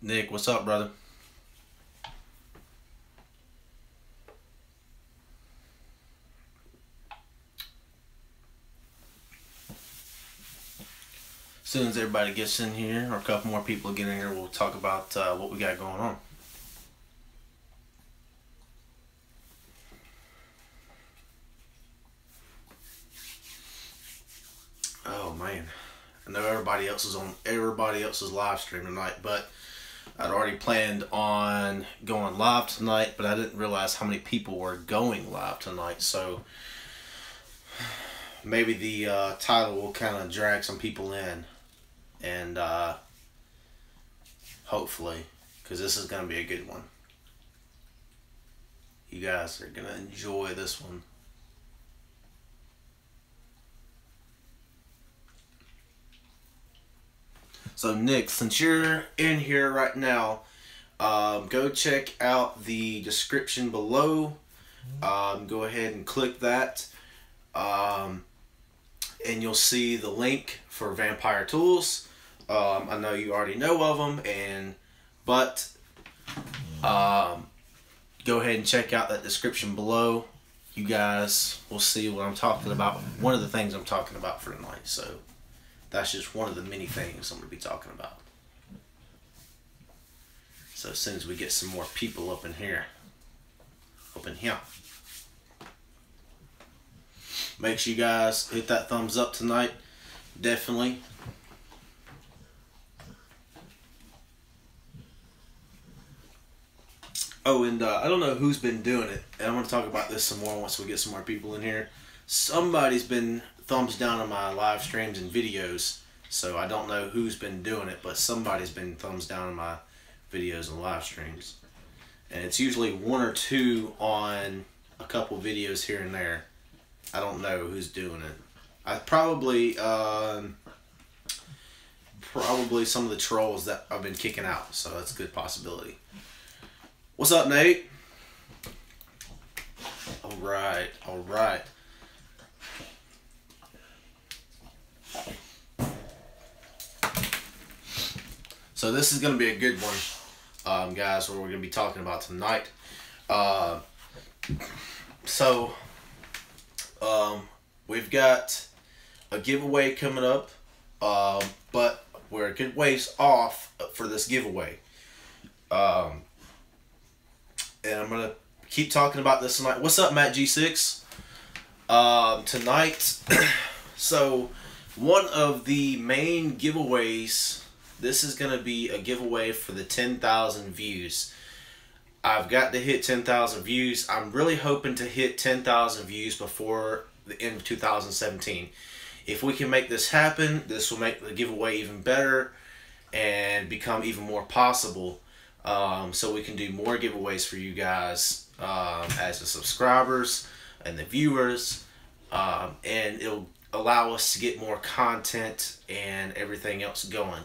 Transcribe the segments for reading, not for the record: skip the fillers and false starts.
Nick, what's up, brother? As soon as everybody gets in here, or a couple more people get in here, we'll talk about what we got going on. Oh man, I know everybody else is on everybody else's live stream tonight, but I'd already planned on going live tonight, but I didn't realize how many people were going live tonight. So maybe the title will kind of drag some people in, and hopefully, because this is going to be a good one. You guys are going to enjoy this one. So Nick, since you're in here right now, go check out the description below. Go ahead and click that. And you'll see the link for Vampire Tools. I know you already know of them, but go ahead and check out that description below. You guys will see what I'm talking about. One of the things I'm talking about for tonight. So that's just one of the many things I'm going to be talking about. So as soon as we get some more people up in here, make sure you guys hit that thumbs up tonight. Definitely. Oh, and I don't know who's been doing it, and I'm going to talk about this some more once we get some more people in here. Somebody's been thumbs down on my live streams and videos, so I don't know who's been doing it, but somebody's been thumbs down on my videos and live streams. And it's usually one or two on a couple videos here and there. I don't know who's doing it. I probably some of the trolls that I've been kicking out, so that's a good possibility. What's up, Nate? All right, all right. So this is going to be a good one, guys, what we're going to be talking about tonight. We've got a giveaway coming up, but we're a good ways off for this giveaway. And I'm going to keep talking about this tonight. What's up, Matt G6? Tonight, so one of the main giveaways, this is going to be a giveaway for the 10,000 views. I've got to hit 10,000 views. I'm really hoping to hit 10,000 views before the end of 2017. If we can make this happen, this will make the giveaway even better and become even more possible. So we can do more giveaways for you guys as the subscribers and the viewers. And it'll allow us to get more content and everything else going.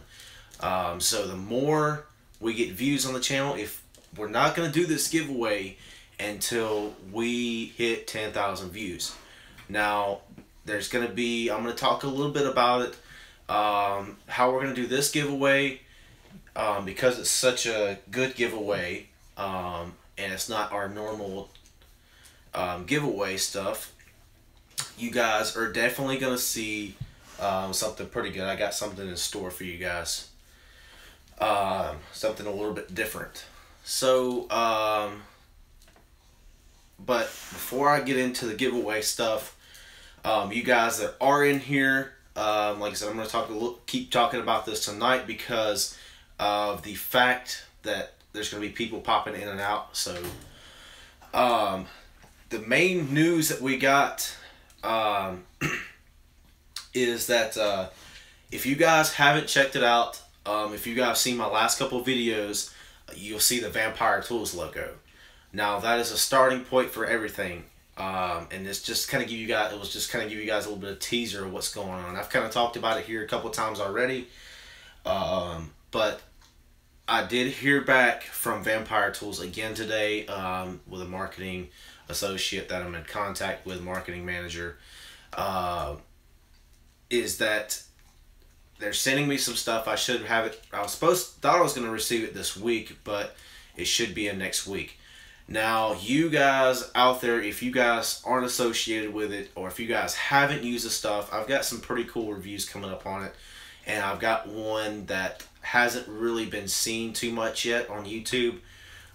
So the more we get views on the channel, if we're not going to do this giveaway until we hit 10,000 views. Now, there's going to be, I'm going to talk a little bit about it, how we're going to do this giveaway, because it's such a good giveaway, and it's not our normal giveaway stuff. You guys are definitely going to see something pretty good. I got something in store for you guys. Something a little bit different. So, but before I get into the giveaway stuff, you guys that are in here, like I said, I'm going to keep talking about this tonight because of the fact that there's going to be people popping in and out. So, the main news that we got is that if you guys haven't checked it out, if you guys seen my last couple videos, you'll see the Vampire Tools logo. Now that is a starting point for everything, and it's just kind of give you guys. It was just kind of give you guys a little bit of teaser of what's going on. I've kind of talked about it here a couple times already, but I did hear back from Vampire Tools again today with a marketing associate that I'm in contact with, marketing manager, is that they're sending me some stuff. I should have it. Thought I was going to receive it this week, but it should be in next week. Now, you guys out there, if you guys aren't associated with it, or if you guys haven't used the stuff, I've got some pretty cool reviews coming up on it. And I've got one that hasn't really been seen too much yet on YouTube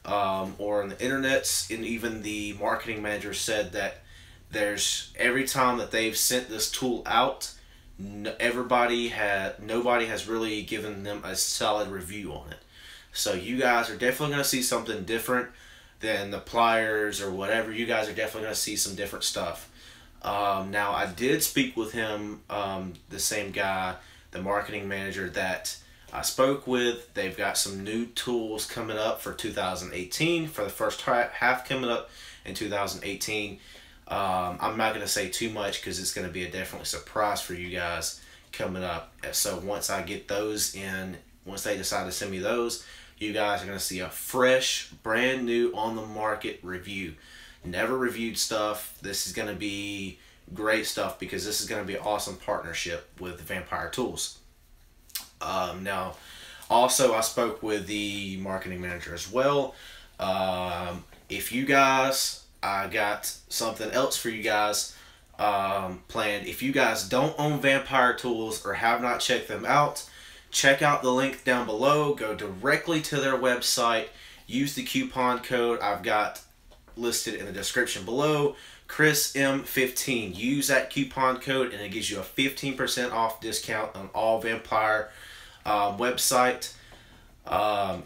or on the internets. And even the marketing manager said that every time that they've sent this tool out, nobody has really given them a solid review on it. So you guys are definitely going to see something different than the pliers or whatever. You guys are definitely going to see some different stuff. Now, I did speak with him, the same guy, the marketing manager that I spoke with. They've got some new tools coming up for 2018, for the first half coming up in 2018. I'm not going to say too much because it's going to be a definitely surprise for you guys coming up. So once I get those in, once they decide to send me those, you guys are going to see a fresh, brand new, on the market review. Never reviewed stuff. This is going to be great stuff because this is going to be an awesome partnership with Vampire Tools. Now, also I spoke with the marketing manager as well. If you guys, I got something else for you guys planned. If you guys don't own Vampire Tools or have not checked them out, check out the link down below. Go directly to their website. Use the coupon code I've got listed in the description below, ChrisM15. Use that coupon code and it gives you a 15% off discount on all Vampire website.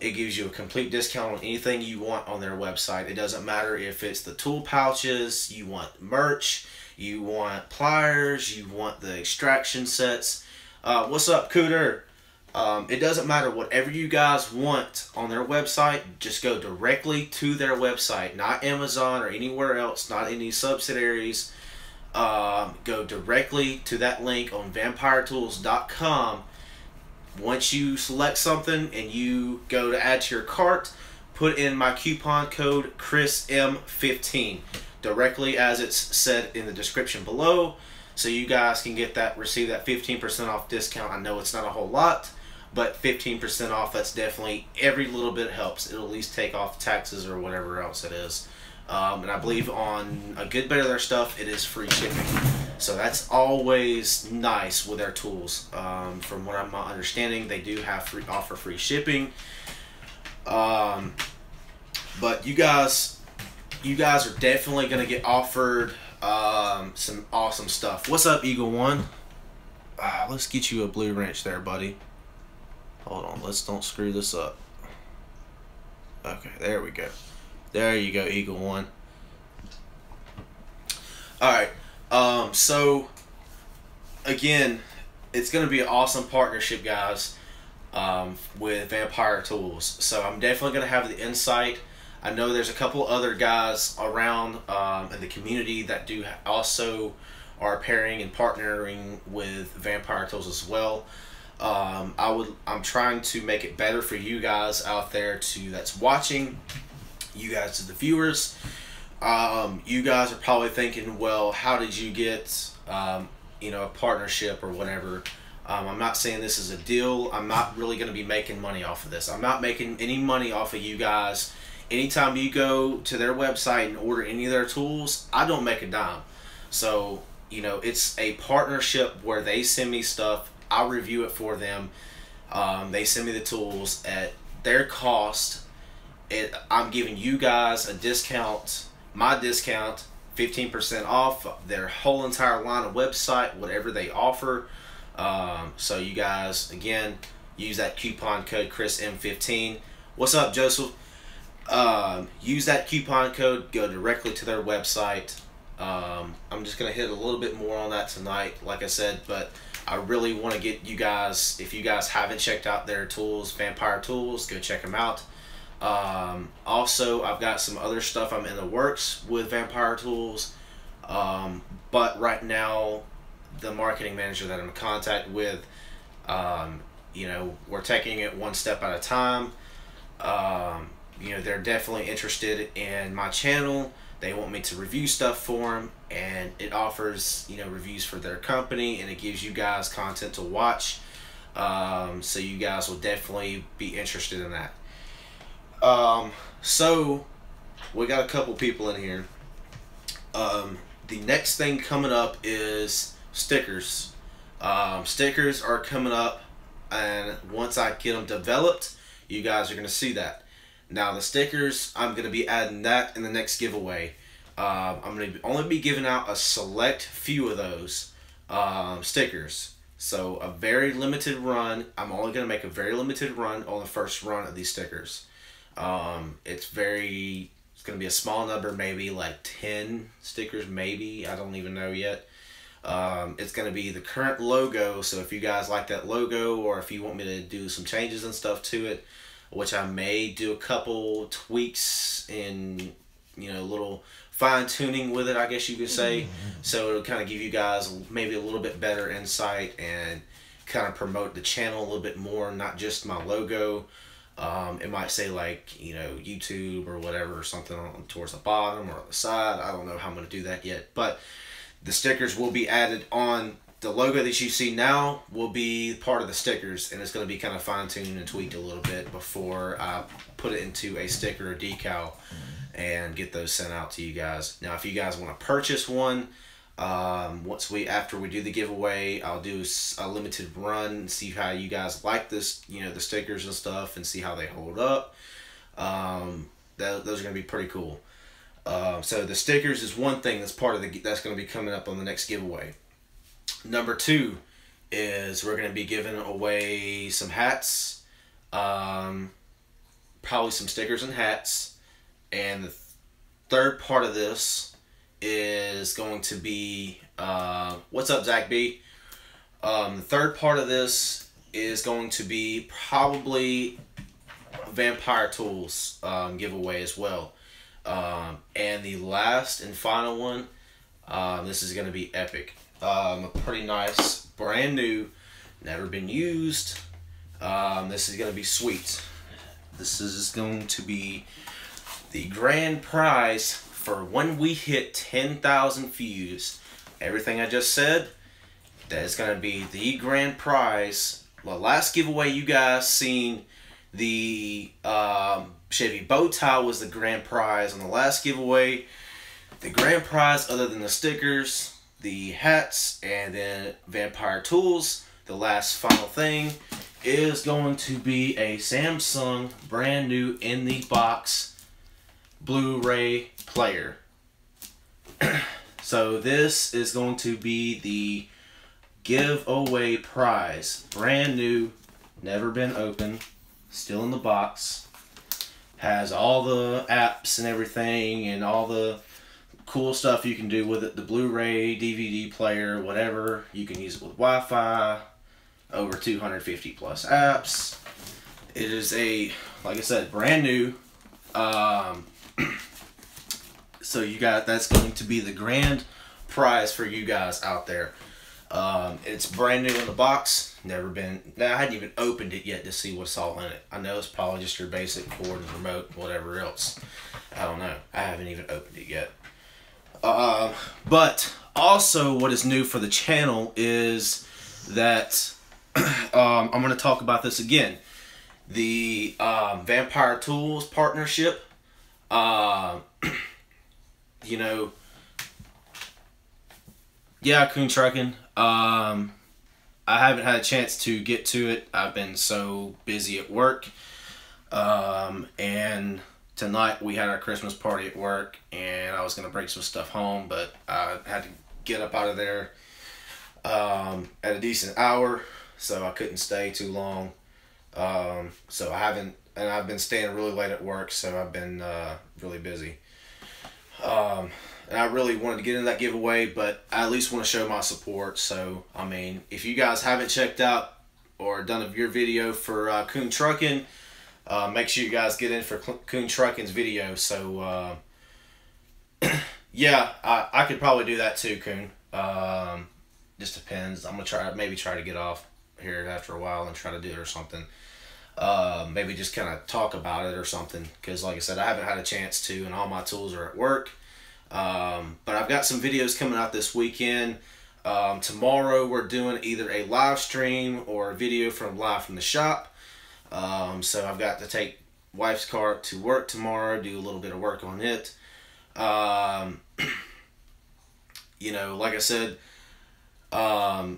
It gives you a complete discount on anything you want on their website. It doesn't matter if it's the tool pouches, you want merch, you want pliers, you want the extraction sets. What's up, Cooter? It doesn't matter, whatever you guys want on their website, just go directly to their website, not Amazon or anywhere else, not any subsidiaries. Go directly to that link on vampiretools.com. Once you select something and you go to add to your cart, put in my coupon code ChrisM15 directly as it's said in the description below, so you guys can get that, receive that 15% off discount. I know it's not a whole lot, but 15% off, that's definitely, every little bit helps. It'll at least take off taxes or whatever else it is. And I believe on a good bit of their stuff, it is free shipping. So that's always nice with their tools. From what I'm understanding, they do have offer free shipping. But you guys are definitely going to get offered some awesome stuff. What's up, Eagle One? Let's get you a blue wrench there, buddy. Hold on, let's don't screw this up. Okay, there we go. There you go, Eagle One. Alright, so again, it's going to be an awesome partnership, guys, with Vampire Tools. So I'm definitely going to have the insight. I know there's a couple other guys around in the community that do also are pairing and partnering with Vampire Tools as well. I'm trying to make it better for you guys out there that's watching, you guys, the viewers. You guys are probably thinking, well, how did you get you know, a partnership or whatever? I'm not saying this is a deal. I'm not really going to be making money off of this. I'm not making any money off of you guys. Anytime you go to their website and order any of their tools, I don't make a dime. So, you know, it's a partnership where they send me stuff, I review it for them. They send me the tools at their cost. I'm giving you guys a discount, my discount, 15% off their whole entire line of website, whatever they offer. So you guys, again, use that coupon code ChrisM15. What's up, Joseph? Use that coupon code, go directly to their website. I'm just going to hit a little bit more on that tonight, like I said, but I really want to get you guys, if you guys haven't checked out their tools, Vampire Tools, go check them out. Also, I've got some other stuff I'm in the works with Vampire Tools, but right now, the marketing manager that I'm in contact with, you know, we're taking it one step at a time. You know, they're definitely interested in my channel. They want me to review stuff for them, and it offers, you know, reviews for their company, and it gives you guys content to watch. So you guys will definitely be interested in that. So we got a couple people in here. The next thing coming up is stickers. Stickers are coming up, and once I get them developed, you guys are going to see that. Now the stickers, I'm going to be adding that in the next giveaway. I'm going to only be giving out a select few of those stickers. So a very limited run. I'm only going to make a very limited run on the first run of these stickers. It's going to be a small number, maybe like 10 stickers, maybe. I don't even know yet. It's going to be the current logo, so if you guys like that logo, or if you want me to do some changes and stuff to it, which I may do a couple tweaks and, you know, little fine-tuning with it, I guess you could say. So it'll kind of give you guys maybe a little bit better insight and kind of promote the channel a little bit more, not just my logo. It might say, like, you know, YouTube or whatever, or something towards the bottom or on the side. I don't know how I'm going to do that yet, but the stickers will be added on. The logo that you see now will be part of the stickers, and it's going to be kind of fine-tuned and tweaked a little bit before I put it into a sticker or decal and get those sent out to you guys. Now, if you guys want to purchase one, after we do the giveaway, I'll do a limited run and see how you guys like this, you know, the stickers and stuff, and see how they hold up. Those are going to be pretty cool. So the stickers is one thing that's part of that's going to be coming up on the next giveaway. Number 2 is we're going to be giving away some hats, probably some stickers and hats. And the third part of this is going to be, what's up, Zach B? The third part of this is going to be probably Vampire Tools giveaway as well. And the last and final one, this is going to be epic. A pretty nice, brand new, never been used. This is going to be sweet. This is going to be the grand prize for when we hit 10,000 views. Everything I just said, that is going to be the grand prize. Well, last giveaway you guys seen the Chevy bow tie was the grand prize on the last giveaway. The grand prize, other than the stickers, the hats, and then Vampire Tools, the last final thing, is going to be a Samsung brand new in the box Blu-ray player. So this is going to be the giveaway prize. Brand new, never been opened, still in the box. Has all the apps and everything and all the cool stuff you can do with it. The Blu-ray, DVD player, whatever. You can use it with Wi-Fi. Over 250 plus apps. It is like I said, brand new. So that's going to be the grand prize for you guys out there. It's brand new in the box. I hadn't even opened it yet to see what's all in it. I know it's probably just your basic cord and remote, whatever else. I don't know. I haven't even opened it yet. But also what is new for the channel is that I'm going to talk about this again. The Vampire Tools partnership. You know, yeah, Coon Trucking. I haven't had a chance to get to it. I've been so busy at work. And tonight we had our Christmas party at work, and I was going to bring some stuff home, but I had to get up out of there at a decent hour, so I couldn't stay too long. So I've been staying really late at work, so I've been really busy. And I really wanted to get into that giveaway, but I at least want to show my support. So, I mean, if you guys haven't checked out or done your video for Coon Trucking, make sure you guys get in for Coon Trucking's video. So, yeah, I could probably do that too, Coon. Just depends. I'm going to maybe try to get off here after a while and try to do it or something. Maybe just kind of talk about it or something, because like I said, I haven't had a chance to, and all my tools are at work. But I've got some videos coming out this weekend. Tomorrow we're doing either a live stream or a video from live from the shop. So I've got to take wife's cart to work tomorrow, do a little bit of work on it. You know, like I said, that's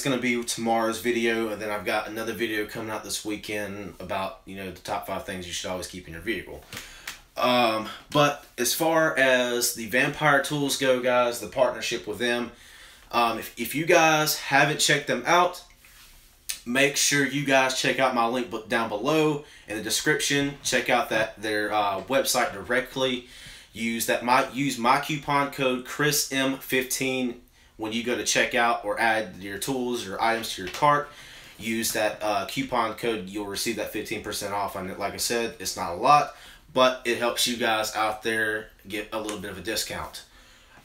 going to be tomorrow's video, and then I've got another video coming out this weekend about, you know, the top 5 things you should always keep in your vehicle. But as far as the Vampire Tools go, guys, the partnership with them, if you guys haven't checked them out, make sure you guys check out my link down below in the description. Check out their website directly. Use my coupon code ChrisM15 when you go to checkout or add your tools or items to your cart. Use that coupon code. You'll receive that 15% off on it. Like I said, it's not a lot, but it helps you guys out there get a little bit of a discount.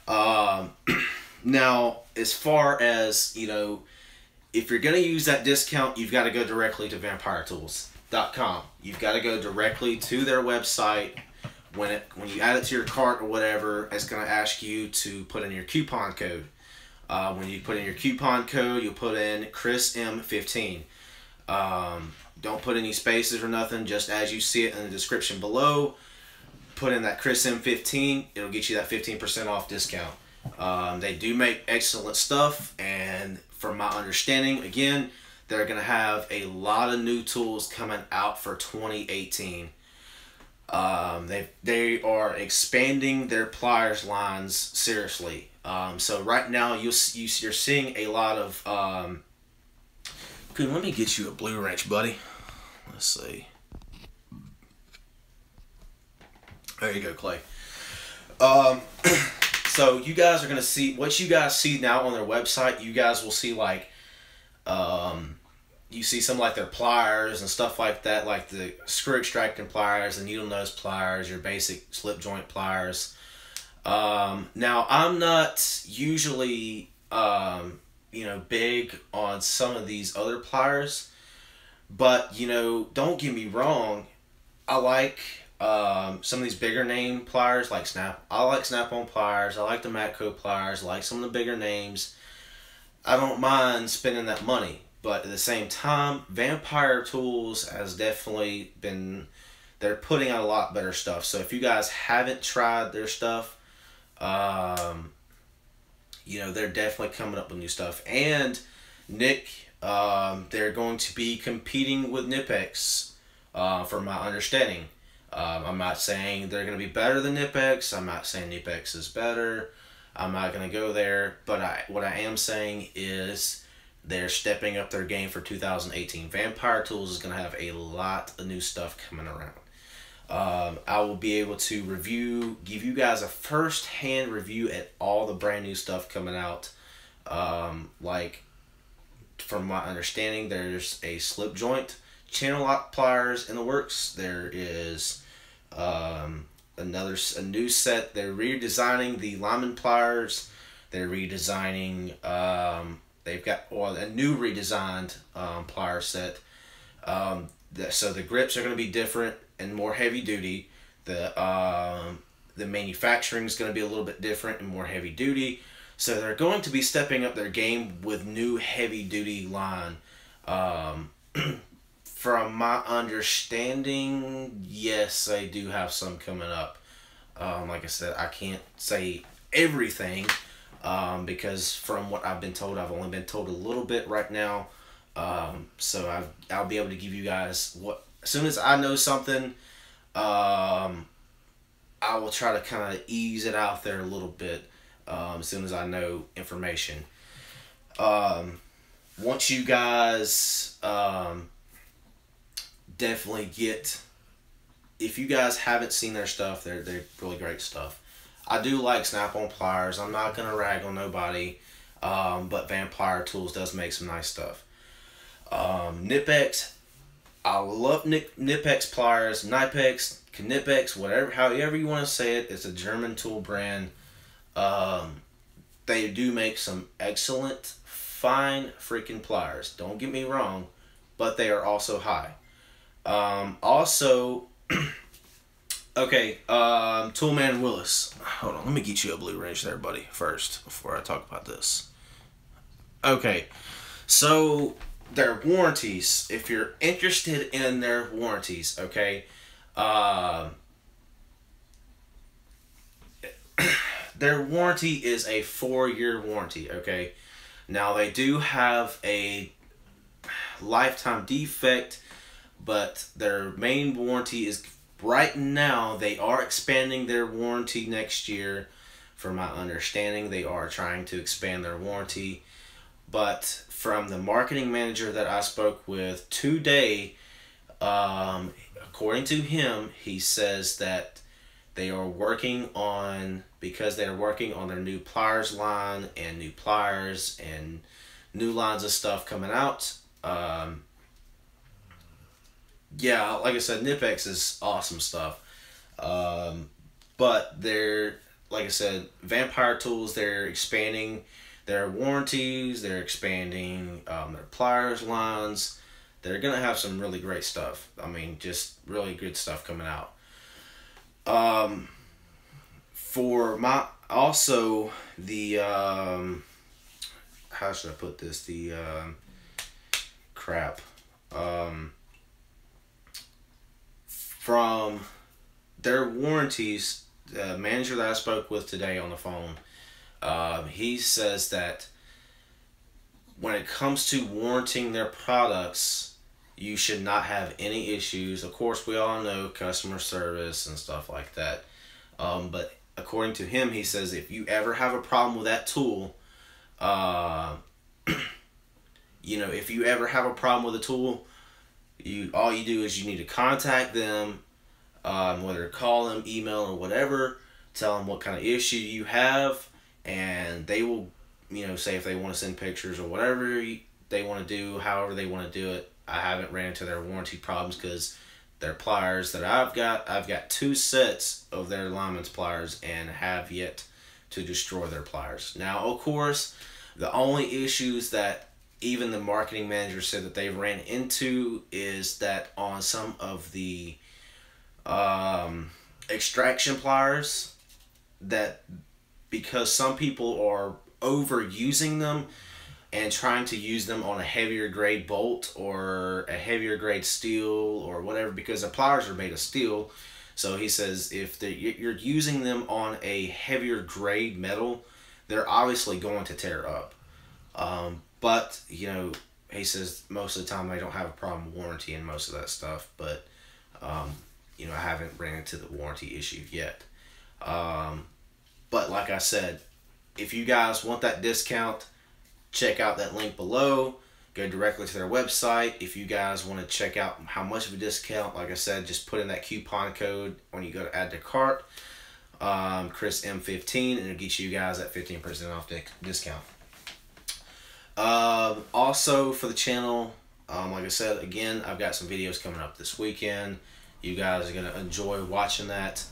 Now, as far as, you know, if you're going to use that discount, you've got to go directly to vampiretools.com. You've got to go directly to their website. When you add it to your cart or whatever, it's going to ask you to put in your coupon code. When you put in your coupon code, you'll put in ChrisM15. Don't put any spaces or nothing, just as you see it in the description below. Put in that ChrisM15, it'll get you that 15% off discount. They do make excellent stuff, and from my understanding, again, they're going to have a lot of new tools coming out for 2018. They are expanding their pliers lines seriously. So right now you're seeing a lot of. Let me get you a blue wrench, buddy. Let's see. There you go, Clay. So you guys are gonna see what you guys see now on their website. You guys will see like, you see some like their pliers and stuff like that, like the screw extracting pliers, the needle nose pliers, your basic slip joint pliers. Now I'm not usually, you know, big on some of these other pliers, but you know, don't get me wrong, I like some of these bigger name pliers like I like Snap-on pliers, I like the Matco pliers, I like some of the bigger names. I don't mind spending that money, but at the same time, Vampire Tools has definitely been, they're putting out a lot better stuff. So if you guys haven't tried their stuff, you know, they're definitely coming up with new stuff. And Nick, they're going to be competing with Knipex, from my understanding. I'm not saying they're going to be better than Knipex. I'm not saying Knipex is better. I'm not going to go there. But what I am saying is they're stepping up their game for 2018. Vampire Tools is going to have a lot of new stuff coming around. I will be able to give you guys a first-hand review at all the brand new stuff coming out. Like, from my understanding, there's a slip joint channel lock pliers in the works. There is a new set. They're redesigning the Lyman pliers. They're redesigning. They've got a new redesigned plier set. So the grips are going to be different and more heavy duty. The manufacturing is going to be a little bit different and more heavy duty. So they're going to be stepping up their game with new heavy duty line. From my understanding, yes, they do have some coming up. Like I said, I can't say everything because from what I've been told, I've only been told a little bit right now. So I'll be able to give you guys as soon as I know something, I will try to kind of ease it out there a little bit as soon as I know information. Once you guys definitely if you guys haven't seen their stuff, they're really great stuff. I do like Snap-on pliers. I'm not going to rag on nobody, but Vampire Tools does make some nice stuff. Knipex, I love Knipex pliers, Knipex, however you want to say it. It's a German tool brand. They do make some excellent, fine freaking pliers. Don't get me wrong, but they are also high. Also, Okay, Toolman Willis. Hold on, let me get you a blue wrench there, buddy, first, before I talk about this. Okay, so their warranties, if you're interested in their warranties, okay, their warranty is a 4-year warranty, okay? Now, they do have a lifetime defect, but their main warranty is, right now, they are expanding their warranty next year. From my understanding, they are trying to expand their warranty. But from the marketing manager that I spoke with today, according to him, he says that they are working on, because they are working on their new pliers line and new pliers and new lines of stuff coming out. Yeah, like I said, Knipex is awesome stuff. But they're, like I said, Vampire Tools, they're expanding their warranties, they're expanding their pliers lines. They're going to have some really great stuff. I mean, just really good stuff coming out. For my, also the, how should I put this? The, crap. From their warranties, the manager that I spoke with today on the phone, he says that when it comes to warranting their products, you should not have any issues. Of course, we all know customer service and stuff like that. But according to him, he says if you ever have a problem with that tool, you know, if you ever have a problem with a tool, all you do is you need to contact them, whether call them, email, or whatever, tell them what kind of issue you have, and they will, you know, say if they want to send pictures or whatever they want to do, however they want to do it. I haven't ran into their warranty problems because their pliers that I've got 2 sets of their lineman's pliers and have yet to destroy their pliers. Now, of course, the only issues that even the marketing manager said that they ran into is that on some of the extraction pliers, that because some people are overusing them and trying to use them on a heavier grade bolt or a heavier grade steel or whatever, because the pliers are made of steel. So he says if you're using them on a heavier grade metal, they're obviously going to tear up. But, you know, he says most of the time they don't have a problem with warranty and most of that stuff. But, you know, I haven't ran into the warranty issue yet. But like I said, if you guys want that discount, check out that link below. Go directly to their website. If you guys want to check out how much of a discount, like I said, just put in that coupon code when you go to add to cart, Chris M15, and it'll get you guys that 15% off discount. Also for the channel, like I said, again, I've got some videos coming up this weekend. You guys are going to enjoy watching that.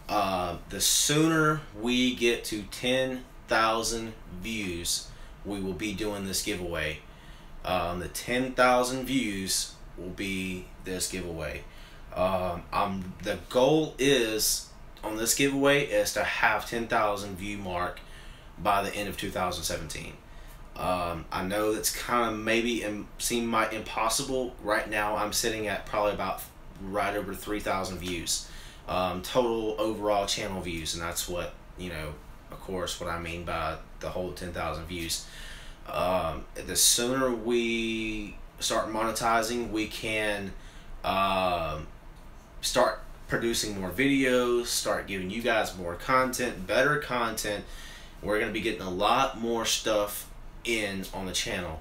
The sooner we get to 10,000 views, we will be doing this giveaway. The 10,000 views will be this giveaway. The goal is on this giveaway is to have 10,000 view mark by the end of 2017. I know that's kind of maybe seem impossible. Right now I'm sitting at probably about right over 3,000 views, total overall channel views, and that's what, you know, of course, what I mean by the whole 10,000 views. The sooner we start monetizing, we can start producing more videos, start giving you guys more content, better content. We're going to be getting a lot more stuff in on the channel.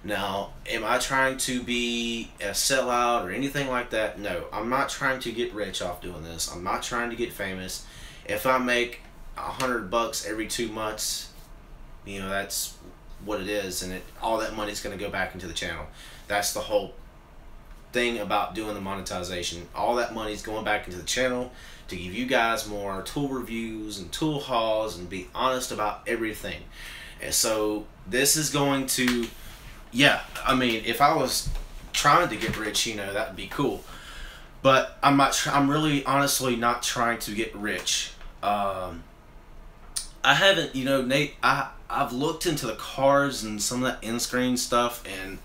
Now, am I trying to be a sellout or anything like that? No, I'm not trying to get rich off doing this. I'm not trying to get famous. If I make $100 every 2 months, you know, that's what it is, and all that money is going to go back into the channel. That's the whole thing about doing the monetization. All that money is going back into the channel to give you guys more tool reviews and tool hauls and be honest about everything. And so this is going to, yeah, I mean, if I was trying to get rich, you know, that would be cool. But I'm really honestly not trying to get rich. I haven't, you know, Nate. I've looked into the cars and some of that in screen stuff, and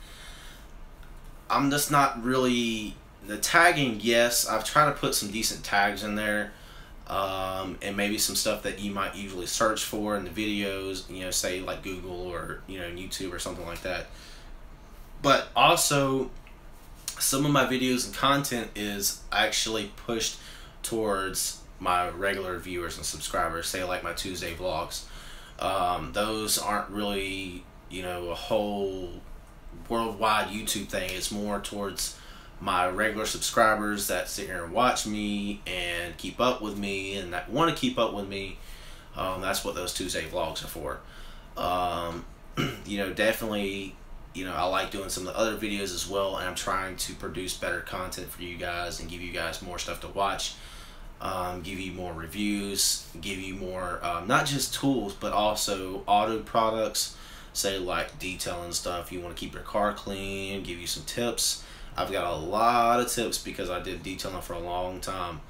I'm just not really the tagging. Yes, I've tried to put some decent tags in there, and maybe some stuff that you might usually search for in the videos. You know, say like Google or YouTube or something like that. But also, some of my videos and content is actually pushed towards my regular viewers and subscribers. Say like my Tuesday vlogs. Those aren't really a whole worldwide YouTube thing. It's more towards my regular subscribers that sit here and watch me and keep up with me and that want to keep up with me. That's what those Tuesday vlogs are for. Definitely, I like doing some of the other videos as well, and I'm trying to produce better content for you guys and give you guys more stuff to watch, give you more reviews, give you more, not just tools, but also auto products, say like detailing stuff. You want to keep your car clean, give you some tips. I've got a lot of tips because I did detailing for a long time,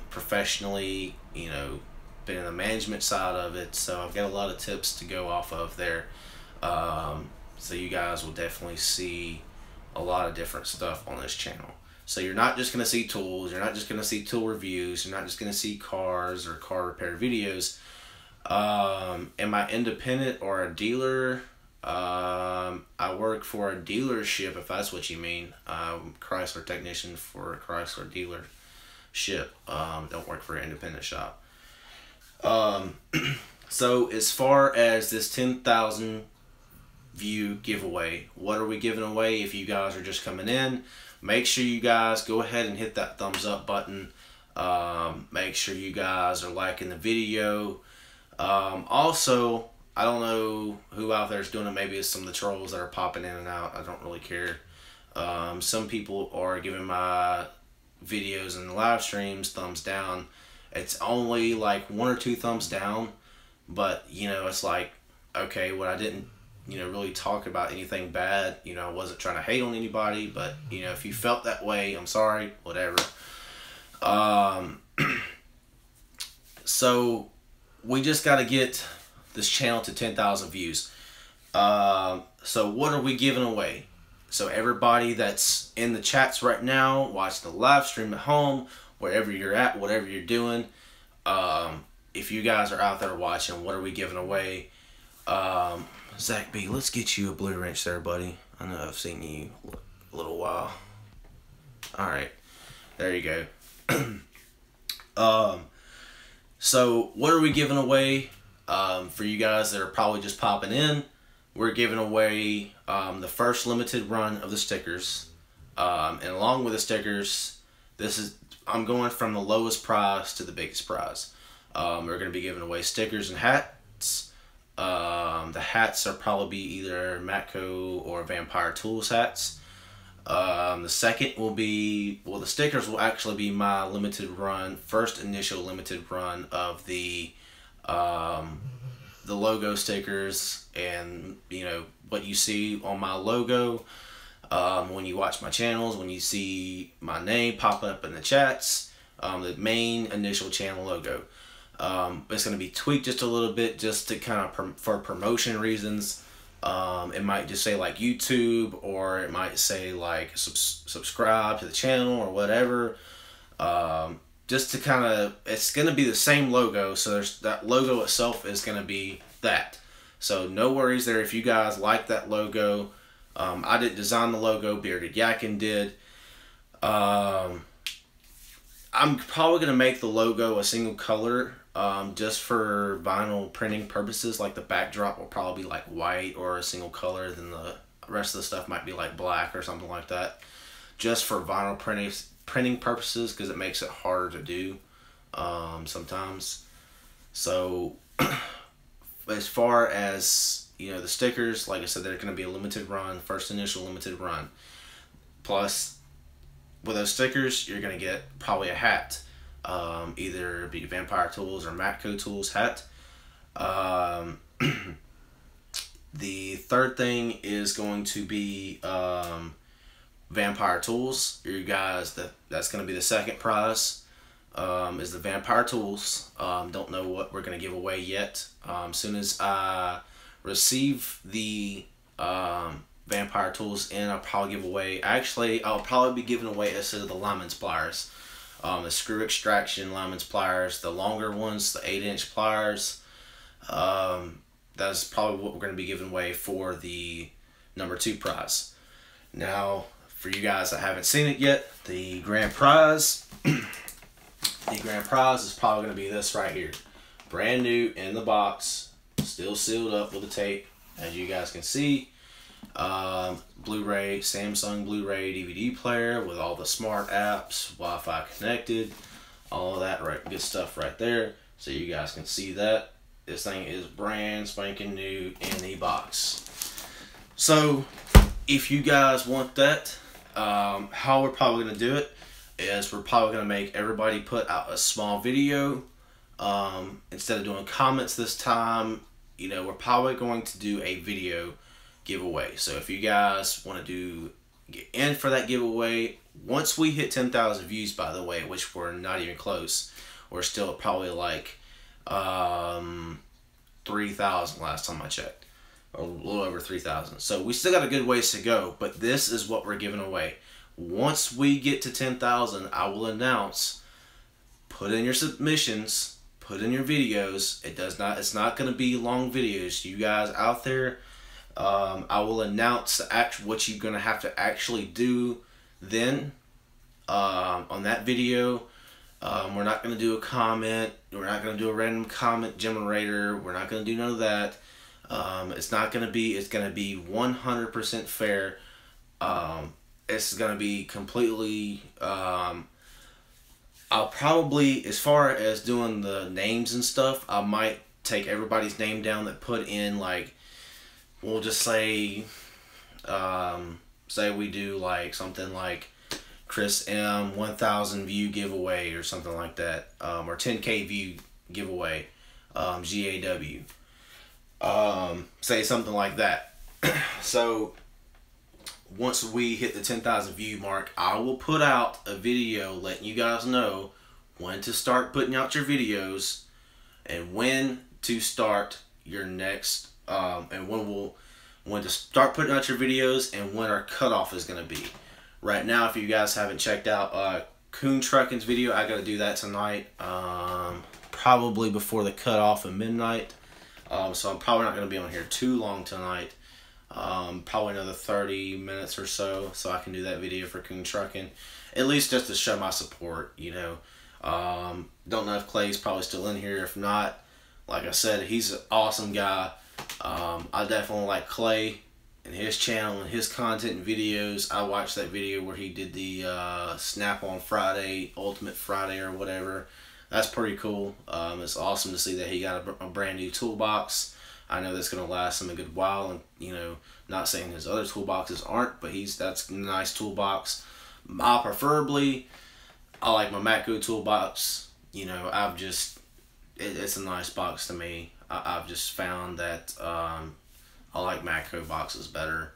professionally, been in the management side of it, so I've got a lot of tips to go off of there. So you guys will definitely see a lot of different stuff on this channel. So you're not just going to see tools, you're not just going to see tool reviews, you're not just going to see cars or car repair videos. Am I independent or a dealer? I work for a dealership, if that's what you mean. I'm a Chrysler technician for a Chrysler dealership. Don't work for an independent shop. So as far as this 10,000 view giveaway, what are we giving away? If you guys are just coming in, make sure you guys go ahead and hit that thumbs up button. Make sure you guys are liking the video. Also, I don't know who out there is doing it. Maybe it's some of the trolls that are popping in and out. I don't really care. Some people are giving my videos and live streams thumbs down. It's only like 1 or 2 thumbs down, but it's like, okay, what I didn't really talk about anything bad. I wasn't trying to hate on anybody, but if you felt that way, I'm sorry, whatever. So we just got to get this channel to 10,000 views. So what are we giving away? So everybody that's in the chats right now, watch the live stream at home, wherever you're at, whatever you're doing, if you guys are out there watching, what are we giving away? Zach B, let's get you a blue wrench there, buddy. I know I've seen you a little while. Alright, there you go. So what are we giving away? For you guys that are probably just popping in, we're giving away the first limited run of the stickers. And along with the stickers, I'm going from the lowest prize to the biggest prize. We're going to be giving away stickers and hats. The hats are probably either Matco or Vampire Tools hats. The second will be, the stickers will actually be my limited run, first initial limited run of the logo stickers, and what you see on my logo when you watch my channels, when you see my name pop up in the chats, the main initial channel logo. It's going to be tweaked just a little bit, just to kind of for promotion reasons. It might just say like YouTube, or it might say like subscribe to the channel or whatever. Just to kind of, it's going to be the same logo, so that logo itself is going to be that. So no worries there if you guys like that logo. I didn't design the logo, Bearded Yakin did. I'm probably going to make the logo a single color, just for vinyl printing purposes. Like the backdrop will probably be like white or a single color, then the rest of the stuff might be like black or something like that, just for vinyl printing purposes, because it makes it harder to do sometimes. So as far as the stickers, like I said, they're going to be a limited run, first initial limited run. Plus, with those stickers, you're going to get probably a hat. Either be Vampire Tools or Matco Tools hat. The third thing is going to be Vampire Tools. You guys, that's going to be the second prize. Is the Vampire Tools. Don't know what we're going to give away yet. As soon as I receive the Vampire Tools in, I'll probably give away, actually I'll probably be giving away a set of the Lyman's pliers. The screw extraction Lyman's pliers, the longer ones, the 8-inch pliers. That's probably what we're going to be giving away for the number 2 prize. Now, for you guys that haven't seen it yet, the grand prize, the grand prize is probably going to be this right here. Brand new in the box, still sealed up with the tape, as you guys can see. Blu-ray, Samsung Blu-ray DVD player with all the smart apps, Wi-Fi connected, all of that right, good stuff right there. So you guys can see that this thing is brand spanking new in the box. So if you guys want that, how we're probably going to do it is we're probably going to make everybody put out a small video. Instead of doing comments this time, you know, we're probably going to do a video giveaway. So if you guys want to get in for that giveaway, once we hit 10,000 views, by the way, which we're not even close, we're still at probably like 3,000 last time I checked, or a little over 3,000. So we still got a good ways to go, but this is what we're giving away. Once we get to 10,000, I will announce, put in your submissions, put in your videos. It's not going to be long videos. You guys out there, I will announce what you're going to have to actually do then on that video. We're not going to do a comment. We're not going to do a random comment generator. We're not going to do none of that. It's going to be 100% fair. It's going to be completely, I'll probably, as far as doing the names and stuff, I might take everybody's name down that put in, like, we'll just say, say we do like something like Chris M 1,000 view giveaway or something like that, or 10K view giveaway, GAW. Say something like that. So once we hit the 10,000 view mark, I will put out a video letting you guys know when to start putting out your videos and when to start your next, and when to start putting out your videos and when our cutoff is going to be. Right now, if you guys haven't checked out Coon Trucking's video, I got to do that tonight, probably before the cutoff at midnight. So I'm probably not going to be on here too long tonight. Probably another 30 minutes or so I can do that video for Coon Trucking. At least just to show my support, you know. Don't know if Clay's probably still in here. If not, like I said, he's an awesome guy. I definitely like Clay and his channel and his content and videos. I watched that video where he did the Snap-on Friday, Ultimate Friday or whatever. That's pretty cool. It's awesome to see that he got a brand new toolbox. I know that's going to last him a good while, and you know, not saying his other toolboxes aren't, but that's a nice toolbox. I like my Matco toolbox. You know, it's a nice box to me. I've just found that I like Matco boxes better.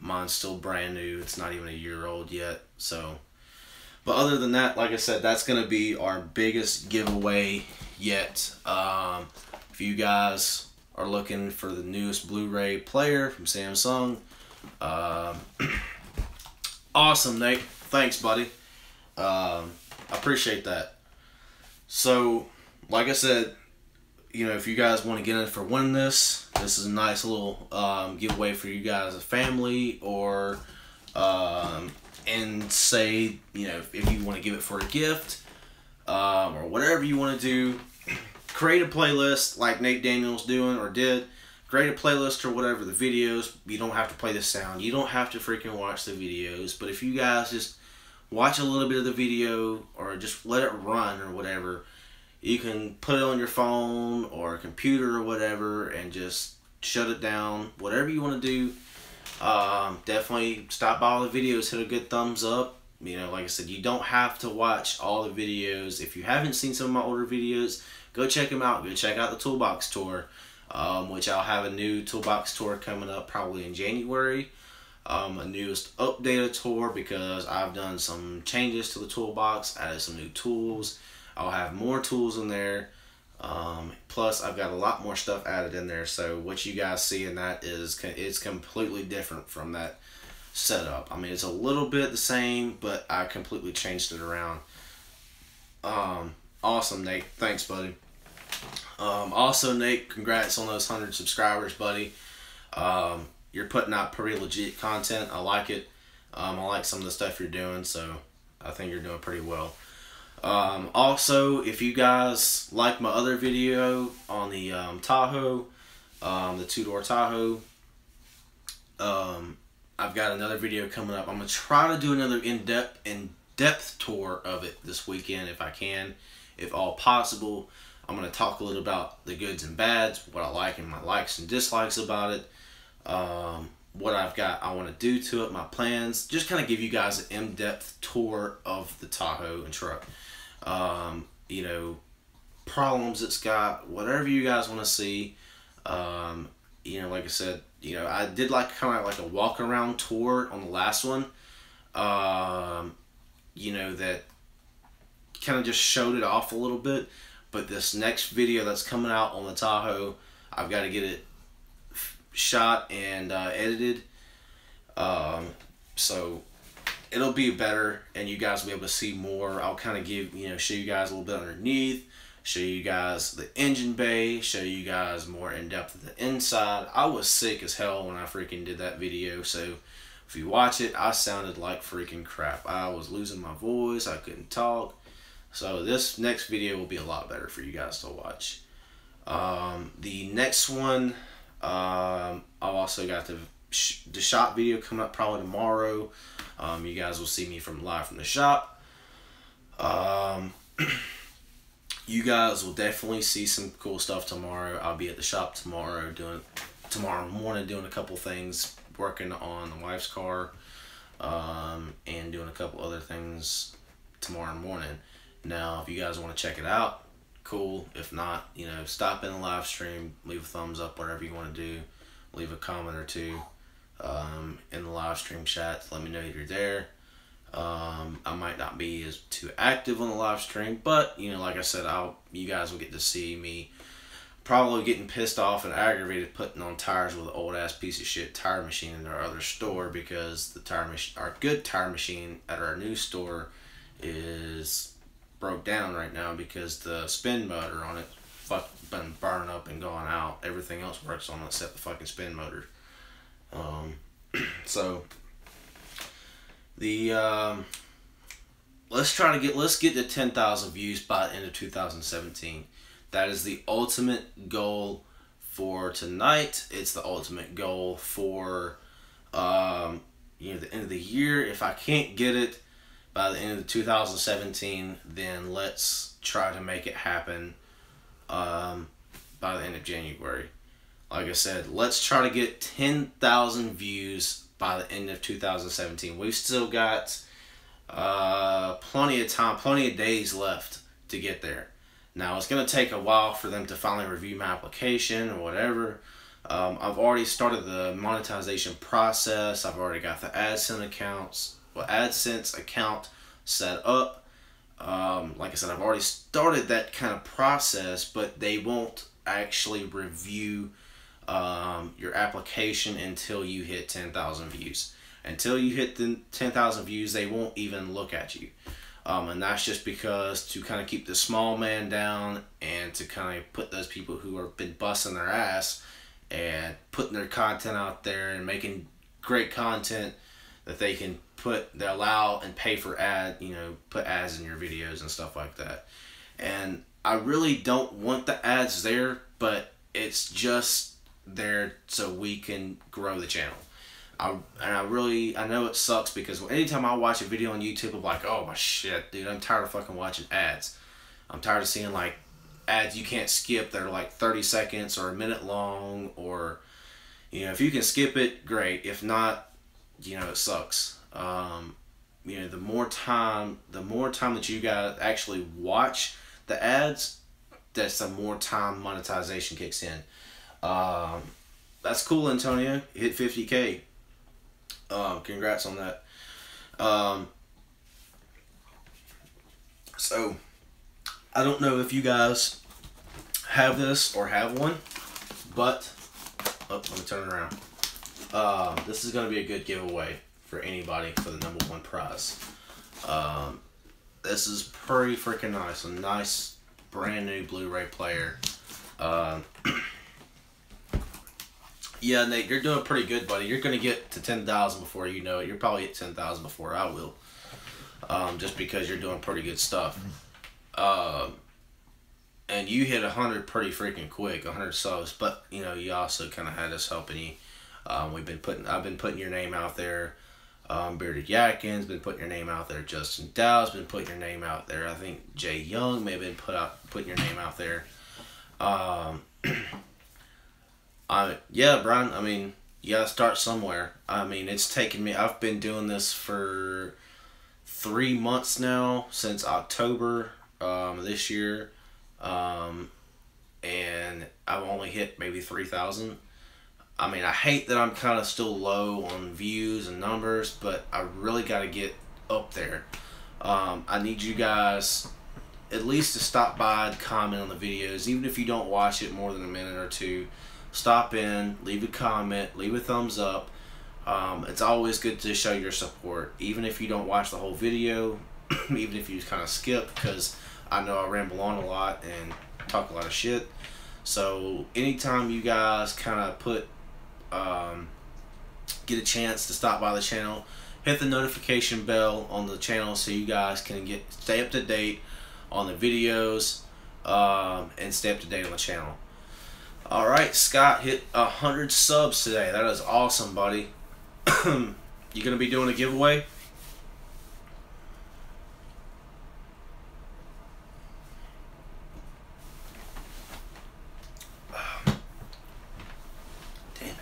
Mine's still brand new. It's not even a year old yet. So, but other than that, like I said, that's going to be our biggest giveaway yet. If you guys are looking for the newest Blu-ray player from Samsung, awesome, Nate. Thanks, buddy. I appreciate that. So, like I said, you know, if you guys want to get in for winning this is a nice little giveaway for you guys as a family, or and say, you know, if you want to give it for a gift, or whatever you want to do. Create a playlist like Nate Daniels doing or did. Create a playlist or whatever, the videos. You don't have to play the sound. You don't have to freaking watch the videos. But if you guys just watch a little bit of the video or just let it run or whatever, you can put it on your phone or a computer or whatever and just shut it down. Whatever you want to do. Definitely stop by all the videos. Hit a good thumbs up. You know, like I said, you don't have to watch all the videos. If you haven't seen some of my older videos, go check them out. Go check out the Toolbox Tour, which I'll have a new Toolbox Tour coming up probably in January. a newest updated tour because I've done some changes to the toolbox, added some new tools. I'll have more tools in there. Plus I've got a lot more stuff added in there, so what you guys see in that is it's completely different from that setup. I mean, it's a little bit the same, but I completely changed it around. Awesome, Nate. Thanks, buddy. Also, Nate, congrats on those 100 subscribers, buddy. You're putting out pretty legit content. I like it. I like some of the stuff you're doing, so I think you're doing pretty well. Also, if you guys like my other video on the Tahoe, the two-door Tahoe, I've got another video coming up. I'm gonna try to do another in-depth tour of it this weekend if I can, if all possible. I'm gonna talk a little about the goods and bads, what I like and my likes and dislikes about it, what I want to do to it, my plans. Just kind of give you guys an in-depth tour of the Tahoe and truck. You know, problems it's got, whatever you guys want to see. You know, like I said, you know, I did like kind of like a walk around tour on the last one. You know, that kind of just showed it off a little bit. But this next video that's coming out on the Tahoe, I've got to get it shot and edited. So it'll be better, and you guys will be able to see more. I'll kind of give, you know, show you guys a little bit underneath, show you guys the engine bay, show you guys more in depth of the inside. I was sick as hell when I freaking did that video, so if you watch it, I sounded like freaking crap. I was losing my voice, I couldn't talk. So this next video will be a lot better for you guys to watch. The next one, I've also got the shop video coming up probably tomorrow. You guys will see me live from the shop. You guys will definitely see some cool stuff tomorrow. I'll be at the shop tomorrow morning doing a couple things, working on the wife's car, and doing a couple other things tomorrow morning. Now, if you guys want to check it out, cool. If not, you know, stop in the live stream, leave a thumbs up, whatever you want to do. Leave a comment or two in the live stream chat. Let me know you're there. I might not be as too active on the live stream, but, you know, like I said, you guys will get to see me probably getting pissed off and aggravated putting on tires with an old-ass piece of shit tire machine in our other store, because the our good tire machine at our new store is broke down right now because the spin motor on it been burned up and gone out. Everything else works on it except the fucking spin motor. So the let's get to 10,000 views by the end of 2017. That is the ultimate goal for tonight. It's the ultimate goal for you know, the end of the year. If I can't get it by the end of 2017, then let's try to make it happen by the end of January. Like I said, let's try to get 10,000 views by the end of 2017. We've still got plenty of time, plenty of days left to get there. Now, it's going to take a while for them to finally review my application or whatever. I've already started the monetization process. I've already got the AdSense account set up. Like I said, I've already started that kind of process, but they won't actually review your application until you hit 10,000 views. Until you hit the 10,000 views, they won't even look at you. And that's just because to kind of keep the small man down and to kind of put those people who have been busting their ass and putting their content out there and making great content that they can allow and pay for put ads in your videos and stuff like that. And I really don't want the ads there, but it's just there so we can grow the channel. I know it sucks because anytime I watch a video on YouTube, I'm like, oh my shit, dude, I'm tired of fucking watching ads. I'm tired of seeing like ads you can't skip that are like 30 seconds or a minute long, or, you know, if you can skip it, great. If not, you know, it sucks. You know, the more time that you guys actually watch the ads, that's the more time monetization kicks in. That's cool, Antonio. Hit 50K. Congrats on that. So I don't know if you guys have this or have one, but let me turn it around. This is going to be a good giveaway for anybody for the #1 prize. This is pretty freaking nice. A nice brand new Blu-ray player. Yeah, Nate, you're doing pretty good, buddy. You're going to get to 10,000 before you know it. You're probably at 10,000 before I will. Just because you're doing pretty good stuff. And you hit 100 pretty freaking quick, 100 subs. But, you know, you also kind of had us helping you. I've been putting your name out there. Bearded Yatkins been putting your name out there. Justin Dow's been putting your name out there. I think Jay Young may have been putting your name out there. Yeah, Brian. I mean, you gotta start somewhere. I mean, it's taken me. I've been doing this for 3 months now, since October this year, and I've only hit maybe 3,000. I mean, I hate that I'm kind of still low on views and numbers, but I really got to get up there. I need you guys at least to stop by and comment on the videos, even if you don't watch it more than a minute or two. Stop in, leave a comment, leave a thumbs up. It's always good to show your support, even if you don't watch the whole video, even if you kind of skip, because I know I ramble on a lot and talk a lot of shit. So anytime you guys kind of get a chance to stop by the channel, hit the notification bell on the channel so you guys can stay up to date on the videos, and stay up to date on the channel. Alright, Scott hit 100 subs today. That is awesome, buddy. You gonna be doing a giveaway? Damn it.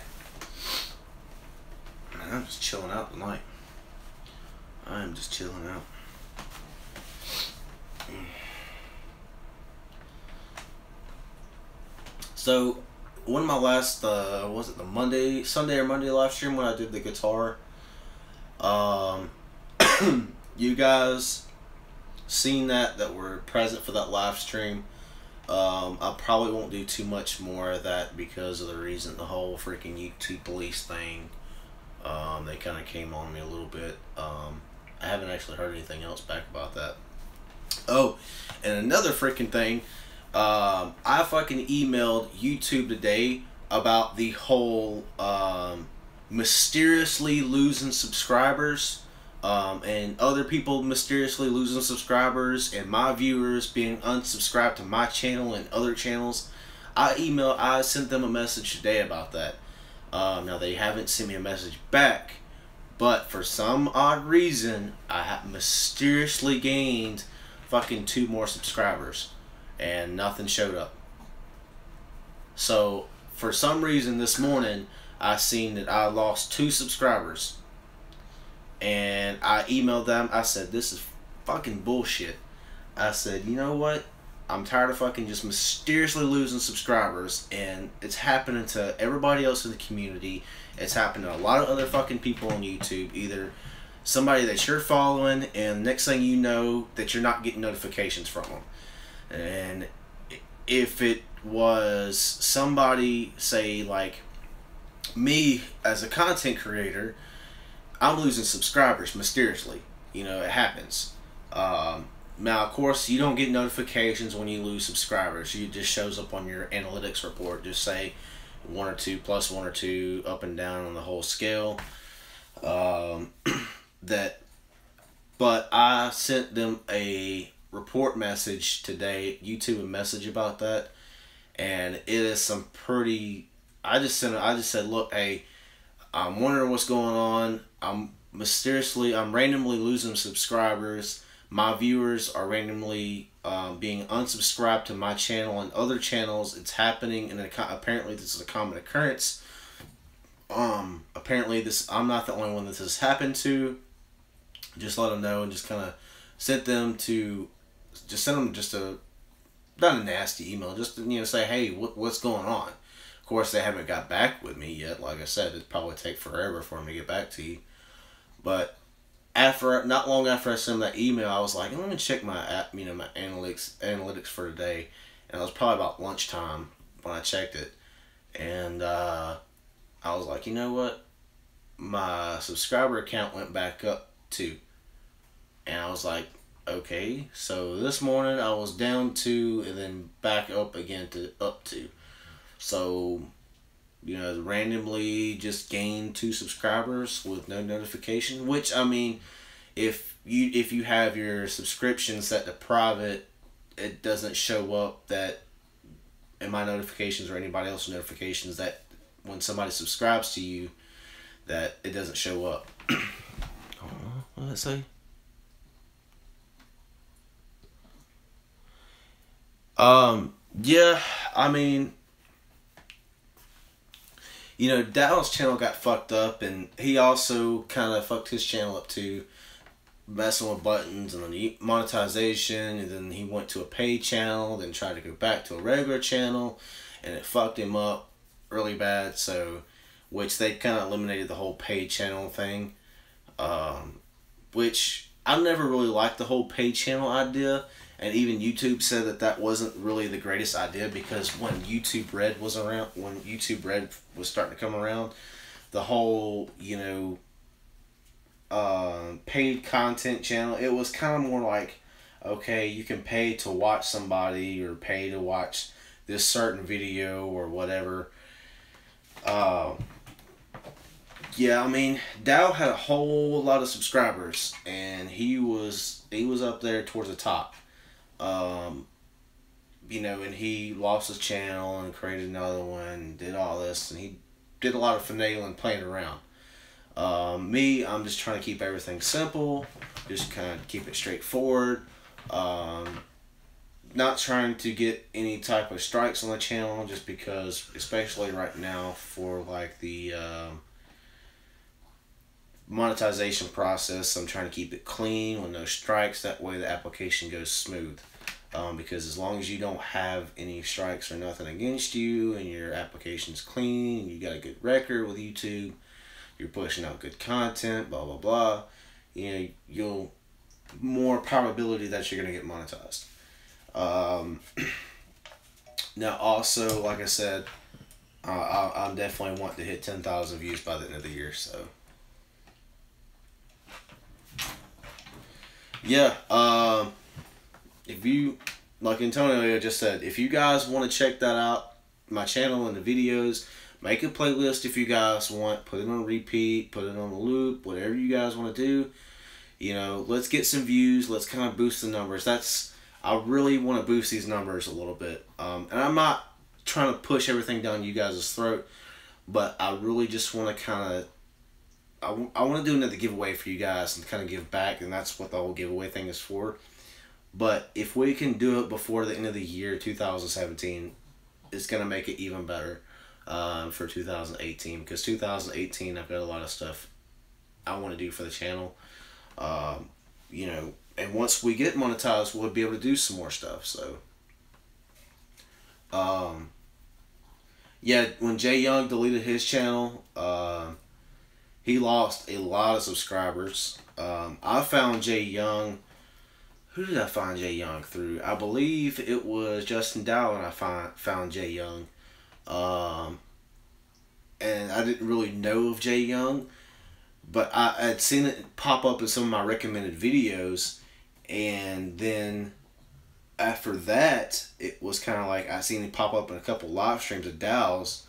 Man, I'm just chilling out tonight. I am just chilling out. So, one of my last, was it the Sunday or Monday live stream when I did the guitar, you guys seen that were present for that live stream. I probably won't do too much more of that because of the whole freaking YouTube police thing. They kind of came on me a little bit. I haven't actually heard anything else back about that. Oh, and another freaking thing. I fucking emailed YouTube today about the whole mysteriously losing subscribers, and other people mysteriously losing subscribers, and my viewers being unsubscribed to my channel and other channels. I sent them a message today about that. Now they haven't sent me a message back, but for some odd reason I have mysteriously gained fucking 2 more subscribers. And nothing showed up. So for some reason this morning I seen that I lost 2 subscribers, and I emailed them. I said, this is fucking bullshit. I said, you know what, I'm tired of fucking just mysteriously losing subscribers, and it's happening to everybody else in the community. It's happening to a lot of other fucking people on YouTube. Either somebody that you're following, and next thing you know that you're not getting notifications from them. And if it was somebody, say like me as a content creator, I'm losing subscribers mysteriously. You know, it happens. Now, of course, you don't get notifications when you lose subscribers. It just shows up on your analytics report. Just say 1 or 2, plus 1 or 2, up and down on the whole scale. But I sent them a report message today, YouTube a message about that, and it is some pretty. I just said, look, hey, I'm wondering what's going on. I'm randomly losing subscribers. My viewers are randomly being unsubscribed to my channel and other channels. It's happening, and apparently this is a common occurrence. Apparently I'm not the only one that this has happened to. Just let them know, and just kind of send them just a, not a nasty email, just to, you know, say, hey, what's going on. Of course, they haven't got back with me yet. Like I said, it'd probably take forever for them to get back to you. But after, not long after I sent that email, I was like, I'm gonna check my app, my analytics for today, and it was probably about lunchtime when I checked it, and I was like, you know what, my subscriber count went back up too, and I was like, okay, so this morning I was down 2 and then back up again to up 2, so randomly just gained 2 subscribers with no notification. Which, I mean, if you have your subscription set to private, it doesn't show up that in my notifications or anybody else's notifications that when somebody subscribes to you, that it doesn't show up. What did it say? Yeah, I mean, Dow's channel got fucked up, and he also kind of fucked his channel up too, messing with buttons and then monetization, and then he went to a paid channel, then tried to go back to a regular channel, and it fucked him up really bad. So, which they kind of eliminated the whole paid channel thing, which I never really liked the whole paid channel idea. And even YouTube said that that wasn't really the greatest idea, because when YouTube Red was around, when YouTube Red was starting to come around, the whole, paid content channel, it was kind of more like, okay, you can pay to watch somebody or pay to watch this certain video or whatever. Yeah, I mean, Dow had a whole lot of subscribers, and he was up there towards the top. And he lost his channel and created another one and did all this, and he did a lot of finagling, playing around. Me, I'm just trying to keep everything simple, just kind of keep it straightforward, not trying to get any type of strikes on the channel, just because, especially right now for like the monetization process, I'm trying to keep it clean with no strikes, that way the application goes smooth. Because as long as you don't have any strikes or nothing against you, and your application's clean, and you got a good record with YouTube, you're pushing out good content, blah blah blah, you'll more probability that you're gonna get monetized. Now also, like I said, I'm definitely wanting to hit 10,000 views by the end of the year. So yeah, if you, like Antonio just said, if you guys want to check that out, my channel and the videos, make a playlist if you guys want, put it on repeat, put it on a loop, whatever you guys want to do. Let's get some views, let's kind of boost the numbers. I really want to boost these numbers a little bit. And I'm not trying to push everything down you guys' throat, but I really just want to kind of, I want to do another giveaway for you guys and kind of give back, and that's what the whole giveaway thing is for. But if we can do it before the end of the year, 2017, it's going to make it even better for 2018. Because 2018, I've got a lot of stuff I want to do for the channel. And once we get monetized, we'll be able to do some more stuff. So, yeah, when Jay Young deleted his channel, he lost a lot of subscribers. I found Jay Young. Who did I find Jay Young through? I believe it was Justin Dow, and I found Jay Young. And I didn't really know of Jay Young, but I had seen it pop up in some of my recommended videos, and then after that, it was kind of like I seen it pop up in a couple live streams of Dow's,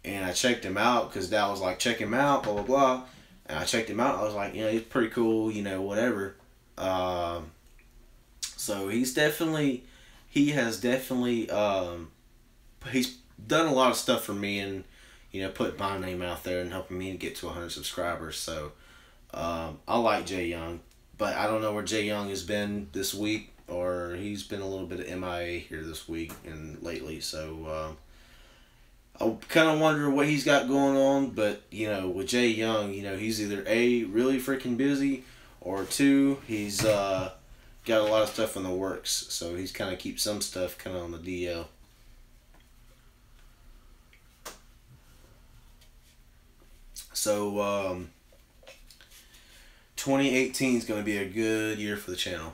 and I checked him out because Dow was like, check him out, blah blah blah, and I checked him out. I was like, he's pretty cool, whatever. So he has definitely, he's done a lot of stuff for me, and put my name out there and helping me to get to 100 subscribers. So I like Jay Young, but I don't know where Jay Young has been this week, or he's been a little bit of MIA here this week and lately. So I kind of wonder what he's got going on. But with Jay Young, he's either A, really freaking busy, or 2, he's got a lot of stuff in the works. So he's kind of keep some stuff kind of on the DL. So 2018 is going to be a good year for the channel.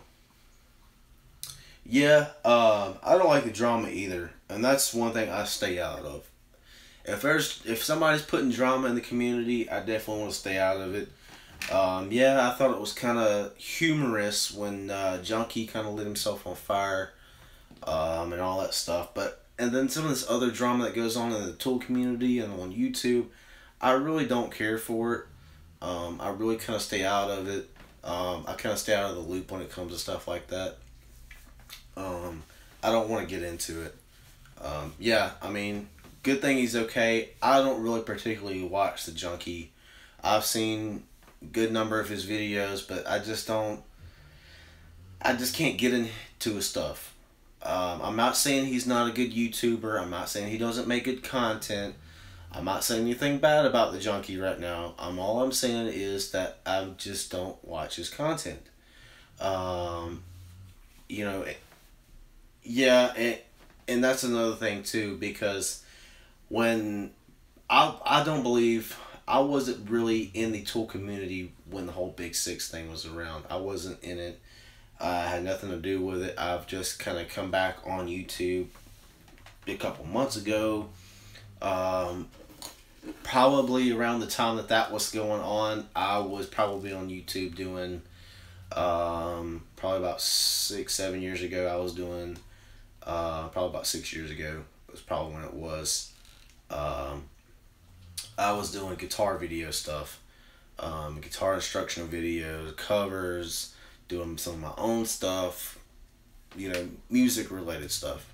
Yeah, I don't like the drama either, and that's one thing I stay out of. If somebody's putting drama in the community, I definitely want to stay out of it. Yeah, I thought it was kind of humorous when Junkie kind of lit himself on fire, and all that stuff. And then some of this other drama that goes on in the Tool community and on YouTube, I really don't care for it. I really kind of stay out of it. I kind of stay out of the loop when it comes to stuff like that. I don't want to get into it. Yeah, I mean, good thing he's okay. I don't really particularly watch the Junkie. I've seen a good number of his videos, but I just can't get into his stuff. I'm not saying he's not a good YouTuber. I'm not saying he doesn't make good content. I'm not saying anything bad about the Junkie right now. All I'm saying is that I just don't watch his content. You know, yeah, and that's another thing too, because when I don't believe I wasn't really in the Tool community when the whole Big Six thing was around. I wasn't in it. I had nothing to do with it. I've just kind of come back on YouTube a couple months ago. Probably around the time that was going on, I was probably on YouTube doing, probably about 6-7 years ago, I was doing, probably about 6 years ago, was probably when it was, I was doing guitar video stuff, guitar instructional videos, covers, doing some of my own stuff, you know, music related stuff.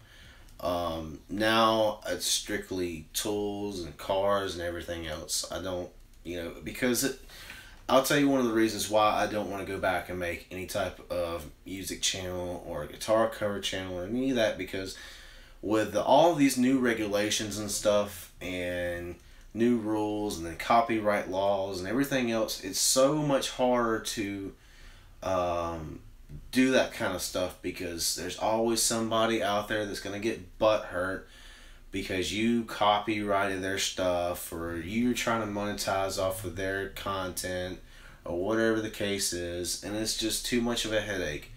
Now it's strictly tools and cars and everything else. I don't, you know, because I'll tell you one of the reasons why I don't want to go back and make any type of music channel or a guitar cover channel or any of that, because with all these new regulations and stuff and new rules and then copyright laws and everything else, it's so much harder to do that kind of stuff, because there's always somebody out there that's going to get butt hurt because you copyrighted their stuff, or you're trying to monetize off of their content, or whatever the case is, and it's just too much of a headache.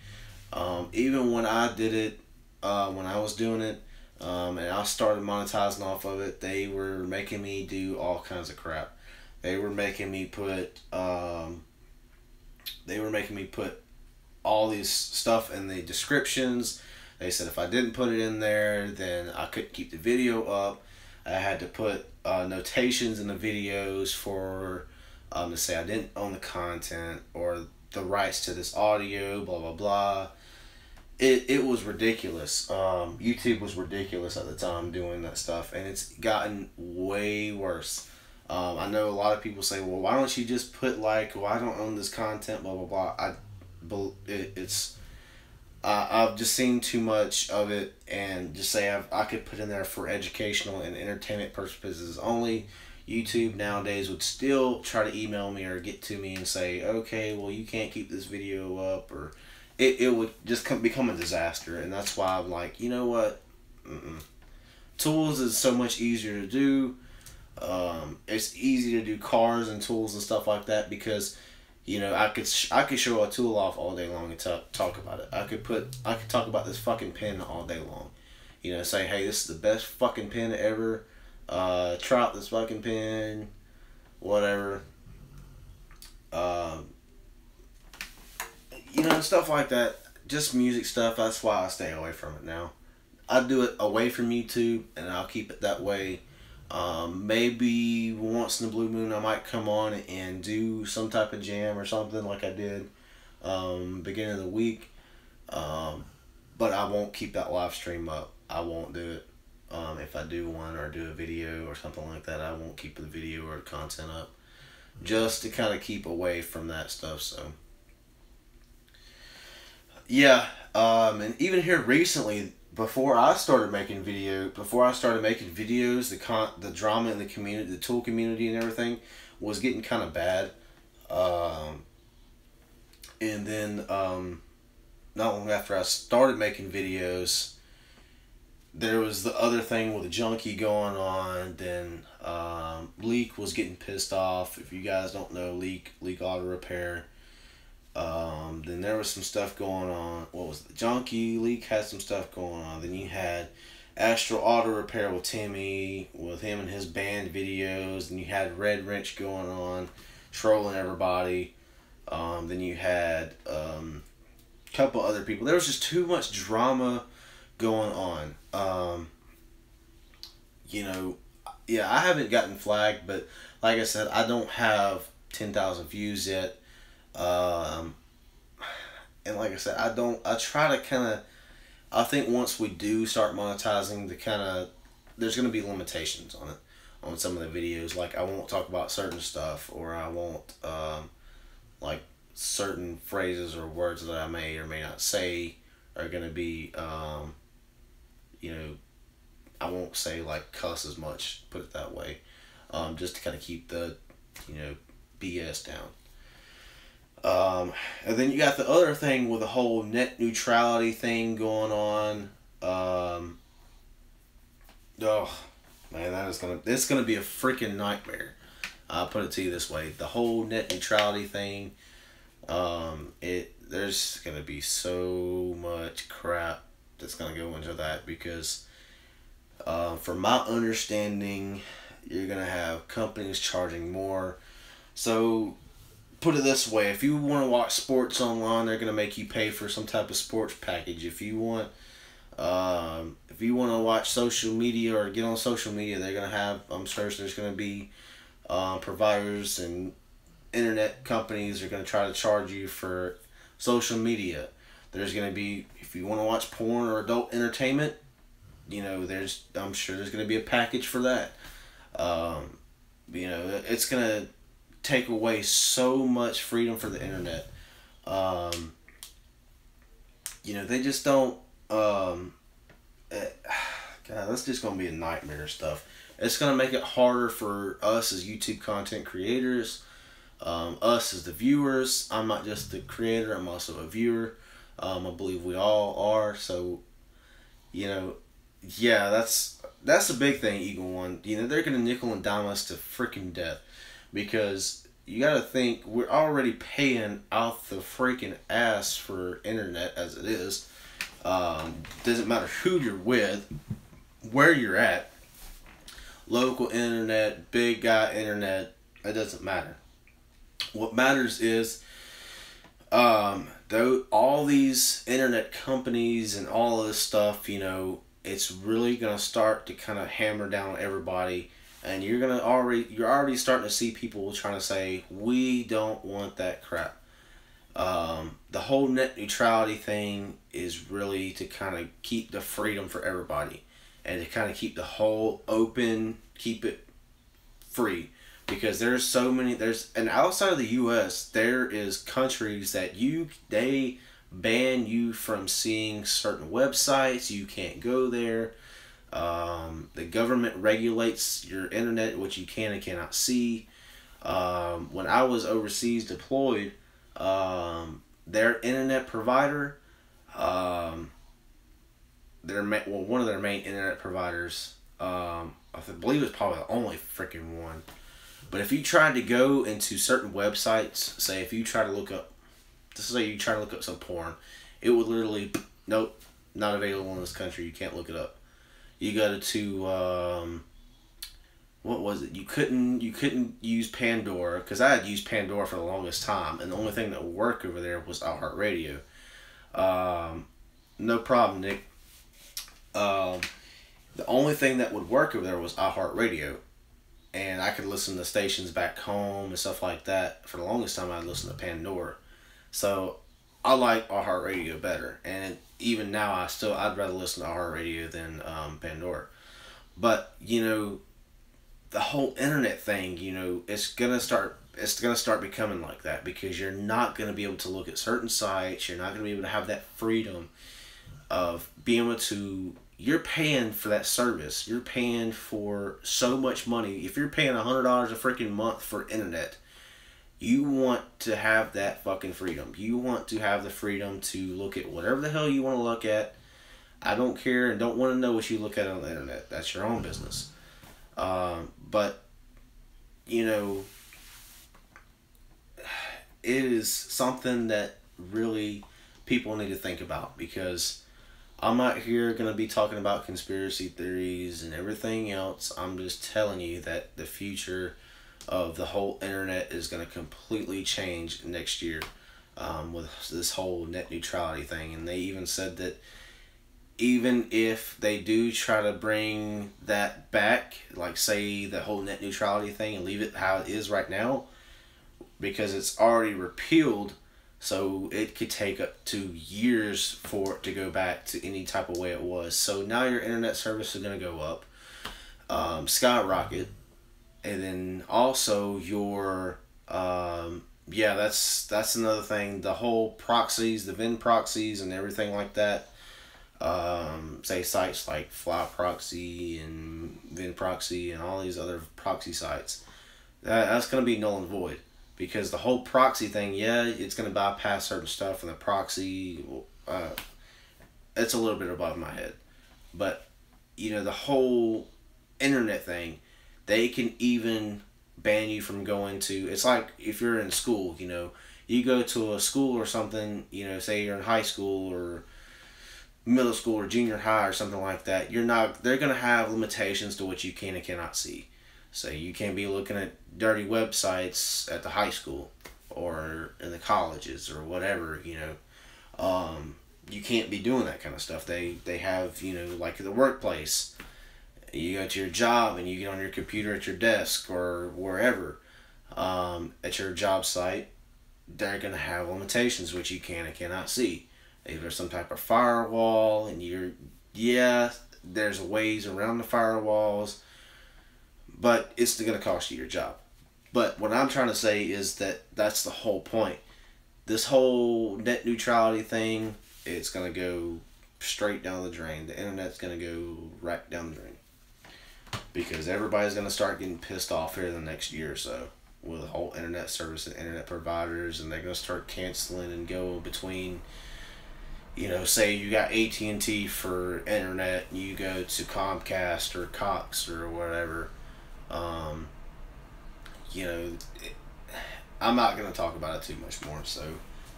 Even when I did it, when I was doing it, and I started monetizing off of it, they were making me do all kinds of crap. They were making me put all these stuff in the descriptions. They said if I didn't put it in there, then I couldn't keep the video up. I had to put notations in the videos for to say I didn't own the content or the rights to this audio, blah blah blah. It was ridiculous. YouTube was ridiculous at the time doing that stuff, and it's gotten way worse. I know a lot of people say, well, why don't you just put like, well, I don't own this content, blah blah blah. I've just seen too much of it, and just say I could put in there for educational and entertainment purposes only. YouTube nowadays would still try to email me or get to me and say, okay, well, you can't keep this video up, or it would just become a disaster. And that's why I'm like, you know what, tools is so much easier to do. It's easy to do cars and tools and stuff like that, because you know, I could show a tool off all day long and talk about it. I could talk about this fucking pen all day long. You know, say, hey, this is the best fucking pen ever. Try out this fucking pen, whatever. You know, stuff like that. Just music stuff. That's why I stay away from it now. I do it away from YouTube, and I'll keep it that way. Maybe once in the blue moon I might come on and do some type of jam or something like I did beginning of the week, but I won't keep that live stream up. I won't do it. If I do one or do a video or something like that, I won't keep the video or the content up, just to kind of keep away from that stuff. So yeah, and even here recently, before I started making videos, the drama in the community, the Tool community and everything was getting kind of bad. And then not long after I started making videos, there was the other thing with the Junkie going on. Then Leak was getting pissed off. If you guys don't know Leak Auto Repair, Then there was some stuff going on. What was it? Junkie Leak had some stuff going on. Then you had Astral Auto Repair with Timmy, with him and his band videos. And you had Red Wrench going on, trolling everybody. Then you had a couple other people. There was just too much drama going on. You know, yeah, I haven't gotten flagged, but like I said, I don't have 10,000 views yet. Um, and like I said, I try to kind of, I think once we do start monetizing, the kind of, there's going to be limitations on it, on some of the videos. Like, I won't talk about certain stuff, or I won't, like, certain phrases or words that I may or may not say are going to be, you know, I won't say, like, cuss as much, put it that way, just to kind of keep the, you know, BS down. And then you got the other thing with the whole net neutrality thing going on. Oh man, it's gonna be a freaking nightmare. I'll put it to you this way: the whole net neutrality thing. There's gonna be so much crap that's gonna go into that because, from my understanding, you're gonna have companies charging more. So put it this way: if you want to watch sports online, they're gonna make you pay for some type of sports package. If you want to watch social media or get on social media, they're gonna have. I'm sure there's gonna be providers and internet companies are gonna try to charge you for social media. There's gonna be, if you want to watch porn or adult entertainment, you know, I'm sure there's gonna be a package for that. You know, it's gonna take away so much freedom for the internet. You know, they just don't. God, that's just gonna be a nightmare stuff. It's gonna make it harder for us as YouTube content creators, us as the viewers. I'm not just the creator; I'm also a viewer. I believe we all are. So, you know, yeah, that's a big thing. Eagle One, you know, they're gonna nickel and dime us to freaking death. Because you gotta think, we're already paying out the freaking ass for internet as it is. Doesn't matter who you're with, where you're at, local internet, big guy internet, it doesn't matter. What matters is, though all these internet companies and all of this stuff, you know, it's really gonna start to kind of hammer down on everybody. And you're already starting to see people trying to say, we don't want that crap. The whole net neutrality thing is really to kind of keep the freedom for everybody, and to kind of keep the whole open, keep it free. Because and outside of the U.S., there is countries that they ban you from seeing certain websites. You can't go there. The government regulates your internet, which you can and cannot see. When I was overseas deployed, their internet provider, one of their main internet providers, I believe it's probably the only freaking one. But if you tried to go into certain websites, say if you try to look up, say you try to look up some porn, it would literally, nope, not available in this country. You can't look it up. You go to what was it? You couldn't use Pandora, because I had used Pandora for the longest time, and the only thing that would work over there was iHeartRadio. No problem, Nick. The only thing that would work over there was iHeartRadio, and I could listen to stations back home and stuff like that. For the longest time, I'd listen to Pandora. So I like iHeartRadio better, and even now I'd rather listen to iHeartRadio than Pandora. But you know, the whole internet thing, you know, it's gonna start becoming like that, because you're not gonna be able to look at certain sites. You're not gonna be able to have that freedom of being able to. You're paying for that service. You're paying for so much money. If you're paying $100 a freaking month for internet, you want to have that fucking freedom. You want to have the freedom to look at whatever the hell you want to look at. I don't care and don't want to know what you look at on the internet. That's your own business. But, you know, it is something that really people need to think about, because I'm not here going to be talking about conspiracy theories and everything else. I'm just telling you that the future of the whole internet is going to completely change next year, with this whole net neutrality thing. And they even said that even if they do try to bring that back, like say the whole net neutrality thing and leave it how it is right now, because it's already repealed, so it could take up to years for it to go back to any type of way it was. So now your internet service is going to go up, skyrocket, and then also your yeah, that's another thing. The whole proxies, the VIN proxies, and everything like that. Say sites like Fly Proxy and VIN Proxy and all these other proxy sites. That's going to be null and void, because the whole proxy thing, yeah, it's going to bypass certain stuff, and the proxy, it's a little bit above my head. But, you know, the whole internet thing, they can even ban you from going to, it's like if you're in school, you know, you go to a school or something, you know, say you're in high school or middle school or junior high or something like that, they're going to have limitations to what you can and cannot see. So you can't be looking at dirty websites at the high school or in the colleges or whatever, you know. You can't be doing that kind of stuff. They have, you know, like the workplace, you go to your job and you get on your computer at your desk or wherever, at your job site, they're going to have limitations which you can and cannot see. If there's some type of firewall and there's ways around the firewalls, but it's going to cost you your job. But what I'm trying to say is that that's the whole point. This whole net neutrality thing, it's going to go straight down the drain. The internet's going to go right down the drain, because everybody's going to start getting pissed off here in the next year or so with the whole internet service and internet providers, and they're going to start canceling and go between, you know, say you got AT&T for internet, and you go to Comcast or Cox or whatever. You know, I'm not going to talk about it too much more. So,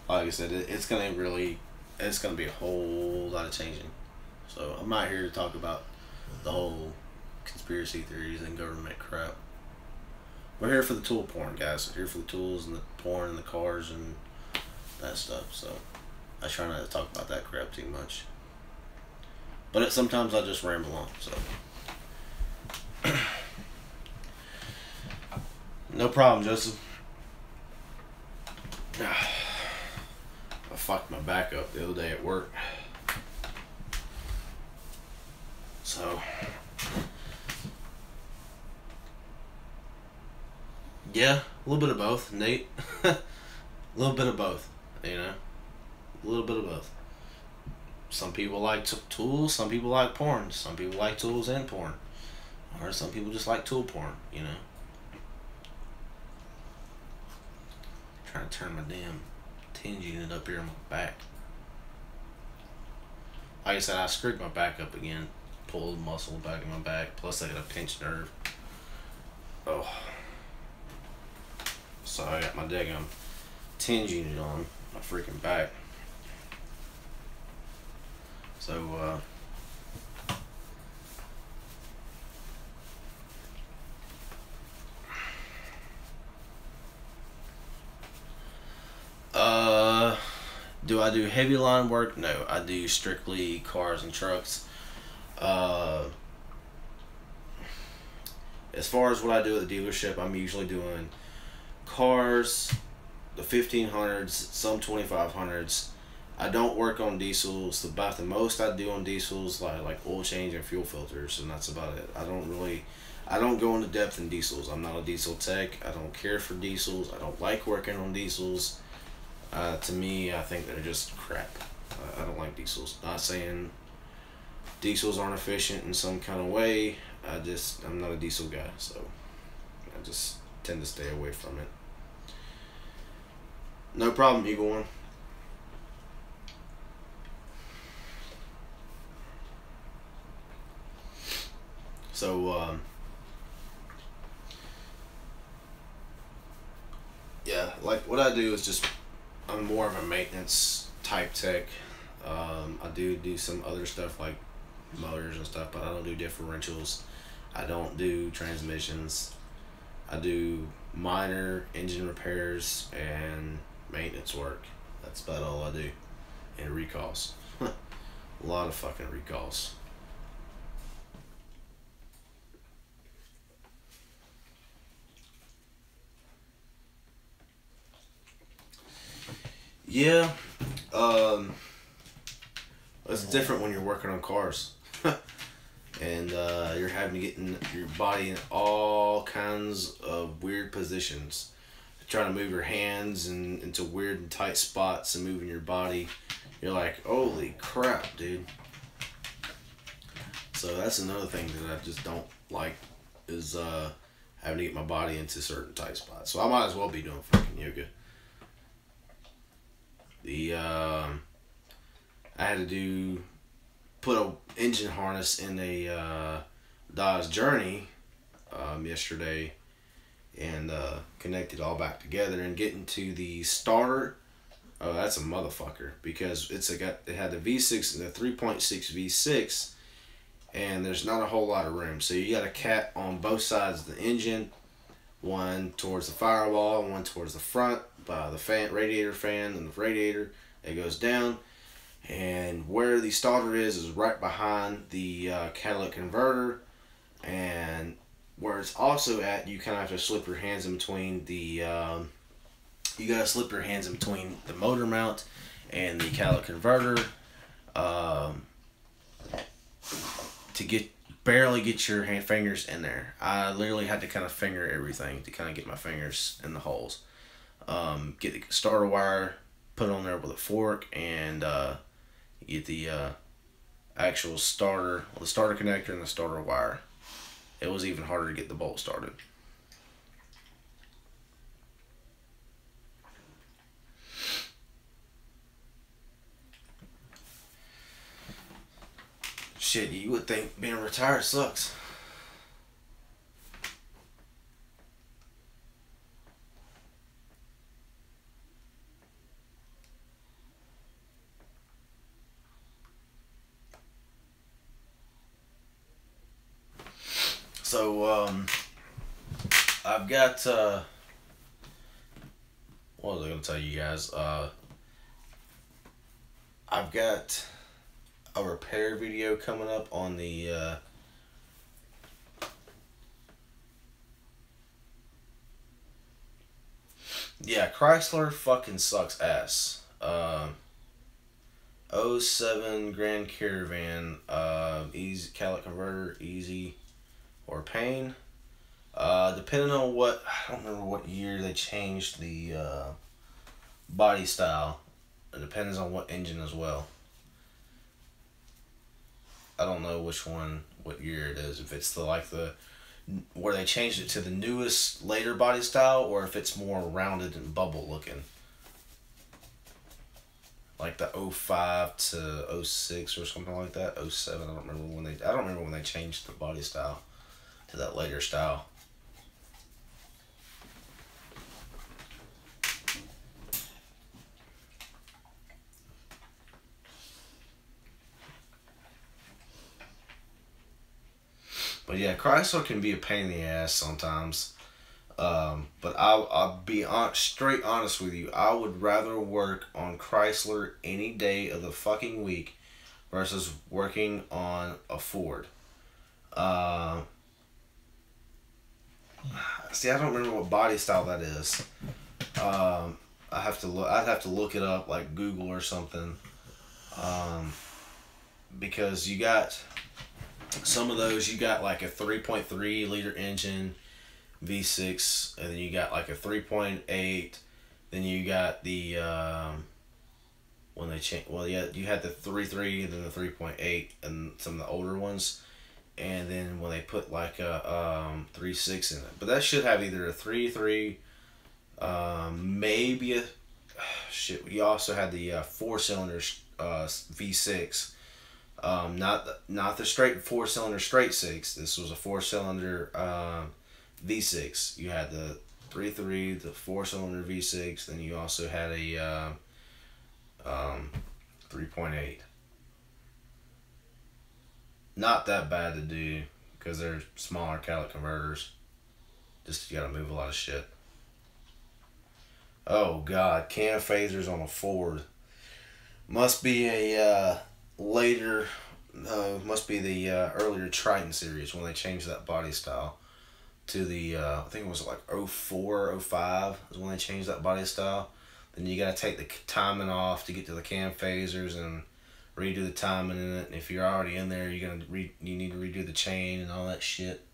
like I said, it's going to be a whole lot of changing. So, I'm not here to talk about the whole conspiracy theories and government crap. We're here for the tool porn, guys. We're here for the tools and the porn and the cars and that stuff. So, I try not to talk about that crap too much. But sometimes I just ramble on, so. No problem, Joseph. I fucked my back up the other day at work. So. Yeah, a little bit of both, Nate. A little bit of both, you know. A little bit of both. Some people like tools, some people like porn. Some people like tools and porn. Or some people just like tool porn, you know. Trying to turn my damn tinge unit up here on my back. Like I said, I screwed my back up again. Pulled the muscle back in my back. Plus I got a pinched nerve. Oh. So I got my daggum tinge unit on my freaking back. So, do I do heavy line work? No, I do strictly cars and trucks. As far as what I do at the dealership, I'm usually doing cars, the 1500s, some 2500s. I don't work on diesels. About the most I do on diesels like oil change and fuel filters, and that's about it. I don't go into depth in diesels. I'm not a diesel tech. I don't care for diesels. I don't like working on diesels. To me, I think they're just crap. I don't like diesels. Not saying diesels aren't efficient in some kind of way. I'm not a diesel guy, so I just tend to stay away from it. No problem, Eagle One. So, yeah, like what I do is just, I'm more of a maintenance type tech. I do some other stuff like motors and stuff, but I don't do differentials. I don't do transmissions. I do minor engine repairs and maintenance work. That's about all I do. And recalls. A lot of fucking recalls. Yeah, it's different when you're working on cars. And you're having to get in your body in all kinds of weird positions. Trying to move your hands into weird and tight spots and moving your body. You're like, holy crap, dude. So that's another thing that I just don't like is having to get my body into certain tight spots. So I might as well be doing fucking yoga. I had to put a engine harness in a Dodge Journey yesterday and connect it all back together and get into the starter. Oh, that's a motherfucker because it had the V6 and the 3.6 V6, and there's not a whole lot of room. So you got a cat on both sides of the engine, one towards the firewall, one towards the front by the radiator fan, and the radiator it goes down. And where the starter is right behind the catalytic converter, and where it's also at, you kind of have to slip your hands in between the you gotta slip your hands in between the motor mount and the catalytic converter to barely get your fingers in there. I literally had to kind of finger everything to kind of get my fingers in the holes. Get the starter wire, put it on there with a fork, and get the actual starter, the starter connector and the starter wire. It was even harder to get the bolt started. Shit, you would think being retired sucks. So, I've got, what was I going to tell you guys? I've got a repair video coming up on the, yeah, Chrysler fucking sucks ass. 07 Grand Caravan, easy catalytic converter, easy or pain. Depending on what, I don't remember what year they changed the body style. It depends on what engine as well. I don't know which one, what year it is. If it's where they changed it to the newest, later body style, or if it's more rounded and bubble looking. Like the 05 to 06 or something like that. 07, I don't remember when they changed the body style to that later style. But yeah, Chrysler can be a pain in the ass sometimes. But I'll be straight honest with you. I would rather work on Chrysler any day of the fucking week versus working on a Ford. See, I don't remember what body style that is. I'd have to look it up, like Google or something. Because you got some of those, you got like a 3.3 liter engine, V6, and then you got like a 3.8. Then you got the when they change. Well, yeah, you had the 3.3 and then the 3.8 and some of the older ones, and then when they put like a 3.6 in it, but that should have either a 3.3, maybe a shit. We also had the 4-cylinder V6. Not the straight 4-cylinder straight six. This was a 4-cylinder V6. You had the 3.3, the 4-cylinder V6. Then you also had a 3.8. Not that bad to do because they're smaller catalytic converters. Just you gotta move a lot of shit. Oh God, cam phasers on a Ford. Must be a later. Must be the earlier Triton series when they changed that body style to the. I think it was like 04, 05 is when they changed that body style. Then you gotta take the timing off to get to the cam phasers and redo the timing in it. And if you're already in there, you need to redo the chain and all that shit.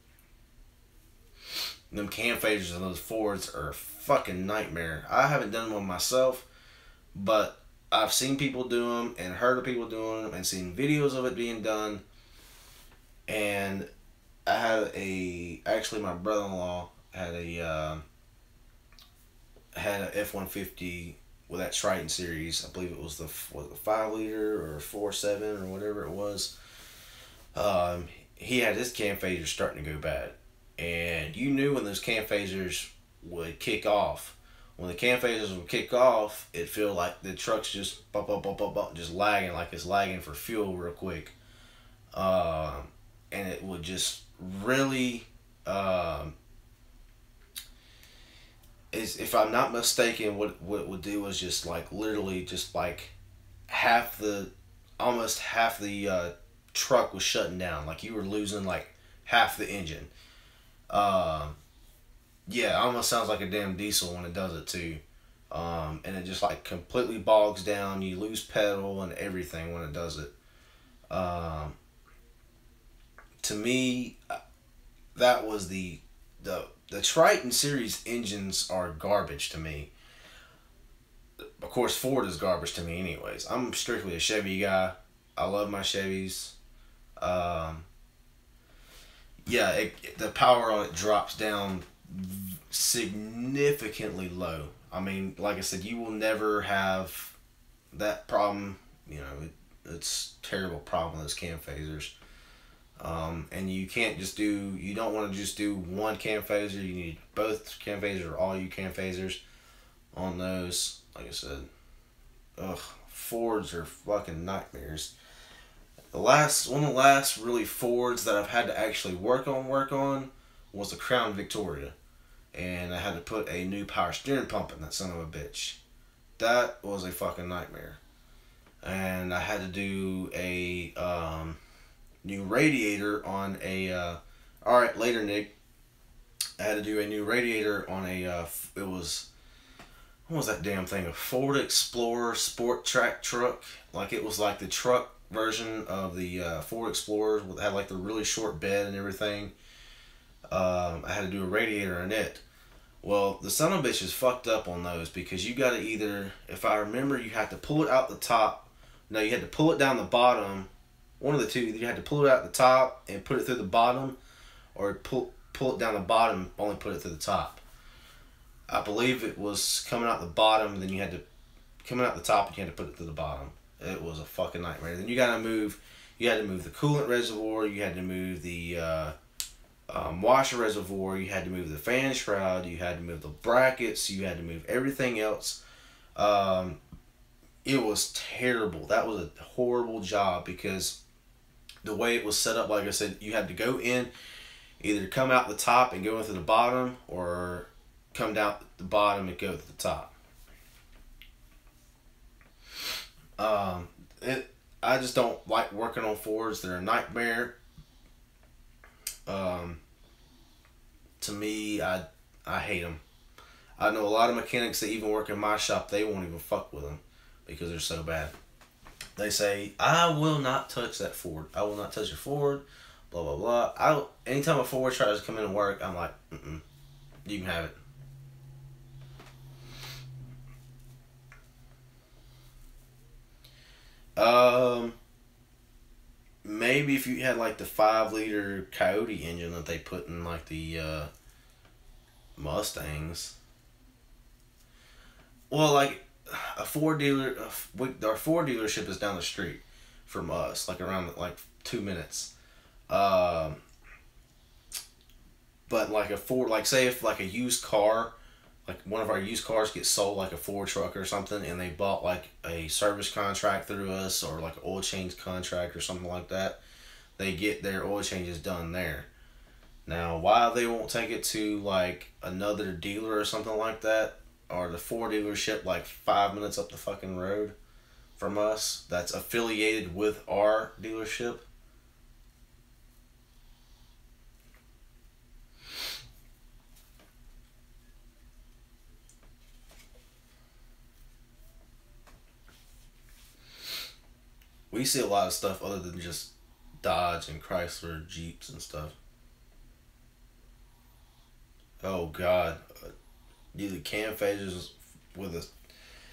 Them cam phasers on those Fords are a fucking nightmare. I haven't done one myself, but I've seen people do them and heard of people doing them and seen videos of it being done. And I had actually my brother-in-law had a F-150 with that Triton series. I believe it was the 5 liter or 4.7 or whatever it was. He had his cam phasers starting to go bad. And you knew when those cam phasers would kick off. When the cam phasers would kick off, it feel like the truck's just bump, just lagging, like it's lagging for fuel real quick. And it would just really, if I'm not mistaken, what it would do was just like literally just like almost half the truck was shutting down. Like you were losing like half the engine. Yeah, it almost sounds like a damn diesel when it does it too. And it just like completely bogs down. You lose pedal and everything when it does it. To me, that was the Triton series engines are garbage to me. Of course, Ford is garbage to me anyways. I'm strictly a Chevy guy. I love my Chevys. Yeah, the power on it drops down significantly low. I mean, like I said, you will never have that problem. You know, it's a terrible problem with those cam phasers. And you can't just do, you don't want to just do one cam phaser. You need both cam phasers or all you cam phasers on those. Like I said, Fords are fucking nightmares. One of the last really Fords that I've had to actually work on was the Crown Victoria. And I had to put a new power steering pump in that son of a bitch. That was a fucking nightmare. And I had to do a new radiator on a alright, later Nick. I had to do a new radiator on a it was, what was that damn thing? A Ford Explorer Sport Track truck. Like it was like the truck version of the Ford Explorer that had like the really short bed and everything. I had to do a radiator on it. Well, the son of a bitch is fucked up on those because you got to either, if I remember, you had to pull it out the top. No, you had to pull it down the bottom. One of the two. Either you had to pull it out the top and put it through the bottom, or pull it down the bottom, only put it through the top. I believe it was coming out the bottom, then you had to coming out the top and you had to put it through the bottom. It was a fucking nightmare. Then you had to move the coolant reservoir, you had to move the washer reservoir, you had to move the fan shroud, you had to move the brackets, you had to move everything else. It was terrible. That was a horrible job because the way it was set up, like I said, you had to go in, either come out the top and go into the bottom, or come down the bottom and go to the top. I just don't like working on Fords. They're a nightmare. To me, I hate them. I know a lot of mechanics that even work in my shop, they won't even fuck with them because they're so bad. They say, I will not touch that Ford. I will not touch your Ford, blah, blah, blah. Anytime a Ford tries to come in and work, I'm like, you can have it. Maybe if you had like the 5-liter Coyote engine that they put in like the Mustangs. Well, like our Ford dealership is down the street from us, like around like 2 minutes. But like a Ford, like say if like a used car like one of our used cars gets sold, like a Ford truck or something, and they bought like a service contract through us or like an oil change contract or something like that, they get their oil changes done there. Now, why they won't take it to like another dealer or something like that, or the Ford dealership like 5 minutes up the fucking road from us that's affiliated with our dealership. We see a lot of stuff other than just Dodge and Chrysler, Jeeps and stuff. Oh God, the cam phases with a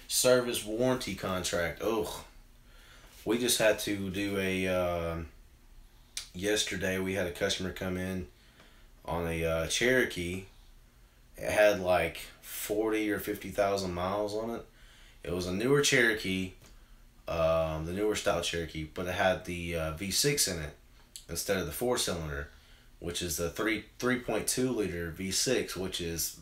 service warranty contract. Oh, we just had to do a. Yesterday we had a customer come in on a Cherokee. It had like 40 or 50,000 miles on it. It was a newer Cherokee, the newer style Cherokee, but it had the V6 in it instead of the 4 cylinder, which is the 3.2 liter V6, which is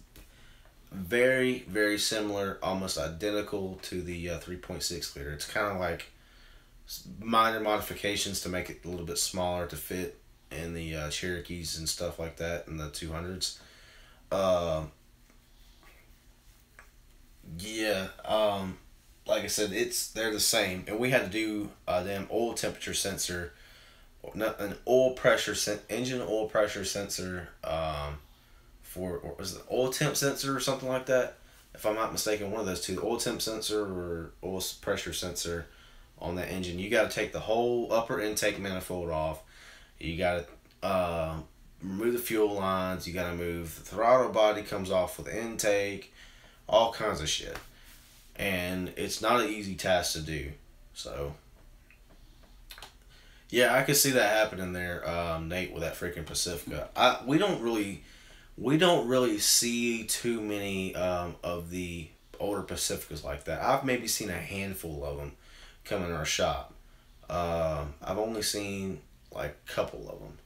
very, very similar, almost identical to the 3.6 liter. It's kind of like minor modifications to make it a little bit smaller to fit in the Cherokees and stuff like that, in the 200s. Yeah, like I said, they're the same, and we had to do a damn oil temperature sensor, not an engine oil pressure sensor, for, or was it oil temp sensor or something like that? If I'm not mistaken, one of those two, the oil temp sensor or oil pressure sensor on that engine. You got to take the whole upper intake manifold off. You got to remove the fuel lines. You got to move the throttle body comes off with the intake, all kinds of shit. And it's not an easy task to do. So, yeah, I could see that happening there, Nate, with that freaking Pacifica. We don't really see too many of the older Pacificas like that. I've maybe seen a handful of them come in our shop. I've only seen like a couple of them.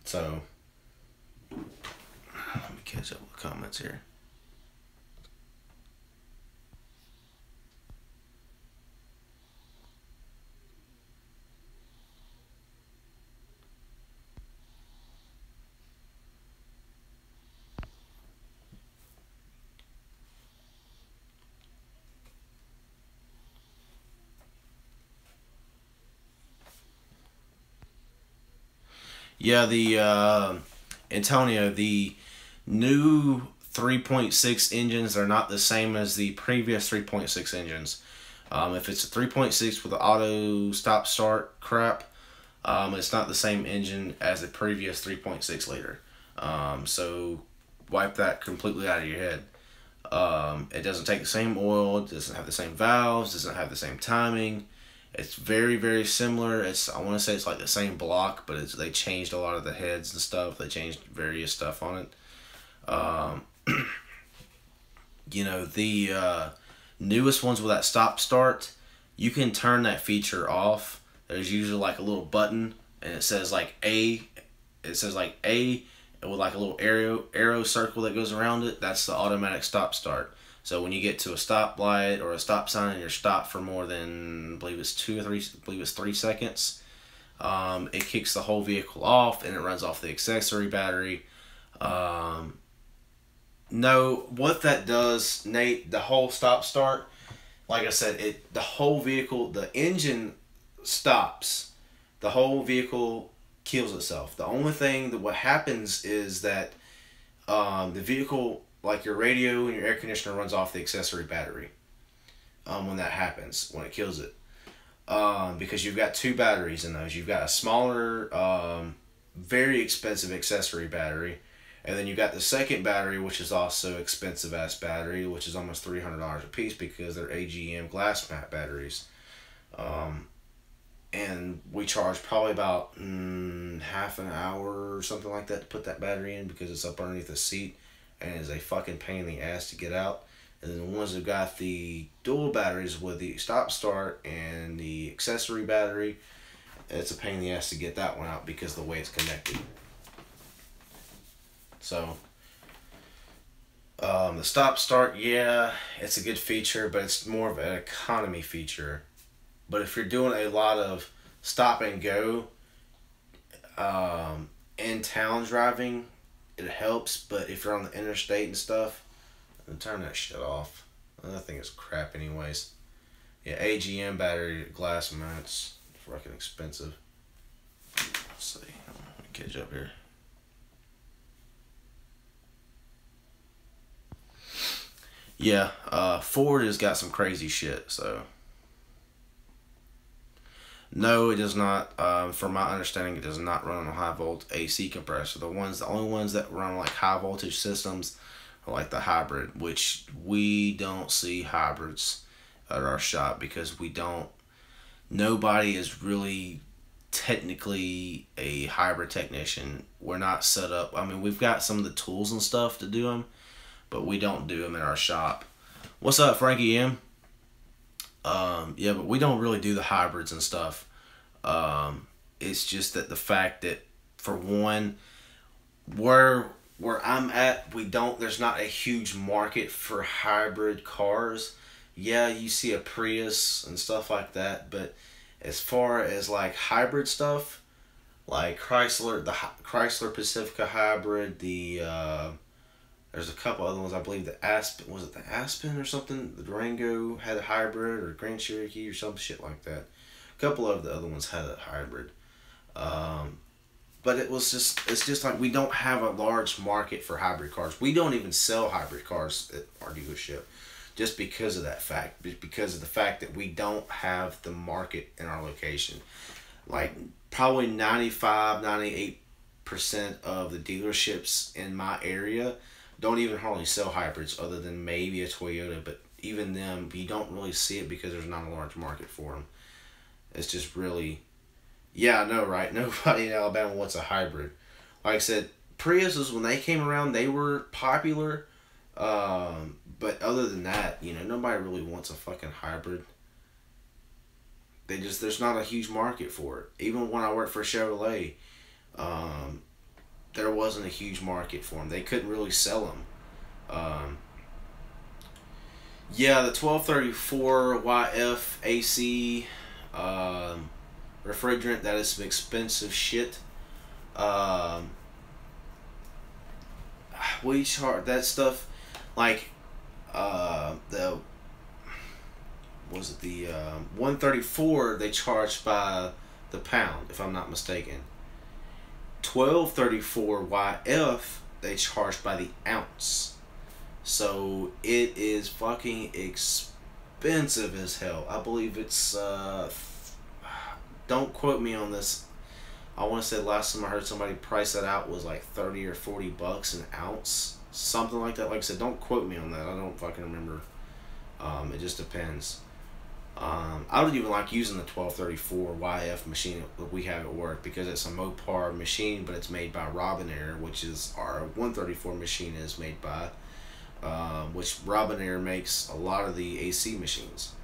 So, let me catch up with the comments here. Yeah, the Antonio, the new 3.6 engines are not the same as the previous 3.6 engines. If it's a 3.6 with the auto stop start crap, it's not the same engine as the previous 3.6 liter. So wipe that completely out of your head. It doesn't take the same oil, it doesn't have the same valves, doesn't have the same timing. It's very, very similar. I want to say it's like the same block, but they changed a lot of the heads and stuff. They changed various stuff on it. The newest ones with that stop start, you can turn that feature off. There's usually like a little button, and it says like A. It says like A with like a little arrow circle that goes around it. That's the automatic stop start. So when you get to a stoplight or a stop sign and you're stopped for more than, I believe it's 3 seconds, it kicks the whole vehicle off and it runs off the accessory battery. No, what that does, Nate, the whole stop start, like I said, the whole vehicle, the engine stops, the whole vehicle kills itself. The only thing that what happens is that the vehicle, like your radio and your air conditioner, runs off the accessory battery when that happens, when it kills it. Because you've got two batteries in those. You've got a smaller, very expensive accessory battery, and then you've got the second battery, which is also expensive ass battery, which is almost $300 a piece because they're AGM glass mat batteries. And we charge probably about half an hour or something like that to put that battery in because it's up underneath the seat and it's a fucking pain in the ass to get out. And then the ones that got the dual batteries with the stop start and the accessory battery, it's a pain in the ass to get that one out because of the way it's connected. So, The stop start, yeah, it's a good feature, but it's more of an economy feature. But if you're doing a lot of stop and go in town driving, it helps. But if you're on the interstate and stuff, then turn that shit off. That thing is crap, anyways. Yeah, AGM battery glass mounts, fucking expensive. Let's see, let me catch up here. Yeah, Ford has got some crazy shit. So no, it does not. From my understanding, it does not run on a high volt AC compressor. The only ones that run like high voltage systems are like the hybrid, which we don't see hybrids at our shop because we don't. Nobody is really technically a hybrid technician. We're not set up. I mean, we've got some of the tools and stuff to do them, but we don't do them in our shop. What's up, Frankie M? Yeah, but we don't really do the hybrids and stuff. It's just that the fact that, for one, where I'm at, there's not a huge market for hybrid cars. Yeah, you see a Prius and stuff like that, but as far as like hybrid stuff, like the Chrysler Pacifica hybrid, there's a couple other ones. I believe the Aspen, was it the Aspen or something? The Durango had a hybrid, or Grand Cherokee or some shit like that. A couple of the other ones had a hybrid. But it's just like we don't have a large market for hybrid cars. We don't even sell hybrid cars at our dealership just because of that fact. Because of the fact that we don't have the market in our location. Like probably 95-98% of the dealerships in my area don't even hardly sell hybrids other than maybe a Toyota, but even them, you don't really see it because there's not a large market for them. It's just really, yeah, I know, right? Nobody in Alabama wants a hybrid. Like I said, Priuses, when they came around, they were popular, but other than that, nobody really wants a fucking hybrid. There's not a huge market for it. Even when I worked for Chevrolet, there wasn't a huge market for them. They couldn't really sell them. Yeah, the 1234 YF AC refrigerant, that is some expensive shit. We charge that stuff like the 134 they charge by the pound, if I'm not mistaken. 1234 YF they charge by the ounce. So it is fucking expensive as hell. I believe it's don't quote me on this. I want to say the last time I heard somebody price that out was like 30 or 40 bucks an ounce, something like that. Like I said, don't quote me on that. I don't fucking remember. It just depends. I don't even like using the 1234 YF machine that we have at work because it's a Mopar machine, but it's made by Robinair, which is our 134 machine is made by, which Robinair makes a lot of the AC machines.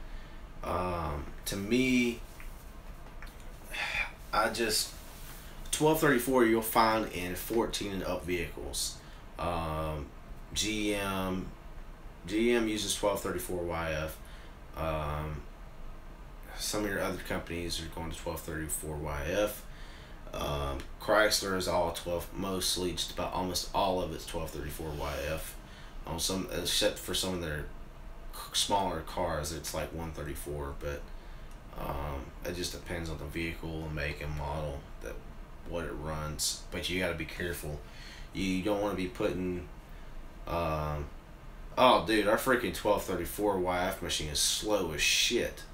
To me, 1234 you'll find in 14 and up vehicles. GM uses 1234 YF. Some of your other companies are going to 1234 YF. Chrysler is all 12, mostly just about almost all of it's 1234 YF. On some, except for some of their smaller cars, it's like 134. But it just depends on the vehicle and make and model what it runs. But you got to be careful. You don't want to be putting. Oh, dude, our freaking 1234 YF machine is slow as shit.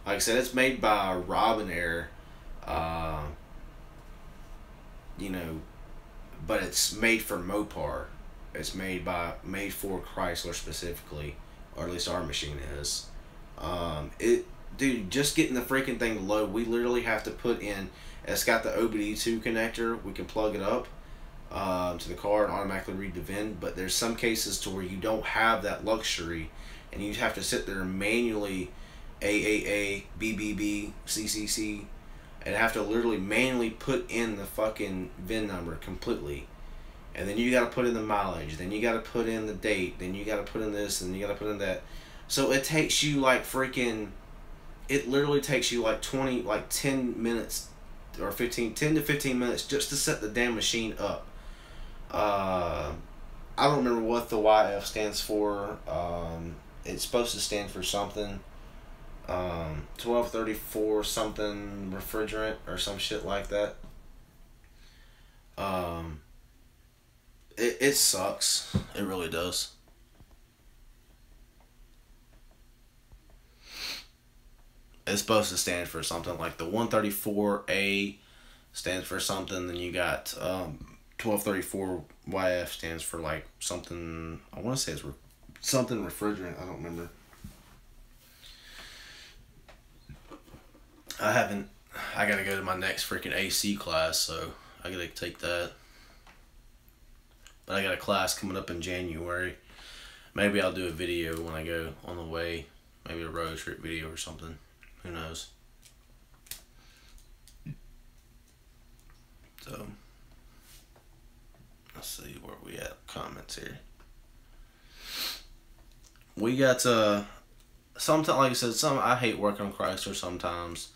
Like I said, it's made by Robinair, but it's made for Mopar. It's made for Chrysler specifically, or at least our machine is. Dude, just getting the freaking thing to load, we literally have to put in. It's got the OBD2 connector. We can plug it up to the car and automatically read the VIN. But there's some cases to where you don't have that luxury, and you have to sit there and manually AAA, BBB, CCC, and have to literally manually put in the fucking VIN number completely. and then you got to put in the mileage, then you got to put in the date, then you got to put in this, and you got to put in that. So it takes you like freaking, it literally takes you like 10 minutes or 10 to 15 minutes just to set the damn machine up. I don't remember what the YF stands for. It's supposed to stand for something. 1234 something refrigerant or some shit like that. It sucks. It really does. It's supposed to stand for something like the 134A stands for something. Then you got 1234 YF stands for like something. I want to say it's something refrigerant. I don't remember. I gotta go to my next freaking AC class, so I gotta take that. But I got a class coming up in January. Maybe I'll do a video when I go on the way. Maybe a road trip video or something. Who knows? So, let's see where we at. Comments here. We got sometimes, like I said, I hate working on Chrysler sometimes,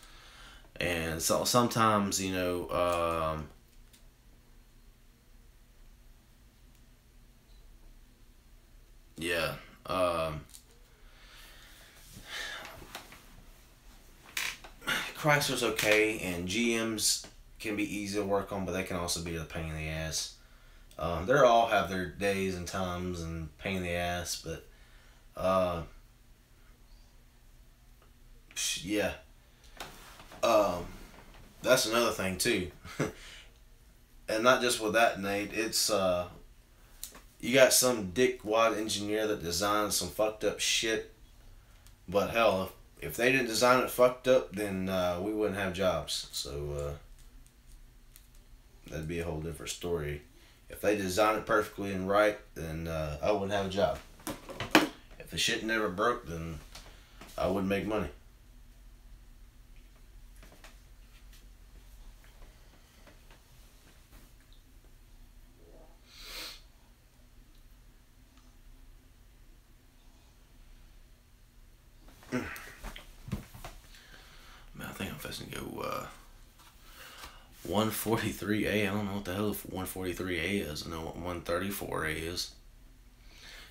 and so sometimes, you know, yeah, Chrysler's okay, and GM's can be easy to work on, but they can also be a pain in the ass. They all have their days and times and pain in the ass, but yeah. That's another thing too. And not just with that, Nate, it's you got some dickwad engineer that designed some fucked up shit, but hell, if they didn't design it fucked up, then we wouldn't have jobs. So that'd be a whole different story. If they design it perfectly and right, then I wouldn't have a job. If the shit never broke, then I wouldn't make money. Man, I think I'm fixing to go 143A. I don't know what the hell 143A is. I know what 134A is.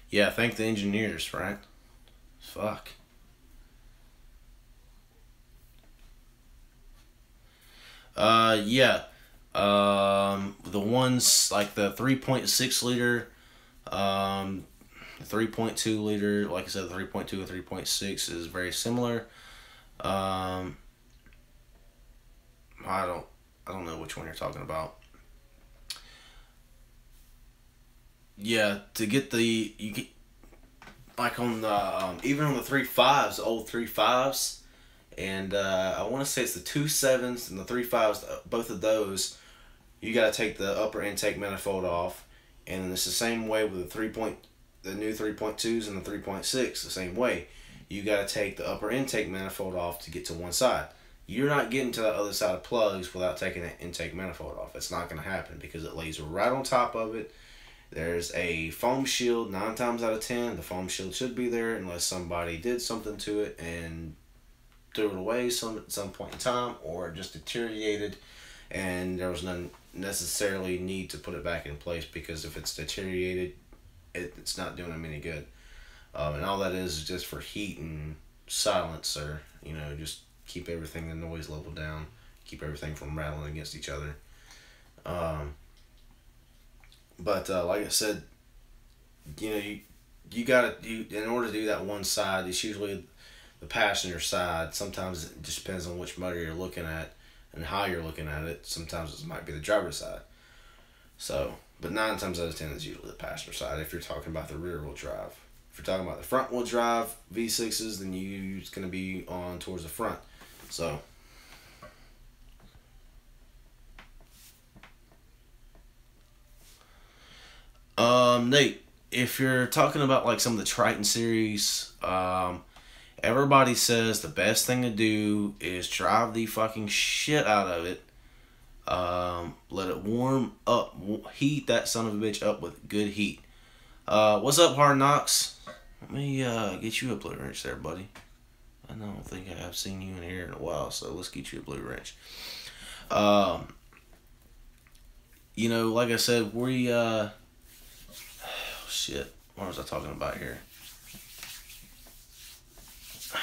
Yeah, thank the engineers, right? Fuck. Yeah. The ones like the 3.6 liter, the 3.2 liter, like I said, the 3.2 and 3.6 is very similar. I don't know which one you're talking about. Yeah, to get you get like on the even on the 3.5s, the old 3.5s, and I want to say it's the 2.7s and the 3.5s. Both of those, you gotta take the upper intake manifold off, and it's the same way with the new 3.2s and the 3.6. The same way, you gotta take the upper intake manifold off to get to one side. You're not getting to the other side of plugs without taking that intake manifold off. It's not going to happen because it lays right on top of it. There's a foam shield. 9 times out of 10, the foam shield should be there unless somebody did something to it and threw it away at some point in time, or it just deteriorated and there was no necessarily need to put it back in place, because if it's deteriorated, it's not doing them any good. And all that is just for heat and silence, or, you know, just keep everything, the noise level down, keep everything from rattling against each other. But like I said, you know, you gotta, in order to do that one side, it's usually the passenger side. Sometimes it just depends on which motor you're looking at and how you're looking at it. Sometimes it might be the driver's side. So, but 9 times out of 10 is usually the passenger side if you're talking about the rear wheel drive. If you're talking about the front wheel drive V6s, then it's going to be on towards the front. So, Nate, if you're talking about like some of the Triton series, everybody says the best thing to do is drive the fucking shit out of it. Let it warm up. Heat that son of a bitch up with good heat. What's up, Hard Knocks? Let me get you a blue wrench there, buddy. I don't think I've seen you in here in a while, so let's get you a blue wrench. You know, like I said, we oh, shit. What was I talking about here?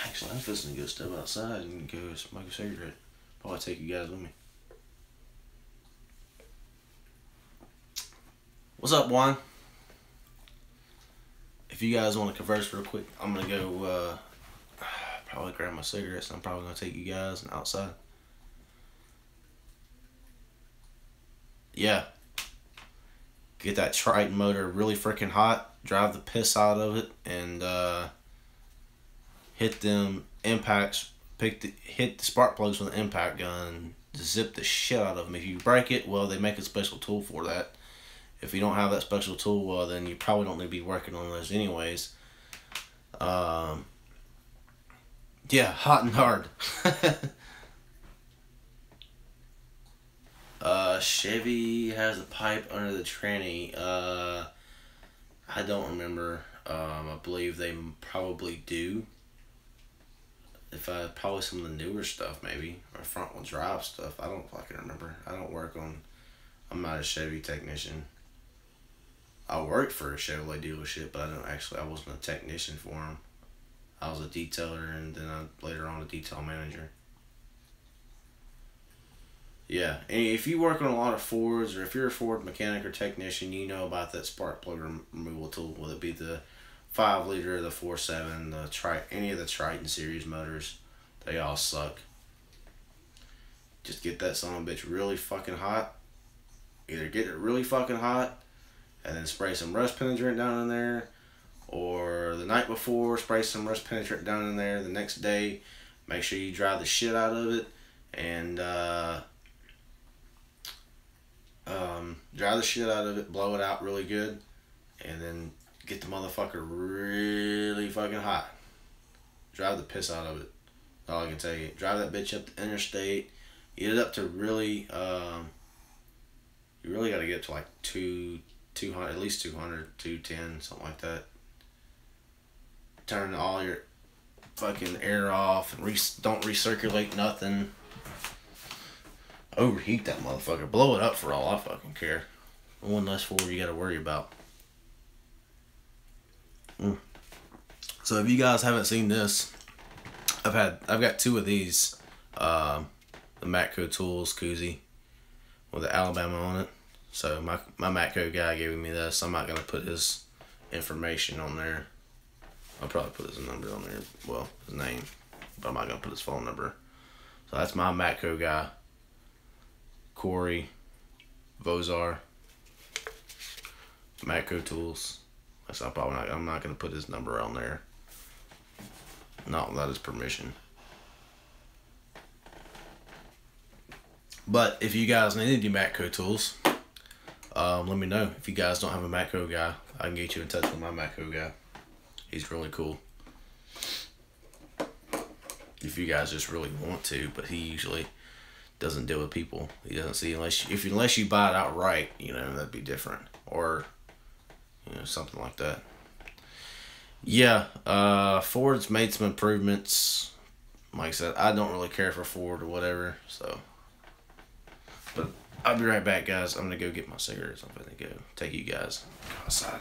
Actually, I'm fixing to go step outside and go smoke a cigarette. Probably take you guys with me. What's up, Juan? If you guys want to converse real quick, I'm gonna go probably grab my cigarettes and I'm probably gonna take you guys outside. Yeah. Get that Triton motor really freaking hot, drive the piss out of it, and hit them impacts, hit the spark plugs with an impact gun, zip the shit out of them. If you break it, well, they make a special tool for that. If you don't have that special tool, well, then you probably don't need to be working on those anyways. Yeah, hot and hard. Chevy has a pipe under the tranny. I don't remember. I believe they probably do. If probably some of the newer stuff, maybe, or front wheel drive stuff. I don't fucking remember. I'm not a Chevy technician. I worked for a Chevrolet dealership, but I wasn't a technician for them. I was a detailer, and then later on a detail manager. Yeah, and if you work on a lot of Fords, or if you're a Ford mechanic or technician, you know about that spark plug removal tool, whether it be the 5 liter, the 4.7, any of the Triton series motors. They all suck. Just get that son of a bitch really fucking hot. Either get it really fucking hot and then spray some rust penetrant down in there, or the night before spray some rust penetrant down in there. The next day, make sure you dry the shit out of it, and dry the shit out of it, blow it out really good, and then get the motherfucker really fucking hot. Drive the piss out of it. All I can tell you. Drive that bitch up the interstate. Get it up to really, you really got to get to like 200, at least 200, 210, something like that. Turn all your fucking air off and don't recirculate nothing. Overheat that motherfucker. Blow it up for all I fucking care. One less Ford you got to worry about. So if you guys haven't seen this, I've got 2 of these. The Matco Tools koozie with the Alabama on it. So my Matco guy gave me this. I'm not gonna put his information on there. I'll probably put his number on there. Well, his name, but I'm not gonna put his phone number. So that's my Matco guy, Corey Vozar. Matco Tools. I'm not gonna put his number on there. Not without his permission. But if you guys need any Matco tools, let me know. If you guys don't have a Matco guy, I can get you in touch with my Matco guy. He's really cool. If you guys just really want to, but he usually doesn't deal with people. He doesn't see unless you buy it outright, that'd be different. Or something like that. Yeah, Ford's made some improvements. Like I said, I don't really care for Ford or whatever, so. But I'll be right back, guys. I'm gonna go get my cigarettes. I'm gonna go take you guys outside.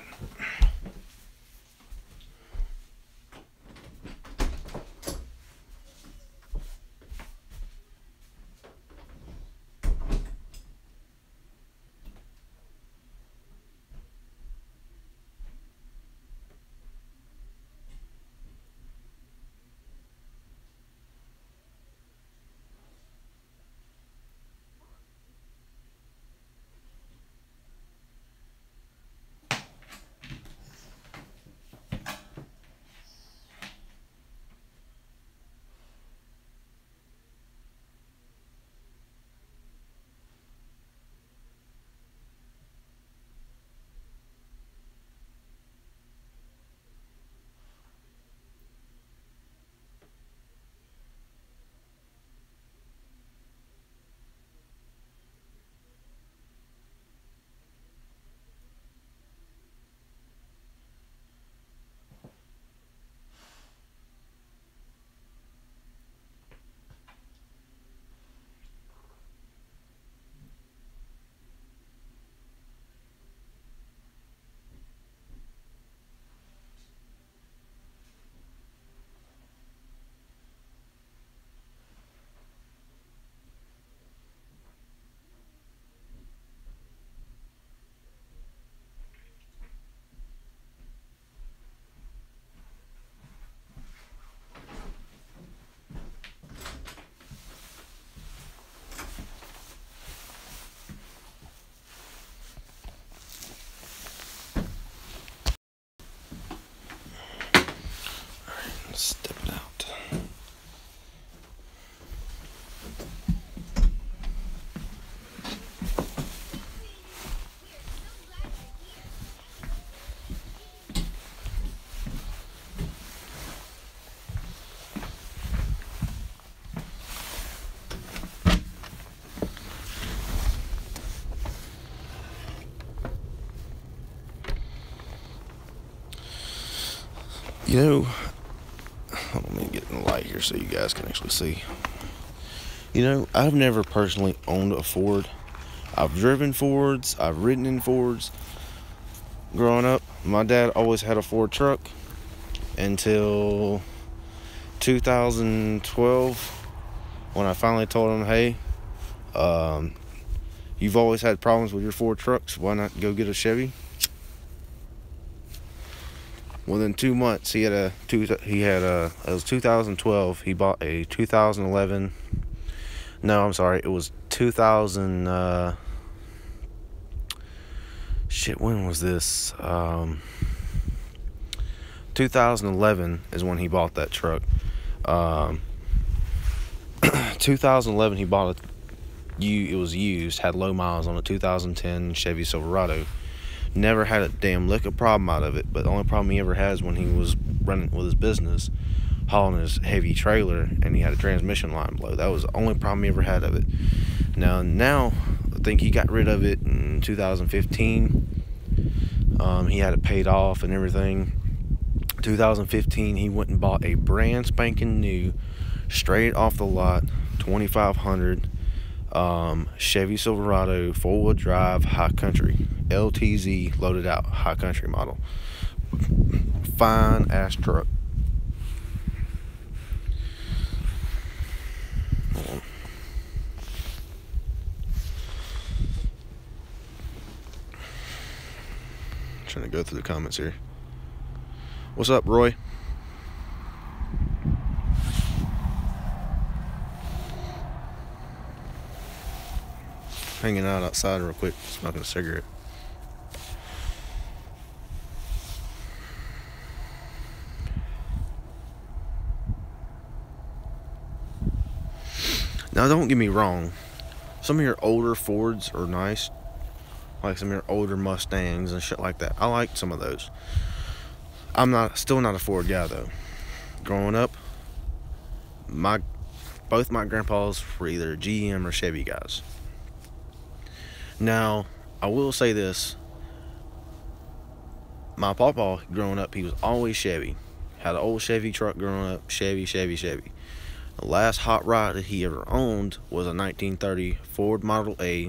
You know, let me get in the light here so you guys can actually see. You know, I've never personally owned a Ford. I've driven Fords, I've ridden in Fords. Growing up, my dad always had a Ford truck until 2012 when I finally told him, hey, you've always had problems with your Ford trucks, why not go get a Chevy? Within 2 months, it was 2012, he bought a 2011, no, I'm sorry, it was 2000, when was this? 2011 is when he bought that truck. 2011, he bought it was used, had low miles on a 2010 Chevy Silverado. Never had a damn lick of problem out of it, but the only problem he ever had is when he was running with his business, hauling his heavy trailer, and he had a transmission line blow. That was the only problem he ever had of it. Now I think he got rid of it in 2015. He had it paid off and everything. 2015, he went and bought a brand spanking new, straight off the lot, 2500 Chevy Silverado 4-wheel drive high country, LTZ loaded out high country model. Fine ass truck. Hold on. Trying to go through the comments here. What's up, Roy? Hanging out outside real quick, smoking a cigarette. Now, don't get me wrong. Some of your older Fords are nice. Like some of your older Mustangs and shit like that. I like some of those. I'm still not a Ford guy though. Growing up, both my grandpas were either GM or Chevy guys. Now, I will say this. My papa, growing up, he was always Chevy. Had an old Chevy truck growing up. Chevy. The last hot rod that he ever owned was a 1930 Ford Model A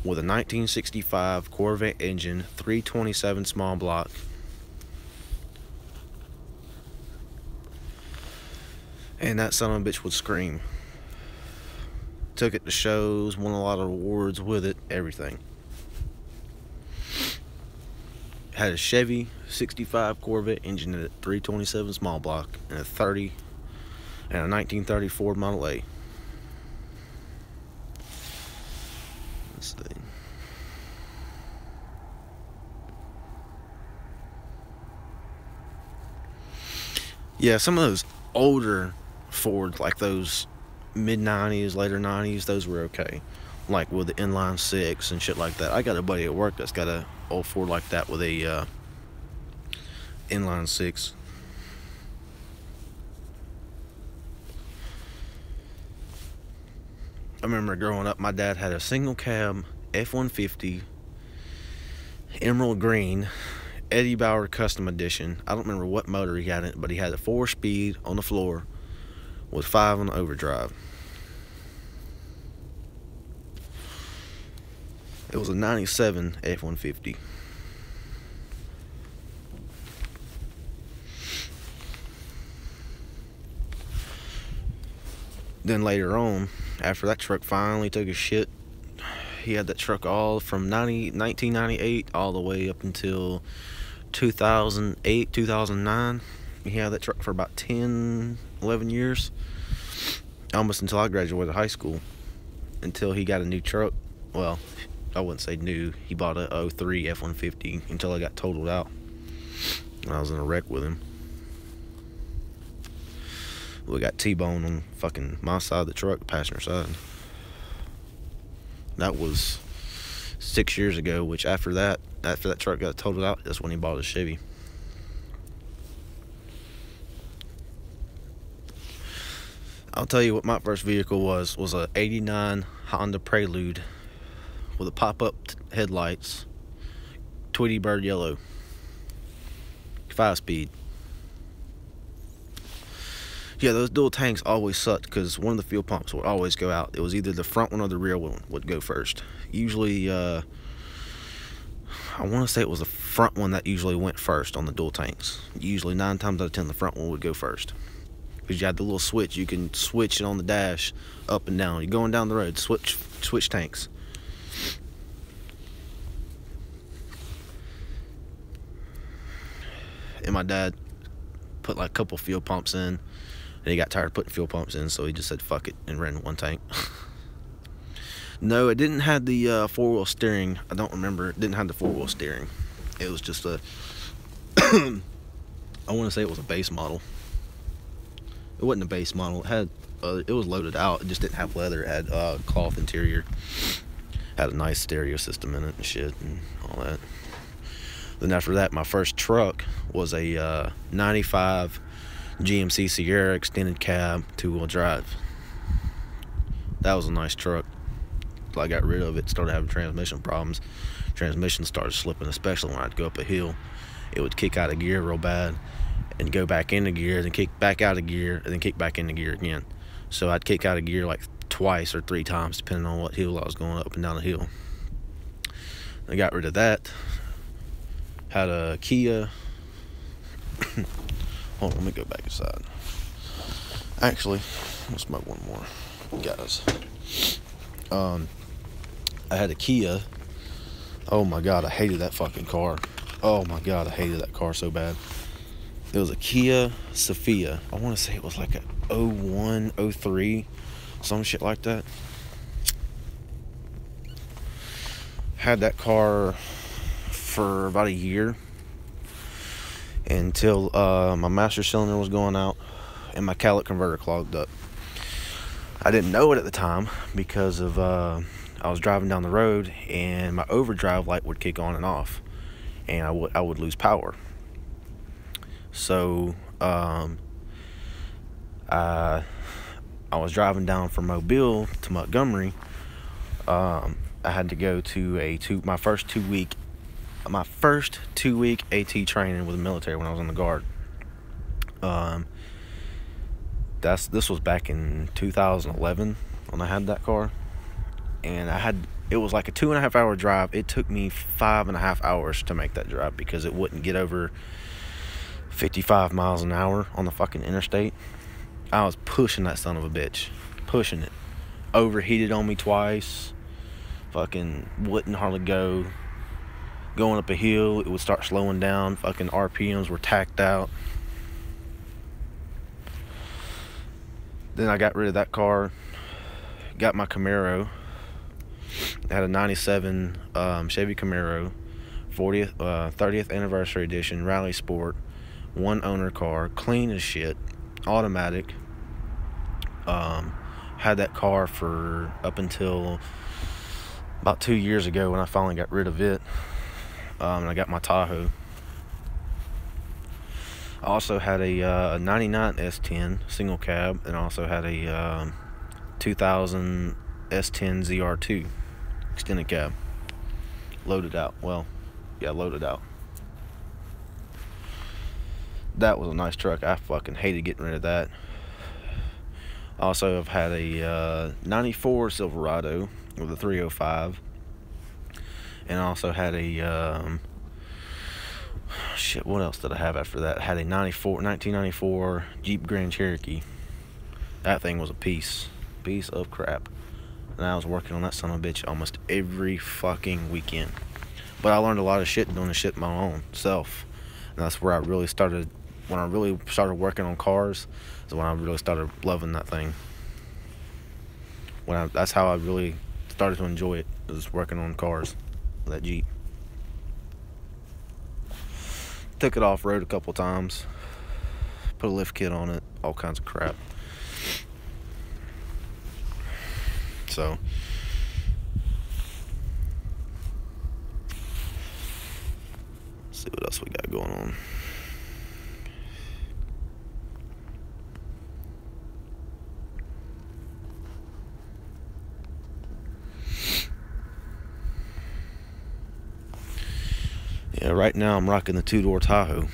with a 1965 Corvette engine, 327 small block. And that son of a bitch would scream. Took it to shows, won a lot of awards with it, everything. Had a Chevy 65 Corvette engine in it, 327 small block, and a 1930 Ford Model A. Let's see. Yeah, some of those older Fords, like those mid-90s, later 90s, those were okay. Like with the inline 6 and shit like that. I got a buddy at work that's got a old Ford like that with a inline 6. I remember growing up, my dad had a single cab F-150 emerald green Eddie Bauer custom edition. I don't remember what motor he had in it, but he had a 4-speed on the floor with 5 on the overdrive. It was a 97 F-150. Then later on, after that truck finally took a shit, he had that truck all from 1998 all the way up until 2008, 2009. He had that truck for about 10, 11 years. Almost until I graduated high school. Until he got a new truck. Well, I wouldn't say new. He bought a 03 F-150 until I got totaled out. I was in a wreck with him. We got T-bone on fucking my side of the truck, the passenger side. That was 6 years ago, which after that truck got totaled out, that's when he bought a Chevy. I'll tell you what my first vehicle was a 89 Honda Prelude with a pop-up headlights, Tweety Bird yellow, 5-speed. Yeah, those dual tanks always sucked because one of the fuel pumps would always go out. It was either the front one or the rear one would go first. Usually, I want to say it was the front one that usually went first on the dual tanks. Usually 9 times out of 10, the front one would go first. Because you had the little switch, you can switch it on the dash up and down. You're going down the road, switch tanks. And my dad put like a couple fuel pumps in, and he got tired of putting fuel pumps in, so he just said fuck it and ran one tank. No, it didn't have the 4-wheel steering. I don't remember. It didn't have the 4-wheel steering. It was just a I want to say it was a base model. It wasn't a base model. It had it was loaded out. It just didn't have leather. It had cloth interior. Had a nice stereo system in it and shit and all that. Then after that, my first truck was a 95 GMC Sierra extended cab 2-wheel drive. That was a nice truck. I got rid of it, started having transmission problems. Transmission started slipping, especially when I'd go up a hill. It would kick out of gear real bad and go back into gear, then kick back out of gear, and then kick back into gear again. So I'd kick out of gear like twice or 3 times, depending on what hill I was going up and down the hill. I got rid of that. Had a Kia. Hold on, let me go back inside. Actually, I'll smoke one more, guys. I had a Kia. Oh my god, I hated that fucking car. Oh my god, I hated that car so bad. It was a Kia Sophia. I want to say it was like a 01, 03, some shit like that. Had that car for about a year until my master cylinder was going out and my catalytic converter clogged up. I didn't know it at the time because of I was driving down the road and my overdrive light would kick on and off, and I would lose power. So I was driving down from Mobile to Montgomery. I had to go to my first 2-week AT training with the military when I was on the guard. This was back in 2011 when I had that car, and it was like a 2.5 hour drive. It took me 5.5 hours to make that drive because it wouldn't get over 55 miles an hour on the fucking interstate. I was pushing that son of a bitch, pushing it. Overheated on me twice. Fucking wouldn't hardly go. Going up a hill, it would start slowing down. Fucking RPMs were tacked out. Then I got rid of that car. Got my Camaro. I had a 97 Chevy Camaro, 30th anniversary edition, Rally Sport, 1 owner car, clean as shit, automatic. Had that car for up until about 2 years ago when I finally got rid of it. And I got my Tahoe. I also had a 99 S10 single cab, and I also had a 2000 S10 ZR2 extended cab. Loaded out. Well, yeah, loaded out. That was a nice truck. I fucking hated getting rid of that. Also, I've had a 94 Silverado with a 305. And I also had a shit, what else did I have after that? I had a 1994 Jeep Grand Cherokee. That thing was a piece of crap. And I was working on that son of a bitch almost every fucking weekend. But I learned a lot of shit doing the shit my own self. And that's where I really started, when I really started working on cars, is when I really started loving that thing. That's how I really started to enjoy it, was working on cars. That Jeep. Took it off-road a couple times. Put a lift kit on it. All kinds of crap. So let's see what else we got going on. Yeah, right now I'm rocking the 2-door Tahoe.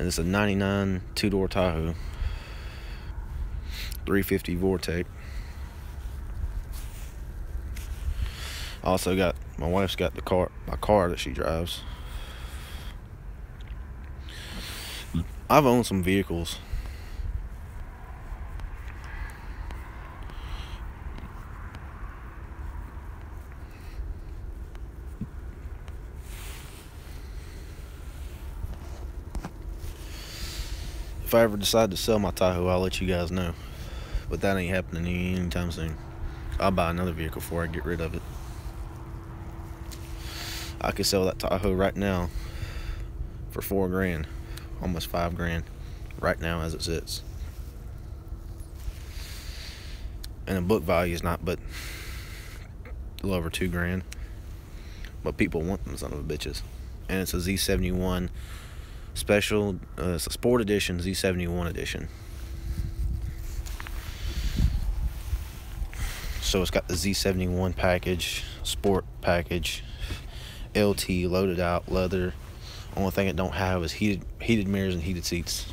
And it's a 99 two-door Tahoe. 350 Vortec. Also got, my wife's got my car that she drives. I've owned some vehicles. If I ever decide to sell my Tahoe, I'll let you guys know. But that ain't happening anytime soon. I'll buy another vehicle before I get rid of it. I could sell that Tahoe right now for $4 grand, almost $5 grand, right now as it sits. And the book value is not but a little over $2 grand. But people want them son of a bitches. And it's a Z71 special, it's a sport edition, Z71 edition. So it's got the Z71 package, sport package, LT, loaded out, leather. Only thing it don't have is heated mirrors and heated seats.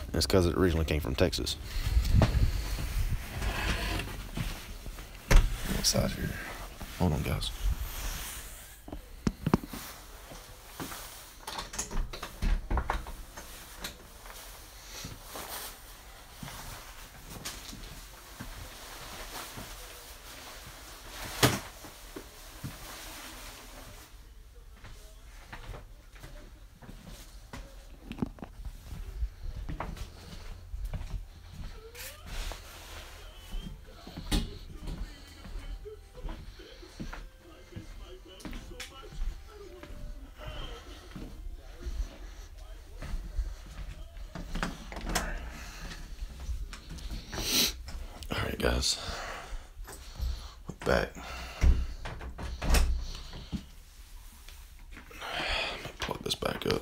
And it's because it originally came from Texas. Outside here. Hold on, guys. Alright guys, look back. Let me plug this back up.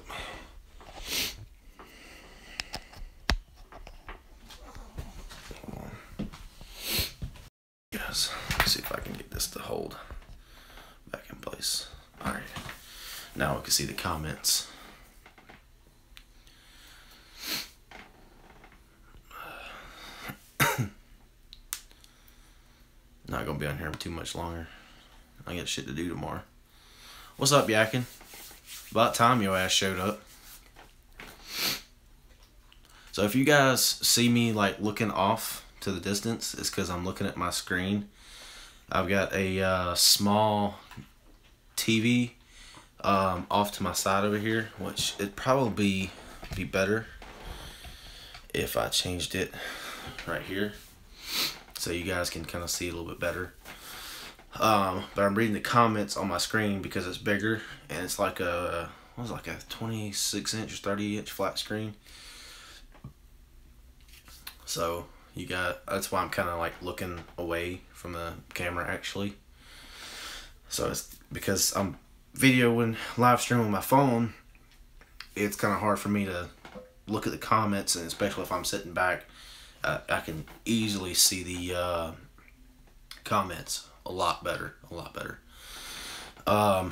Guys, let's see if I can get this to hold back in place. Alright, now we can see the comments. Not gonna be on here too much longer. I got shit to do tomorrow. What's up, Yakin? About time your ass showed up. So if you guys see me like looking off to the distance, it's because I'm looking at my screen. I've got a small TV off to my side over here, which it'd probably be better if I changed it right here, so you guys can kind of see a little bit better. But I'm reading the comments on my screen because it's bigger, and it's like a, what was it, like a 26-inch or 30-inch flat screen. So you got, that's why I'm kind of like looking away from the camera actually. So it's because I'm videoing, live streaming my phone, it's kind of hard for me to look at the comments, and especially if I'm sitting back, I can easily see the comments a lot better,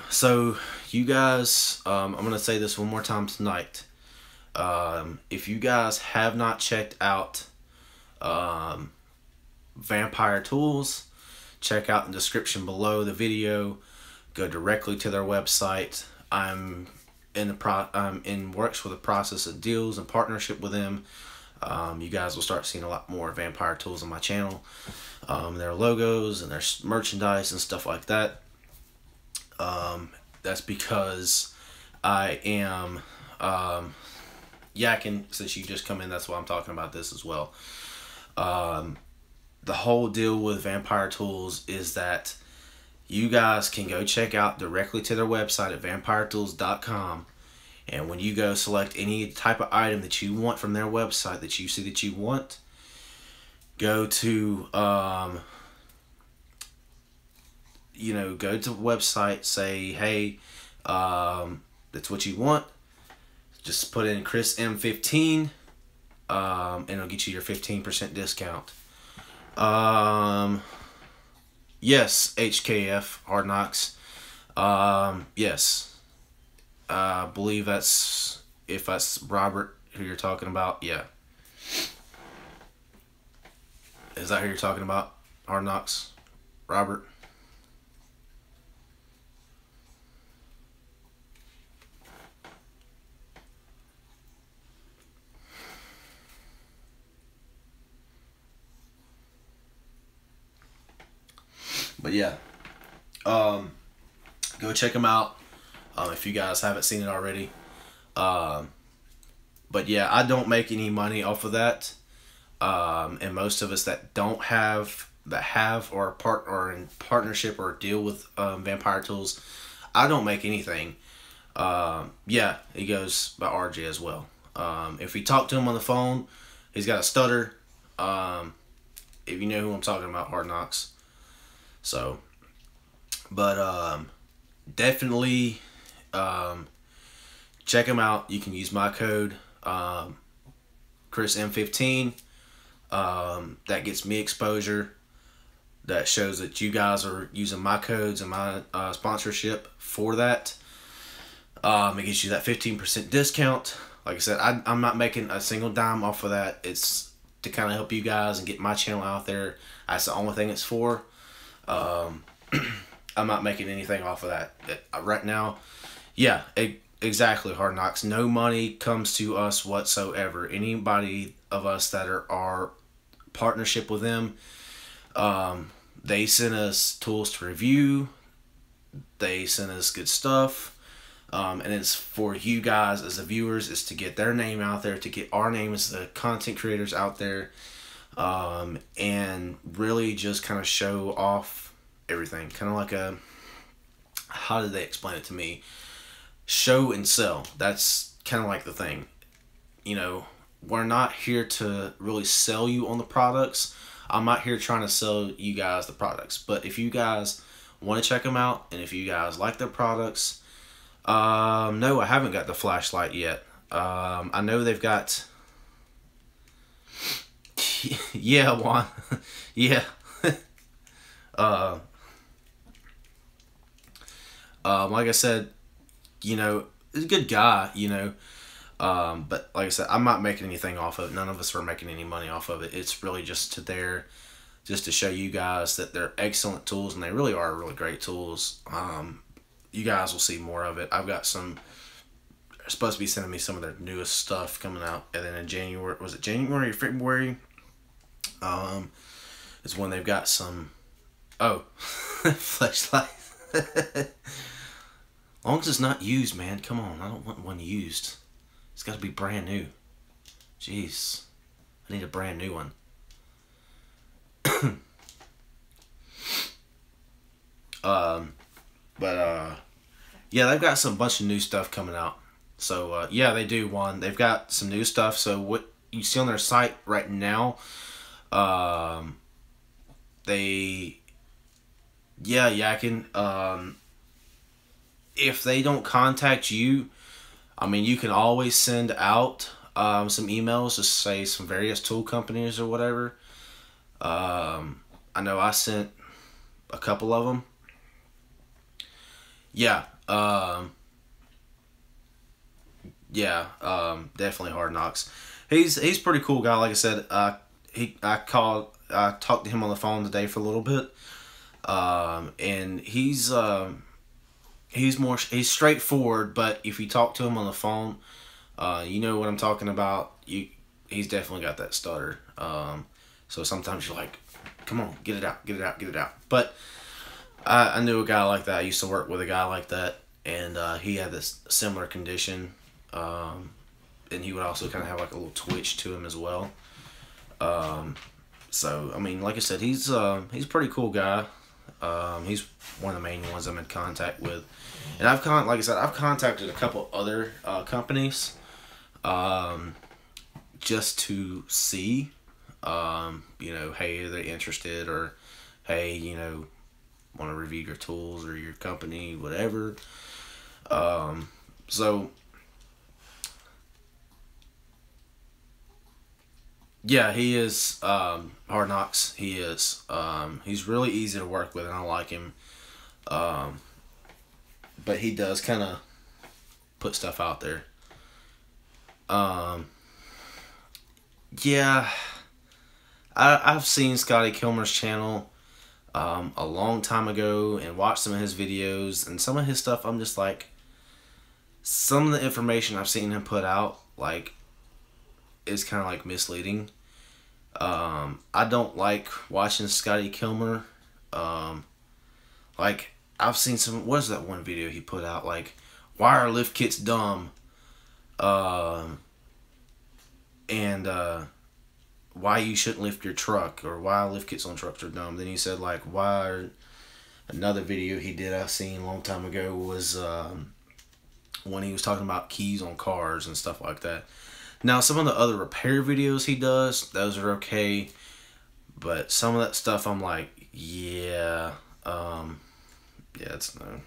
so you guys, I'm gonna say this one more time tonight. If you guys have not checked out Vampire Tools, check out the description below the video, go directly to their website. I'm in works with a process of deals and partnership with them. You guys will start seeing a lot more Vampire Tools on my channel. Their logos and their merchandise and stuff like that. That's because I am yakking, since you just come in, that's why I'm talking about this as well. The whole deal with Vampire Tools is that you guys can go check out directly to their website at vampiretools.com. And when you go select any type of item that you want from their website that you see that you want, go to, you know, go to the website, say, hey, that's what you want. Just put in Chris M15, and it'll get you your 15% discount. Yes, HKF, Hard Knocks. Yes. I believe that's if that's Robert who you're talking about, yeah. Is that who you're talking about? Hard Knocks? Robert? But yeah, go check them out if you guys haven't seen it already. But yeah, I don't make any money off of that. And most of us that have or are in partnership or deal with Vampire Tools, I don't make anything. Yeah, he goes by RJ as well. If you talk to him on the phone, he's got a stutter. If you know who I'm talking about, Hard Knocks. So, but definitely check him out. You can use my code Chris M15. That gets me exposure. That shows that you guys are using my codes and my sponsorship for that. It gives you that 15% discount. Like I said, I'm not making a single dime off of that. It's to kind of help you guys and get my channel out there. That's the only thing it's for. I'm not making anything off of that right now. Yeah, exactly, Hard Knocks. No money comes to us whatsoever. Anybody of us that are our partnership with them, they send us tools to review. They send us good stuff. And it's for you guys as the viewers, is to get their name out there, to get our name as the content creators out there, and really just kind of show off everything. Kind of like a, how did they explain it to me? Show and sell. That's kind of like the thing. You know, we're not here to really sell you on the products. I'm not here trying to sell you guys the products. But if you guys want to check them out, and if you guys like their products, no, I haven't got the flashlight yet. I know they've got, yeah, Juan, yeah. Like I said, you know, he's a good guy, you know. But like I said, I'm not making anything off of it. None of us are making any money off of it. It's really just just to show you guys that they're excellent tools, and they really are really great tools. You guys will see more of it. I've got some, they're supposed to be sending me some of their newest stuff coming out, and then in January, was it January or February? Is when they've got some, flashlight. Long as it's not used, man. Come on, I don't want one used. It's got to be brand new. Jeez, I need a brand new one. Yeah, they've got some bunch of new stuff coming out. So yeah, they do. One, they've got some new stuff. So what you see on their site right now, Yakin. If they don't contact you, I mean, you can always send out some emails, just say some various tool companies or whatever. I know I sent a couple of them. Yeah. Definitely Hard Knocks. He's pretty cool guy. Like I said, I talked to him on the phone today for a little bit. And he's straightforward, but if you talk to him on the phone, you know what I'm talking about. He's definitely got that stutter. So sometimes you're like, come on, get it out, get it out, get it out. But I knew a guy like that. I used to work with a guy like that, and he had this similar condition. And he would also kind of have like a little twitch to him as well. So I mean, like I said, he's a pretty cool guy. He's one of the main ones I'm in contact with, and I've contacted a couple other companies, just to see, you know, hey, are they interested, or hey, you know, want to review your tools or your company, whatever. So yeah, he is Hard Knocks. He is. He's really easy to work with, and I like him. But he does kind of put stuff out there. Yeah, I've seen Scotty Kilmer's channel a long time ago and watched some of his videos, and some of his stuff I'm just like, some of the information I've seen him put out like is kind of like misleading. I don't like watching Scotty Kilmer. Like I've seen some, what is that one video he put out, like, why are lift kits dumb? And why you shouldn't lift your truck, or why lift kits on trucks are dumb. Then he said like why. Another video he did I seen a long time ago was when he was talking about keys on cars and stuff like that. Now some of the other repair videos he does, those are okay, but some of that stuff I'm like, yeah, it's no.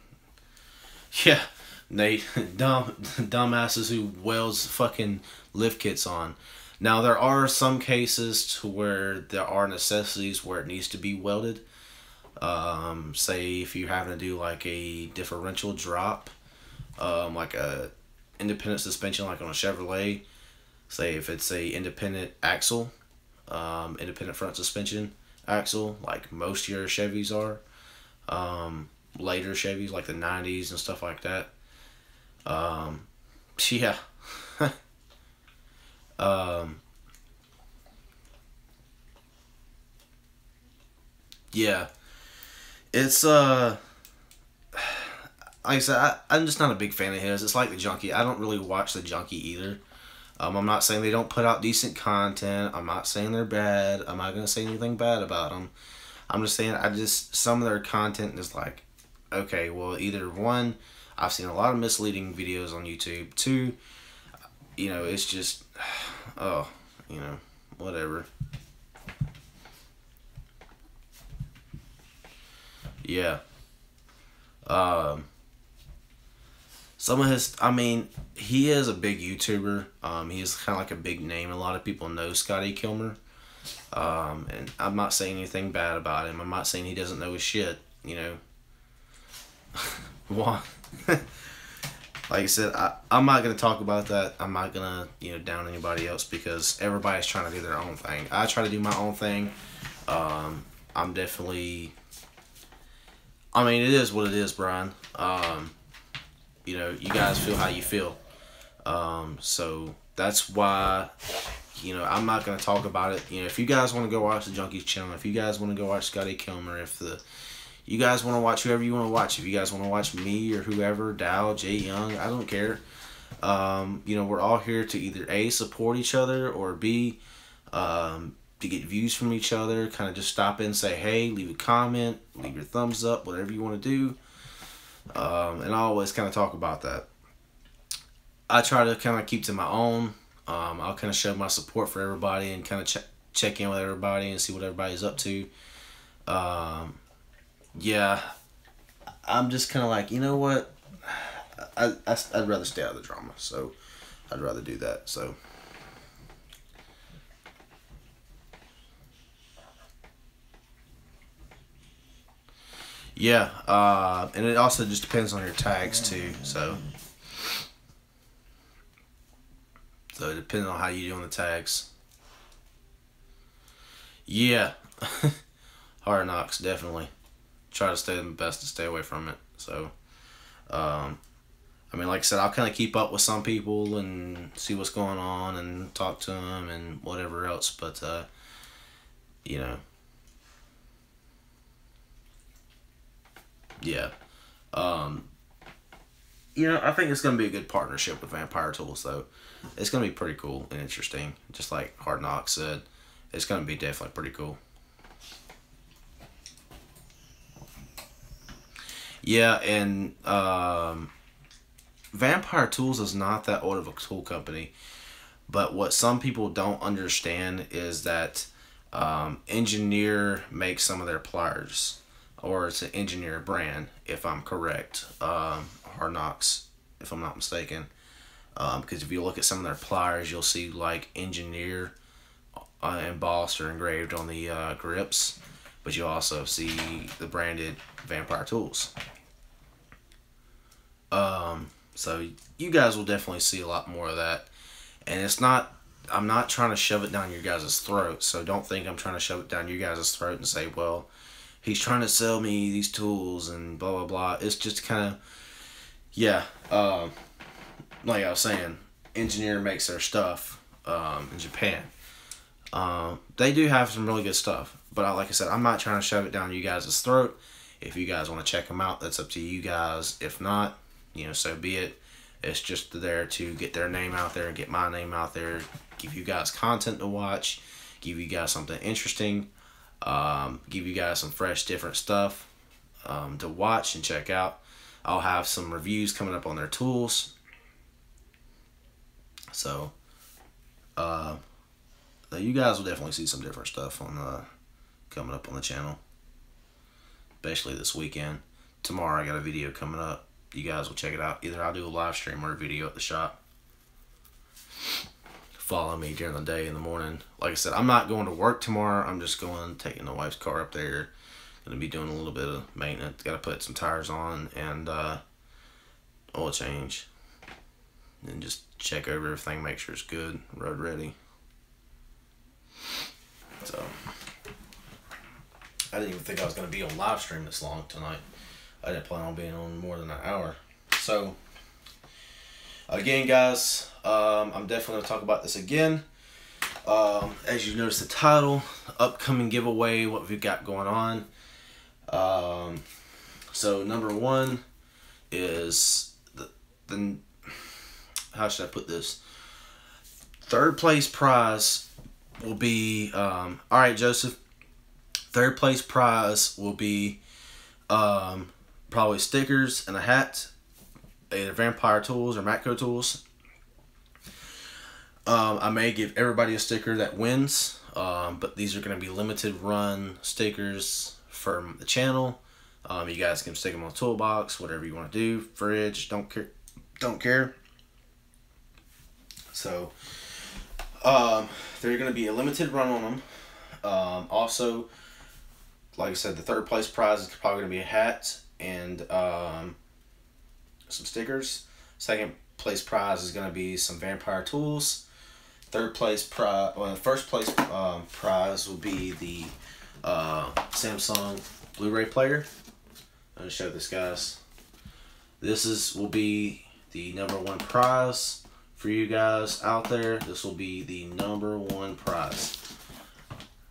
Yeah, Nate, dumbasses who welds fucking lift kits on. Now there are some cases to where there are necessities where it needs to be welded. Say if you're having to do like a differential drop, like a independent suspension, like on a Chevrolet. Say if it's a independent axle, independent front suspension axle, like most of your Chevys are. Later Chevys, like the 90s and stuff like that. Yeah. Yeah. It's, like I said, I'm just not a big fan of his. It's like the Junkie. I don't really watch the Junkie either. I'm not saying they don't put out decent content. I'm not saying they're bad. I'm not going to say anything bad about them. I'm just saying, some of their content is like, okay, well, either one, I've seen a lot of misleading videos on YouTube. Two, it's just, oh, whatever. Yeah. Some of his, he is a big YouTuber. He is kind of like a big name. A lot of people know Scotty Kilmer. And I'm not saying anything bad about him. I'm not saying he doesn't know his shit, Why? Like I said, I'm not going to talk about that. I'm not going to, down anybody else, because everybody's trying to do their own thing. I try to do my own thing. I'm definitely, it is what it is, Brian. You guys feel how you feel. So that's why, I'm not going to talk about it. If you guys want to go watch the Junkies channel, if you guys want to go watch Scotty Kilmer, you guys want to watch whoever you want to watch. If you guys want to watch me or whoever, Dow, Jay Young, I don't care. We're all here to either A, support each other, or B, to get views from each other. Kind of just stop in, say hey, leave a comment, leave your thumbs up, whatever you want to do. And I always kind of talk about that. I try to kind of keep to my own. I'll kind of show my support for everybody and kind of check in with everybody and see what everybody's up to. Yeah, I'm just kind of like, you know what? I'd rather stay out of the drama, so I'd rather do that. So yeah, and it also just depends on your tags too. So depending on how you do on the tags. Yeah, Hard Knocks, definitely. Try to stay the best to stay away from it. So, like I said, I'll kind of keep up with some people and see what's going on and talk to them and whatever else. But, yeah. I think it's going to be a good partnership with Vampire Tools, though. It's going to be pretty cool and interesting. Just like Hard Knocks said, it's going to be definitely pretty cool. Yeah, and Vampire Tools is not that old of a tool company. But what some people don't understand is that Engineer makes some of their pliers. Or it's an Engineer brand, if I'm correct. Hard Knocks, if I'm not mistaken. Because if you look at some of their pliers, you'll see like Engineer embossed or engraved on the grips. But you also see the branded Vampire Tools. So you guys will definitely see a lot more of that. And it's not, I'm not trying to shove it down your guys' throat, so don't think I'm trying to shove it down your guys' throat and say, well, he's trying to sell me these tools and blah, blah, blah. It's just kind of, yeah, like I was saying, Engineer makes their stuff in Japan. They do have some really good stuff, but like I said, I'm not trying to shove it down you guys' throat. If you guys want to check them out, that's up to you guys. If not, you know, so be it. It's just there to get their name out there and get my name out there, give you guys content to watch, give you guys something interesting, give you guys some fresh, different stuff to watch and check out. I'll have some reviews coming up on their tools. So, you guys will definitely see some different stuff on coming up on the channel, especially this weekend. Tomorrow I got a video coming up. You guys will check it out. Either I'll do a live stream or a video at the shop. Follow me during the day in the morning. Like I said, I'm not going to work tomorrow. I'm just taking the wife's car up there. Going to be doing a little bit of maintenance. Got to put some tires on and oil change. And just check over everything, make sure it's good, road ready. So, I didn't even think I was going to be on live stream this long tonight. I didn't plan on being on more than an hour. So, again, guys, I'm definitely going to talk about this again. As you notice the title, upcoming giveaway, what we've got going on. So, number one is the how should I put this? Third place prize will be, alright, Joseph. Third place prize will be probably stickers and a hat, either Vampire Tools or Matco Tools. I may give everybody a sticker that wins, but these are going to be limited run stickers from the channel. You guys can stick them on the toolbox, whatever you want to do, fridge, don't care. So, they're going to be a limited run on them. Also, like I said, the third place prize is probably going to be a hat and some stickers. Second place prize is going to be some Vampire Tools. Third place prize, well, first place prize will be the Samsung Blu-ray player. I'm going to show this, guys. This will be the #1 prize for you guys out there. This will be the #1 prize.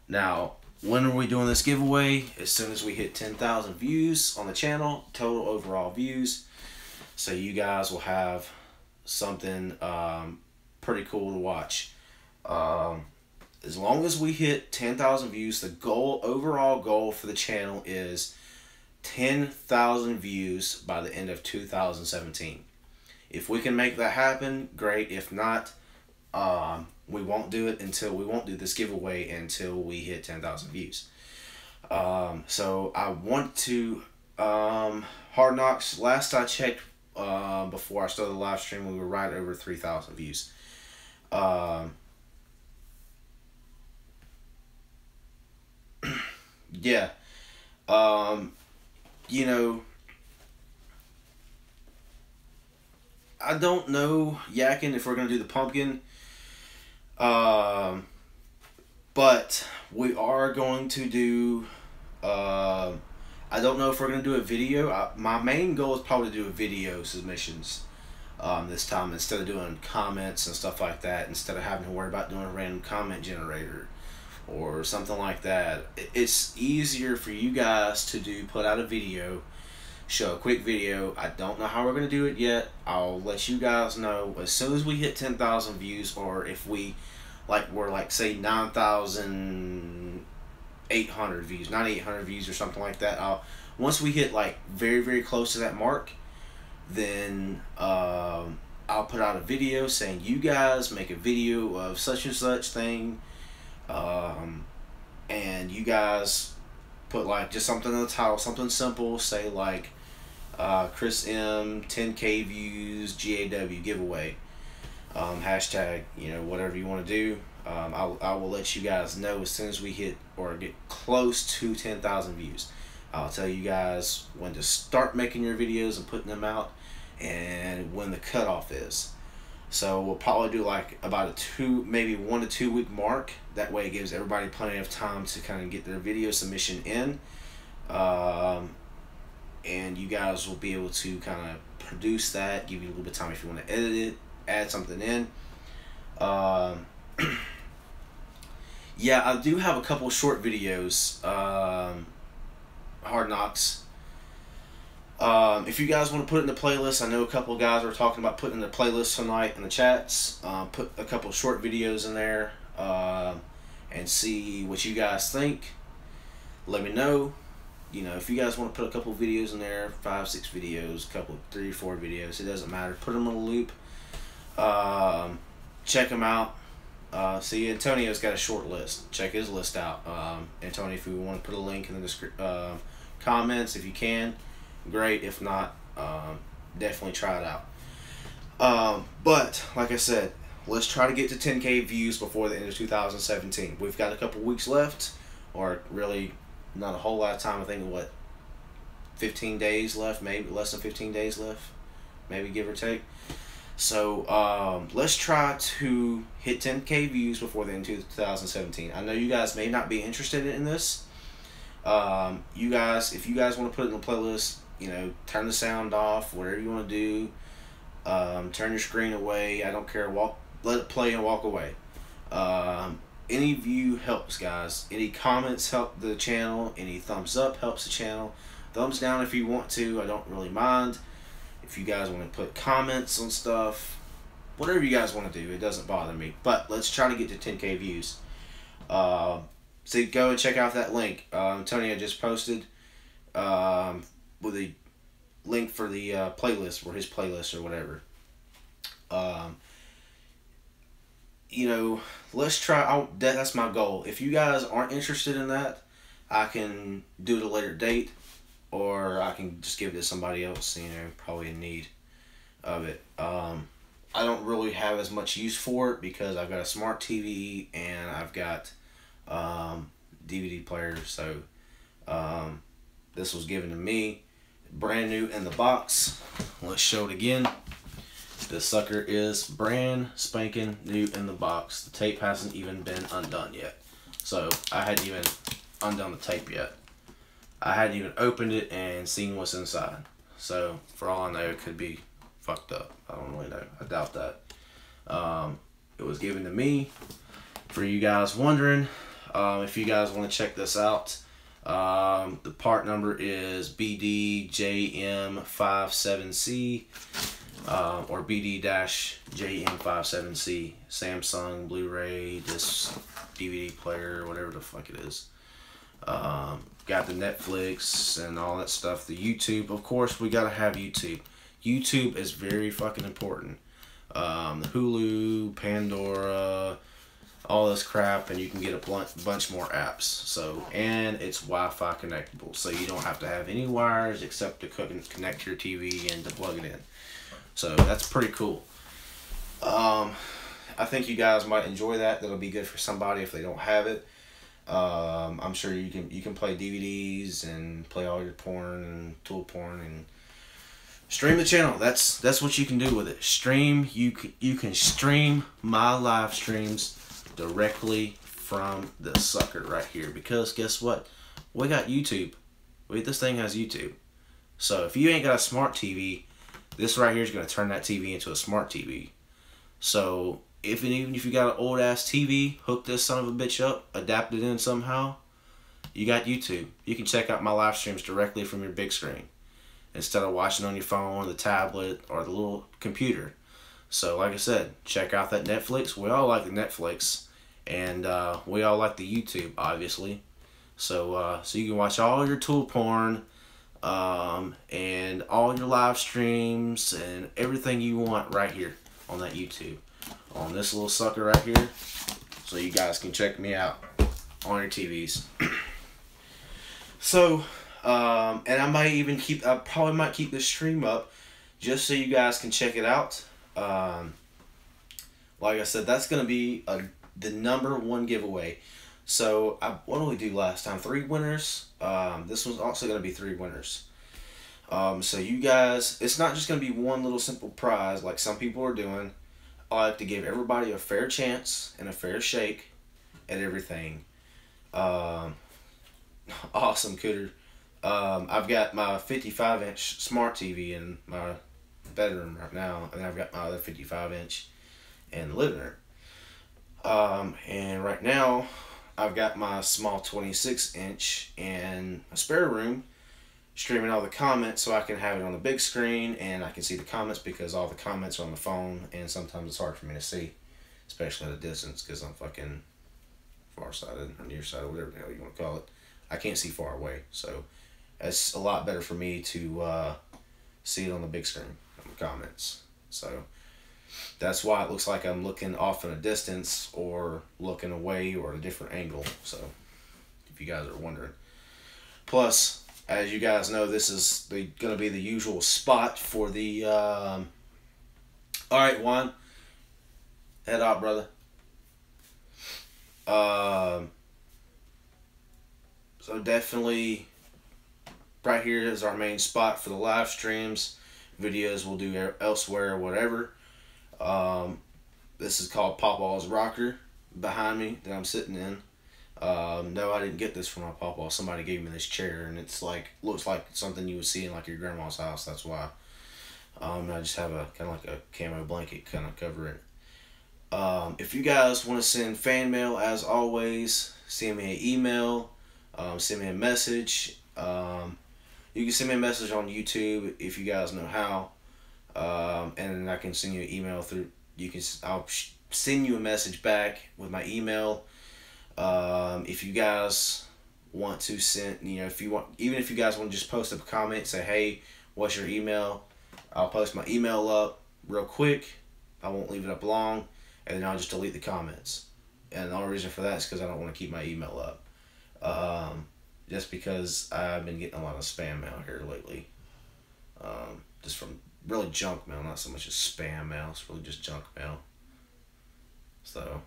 Now, when are we doing this giveaway? As soon as we hit 10,000 views on the channel, total overall views. So you guys will have something pretty cool to watch. As long as we hit 10,000 views, the overall goal for the channel is 10,000 views by the end of 2017. If we can make that happen, great. If not, we won't do this giveaway until we hit 10,000 views. So I want to, Hard Knocks, last I checked, before I started the live stream, we were right over 3,000 views. Yeah. You know, I don't know, Yakin, if we're going to do the pumpkin. But we are going to do, I don't know if we're going to do a video. My main goal is probably to do a video submissions this time, instead of doing comments and stuff like that, instead of having to worry about doing a random comment generator or something like that. It's easier for you guys to put out a video, show a quick video. I don't know how we're going to do it yet. I'll let you guys know as soon as we hit 10,000 views, or if we're say 9,800 views, 9,800 views or something like that. Once we hit like very, very close to that mark, then I'll put out a video saying, you guys make a video of such and such thing, and you guys put like just something in the title, something simple, say like Chris M 10K views GAW giveaway, hashtag, you know, whatever you want to do. I will let you guys know as soon as we hit or get close to 10,000 views. I'll tell you guys when to start making your videos and putting them out, and when the cutoff is. So we'll probably do like about maybe 1 to 2 week mark. That way it gives everybody plenty of time to kind of get their video submission in. And you guys will be able to kind of produce that, give you a little bit of time if you want to edit it, add something in. Yeah, I do have a couple short videos, Hard Knocks. If you guys want to put it in the playlist, I know a couple of guys were talking about putting in the playlist tonight in the chats. Put a couple short videos in there, and see what you guys think. Let me know. You know, if you guys want to put a couple videos in there, 5, 6 videos, couple 3, 4 videos, it doesn't matter. Put them on a loop. Check them out. See, Antonio's got a short list. Check his list out. Antonio, if you want to put a link in the comments, if you can, great. If not, definitely try it out. But like I said, let's try to get to 10K views before the end of 2017. We've got a couple weeks left, or really not a whole lot of time. I think, what, 15 days left, maybe less than 15 days left, maybe, give or take. So let's try to hit 10K views before the end of 2017. I know you guys may not be interested in this. You guys, if you guys want to put it in the playlist, you know, turn the sound off, whatever you want to do. Turn your screen away. I don't care. Let it play and walk away. Any view helps, guys. Any comments help the channel. Any thumbs up helps the channel. Thumbs down if you want to. I don't really mind. If you guys want to put comments on stuff, whatever you guys want to do, it doesn't bother me. But let's try to get to 10K views. So go and check out that link. Antonio just posted with a link for the playlist, or his playlist, or whatever. You know, let's try. That's my goal. If you guys aren't interested in that, I can do it at a later date, or I can just give it to somebody else, you know, probably in need of it. I don't really have as much use for it because I've got a smart TV and I've got DVD player. So this was given to me, brand new in the box. Let's show it again. This sucker is brand spanking new in the box. The tape hasn't even been undone yet. So I hadn't even undone the tape yet. I hadn't even opened it and seen what's inside. So for all I know, it could be fucked up. I don't really know. I doubt that. It was given to me. For you guys wondering, if you guys want to check this out, the part number is BDJM57C. Or BD-JM57C, Samsung, Blu-ray, disc, DVD player, whatever the fuck it is. Got the Netflix and all that stuff. The YouTube, of course, we gotta have YouTube. YouTube is very fucking important. The Hulu, Pandora, all this crap, and you can get a bunch more apps. So, and it's Wi-Fi connectable, so you don't have to have any wires except to connect your TV and to plug it in. So that's pretty cool. I think you guys might enjoy that. That'll be good for somebody if they don't have it. I'm sure you can play DVDs and play all your porn and tool porn and stream the channel. That's what you can do with it. Stream. You can stream my live streams directly from the sucker right here, because guess what? We got YouTube. This thing has YouTube. So if you ain't got a smart TV, this right here is going to turn that TV into a smart TV. So, even if you got an old ass TV, hook this son of a bitch up, adapt it in somehow, you got YouTube. You can check out my live streams directly from your big screen, instead of watching on your phone, or the tablet, or the little computer. So, like I said, check out that Netflix. We all like the Netflix, and we all like the YouTube, obviously. So, so you can watch all your tool porn, and all your live streams and everything you want right here on that YouTube, on this little sucker right here, so you guys can check me out on your TVs. So, and I probably might keep this stream up just so you guys can check it out. Like I said, that's gonna be the #1 giveaway. So, what did we do last time? 3 winners. This one's also going to be 3 winners. So, you guys, it's not just going to be one little simple prize like some people are doing. I like to give everybody a fair chance and a fair shake at everything. Um, awesome, Cooter. I've got my 55-inch smart TV in my bedroom right now, and I've got my other 55-inch in the living room. And right now, I've got my small 26-inch in a spare room, streaming all the comments so I can have it on the big screen and I can see the comments, because all the comments are on the phone and sometimes it's hard for me to see, especially at a distance, because I'm fucking farsighted or nearsighted, whatever the hell you want to call it. I can't see far away, so it's a lot better for me to see it on the big screen, on the comments. So that's why it looks like I'm looking off in a distance or looking away or at a different angle. So if you guys are wondering. Plus, as you guys know, this is going to be the usual spot for the... Alright, Juan. Head out, brother. So definitely right here is our main spot for the live streams. Videos we'll do elsewhere or whatever. This is called Pawpaw's Rocker behind me that I'm sitting in. No, I didn't get this from my pawpaw. Somebody gave me this chair, and it's like, looks like something you would see in like your grandma's house. That's why. I just have a kind of like a camo blanket kind of cover it. If you guys want to send fan mail, as always, send me an email, send me a message. You can send me a message on YouTube if you guys know how, and I can send you an email through. I'll send you a message back with my email. If you guys want to send, even if you guys want to just post a comment, say, hey, what's your email? I'll post my email up real quick. I won't leave it up long, and then I'll just delete the comments. And the only reason for that is because I don't want to keep my email up. Just because I've been getting a lot of spam mail here lately. Just from really junk mail, not so much as spam mail. It's really just junk mail. So,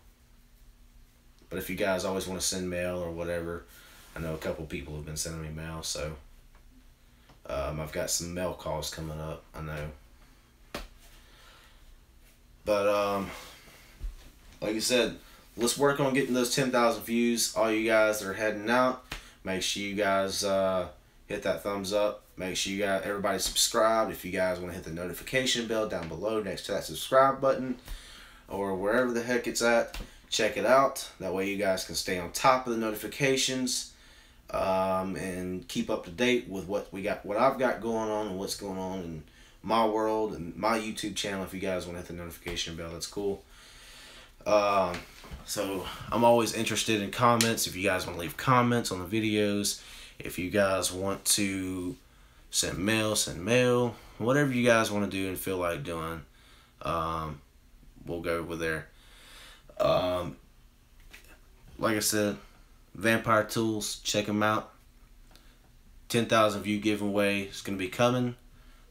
but if you guys always want to send mail or whatever, I know a couple people have been sending me mail, so I've got some mail calls coming up, I know. But like I said, let's work on getting those 10,000 views. All you guys that are heading out, make sure you guys hit that thumbs up. Make sure you got everybody subscribed. If you guys want to hit the notification bell down below next to that subscribe button, or wherever the heck it's at, check it out. That way you guys can stay on top of the notifications, and keep up to date with what I've got going on and what's going on in my world and my YouTube channel. If you guys want to hit the notification bell, that's cool. So I'm always interested in comments. If you guys want to leave comments on the videos, if you guys want to send mail, whatever you guys want to do and feel like doing, we'll go over there. Like I said, Vampire Tools, check them out. 10,000 view giveaway is going to be coming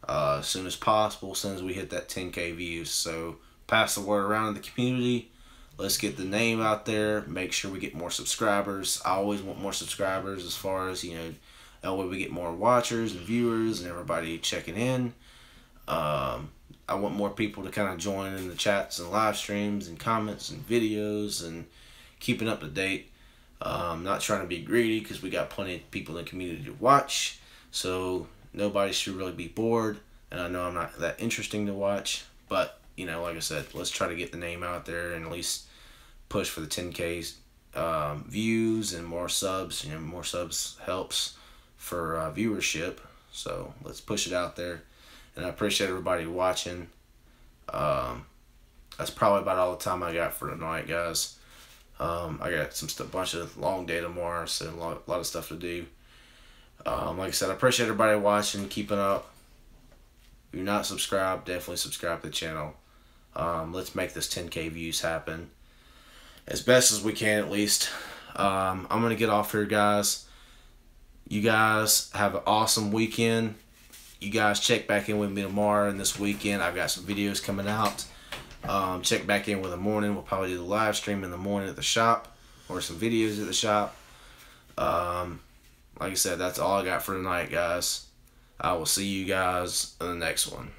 as soon as possible, as soon as we hit that 10K views. So pass the word around in the community. Let's get the name out there. Make sure we get more subscribers. I always want more subscribers, as far as, that way we get more watchers and viewers and everybody checking in. I want more people to kind of join in the chats and live streams and comments and videos and keeping up to date. Not trying to be greedy, because we got plenty of people in the community to watch. So nobody should really be bored. And I know I'm not that interesting to watch. But, like I said, let's try to get the name out there and at least push for the 10K views and more subs. More subs helps for viewership. So let's push it out there. And I appreciate everybody watching. That's probably about all the time I got for tonight, guys. I got a bunch of long day tomorrow, so a lot of stuff to do. Like I said, I appreciate everybody watching, keeping up. If you're not subscribed, definitely subscribe to the channel. Let's make this 10K views happen as best as we can, at least. I'm going to get off here, guys. You guys have an awesome weekend. You guys check back in with me tomorrow and this weekend. I've got some videos coming out. Check back in with the morning. We'll probably do the live stream in the morning at the shop, or some videos at the shop. Like I said, that's all I got for tonight, guys. I will see you guys in the next one.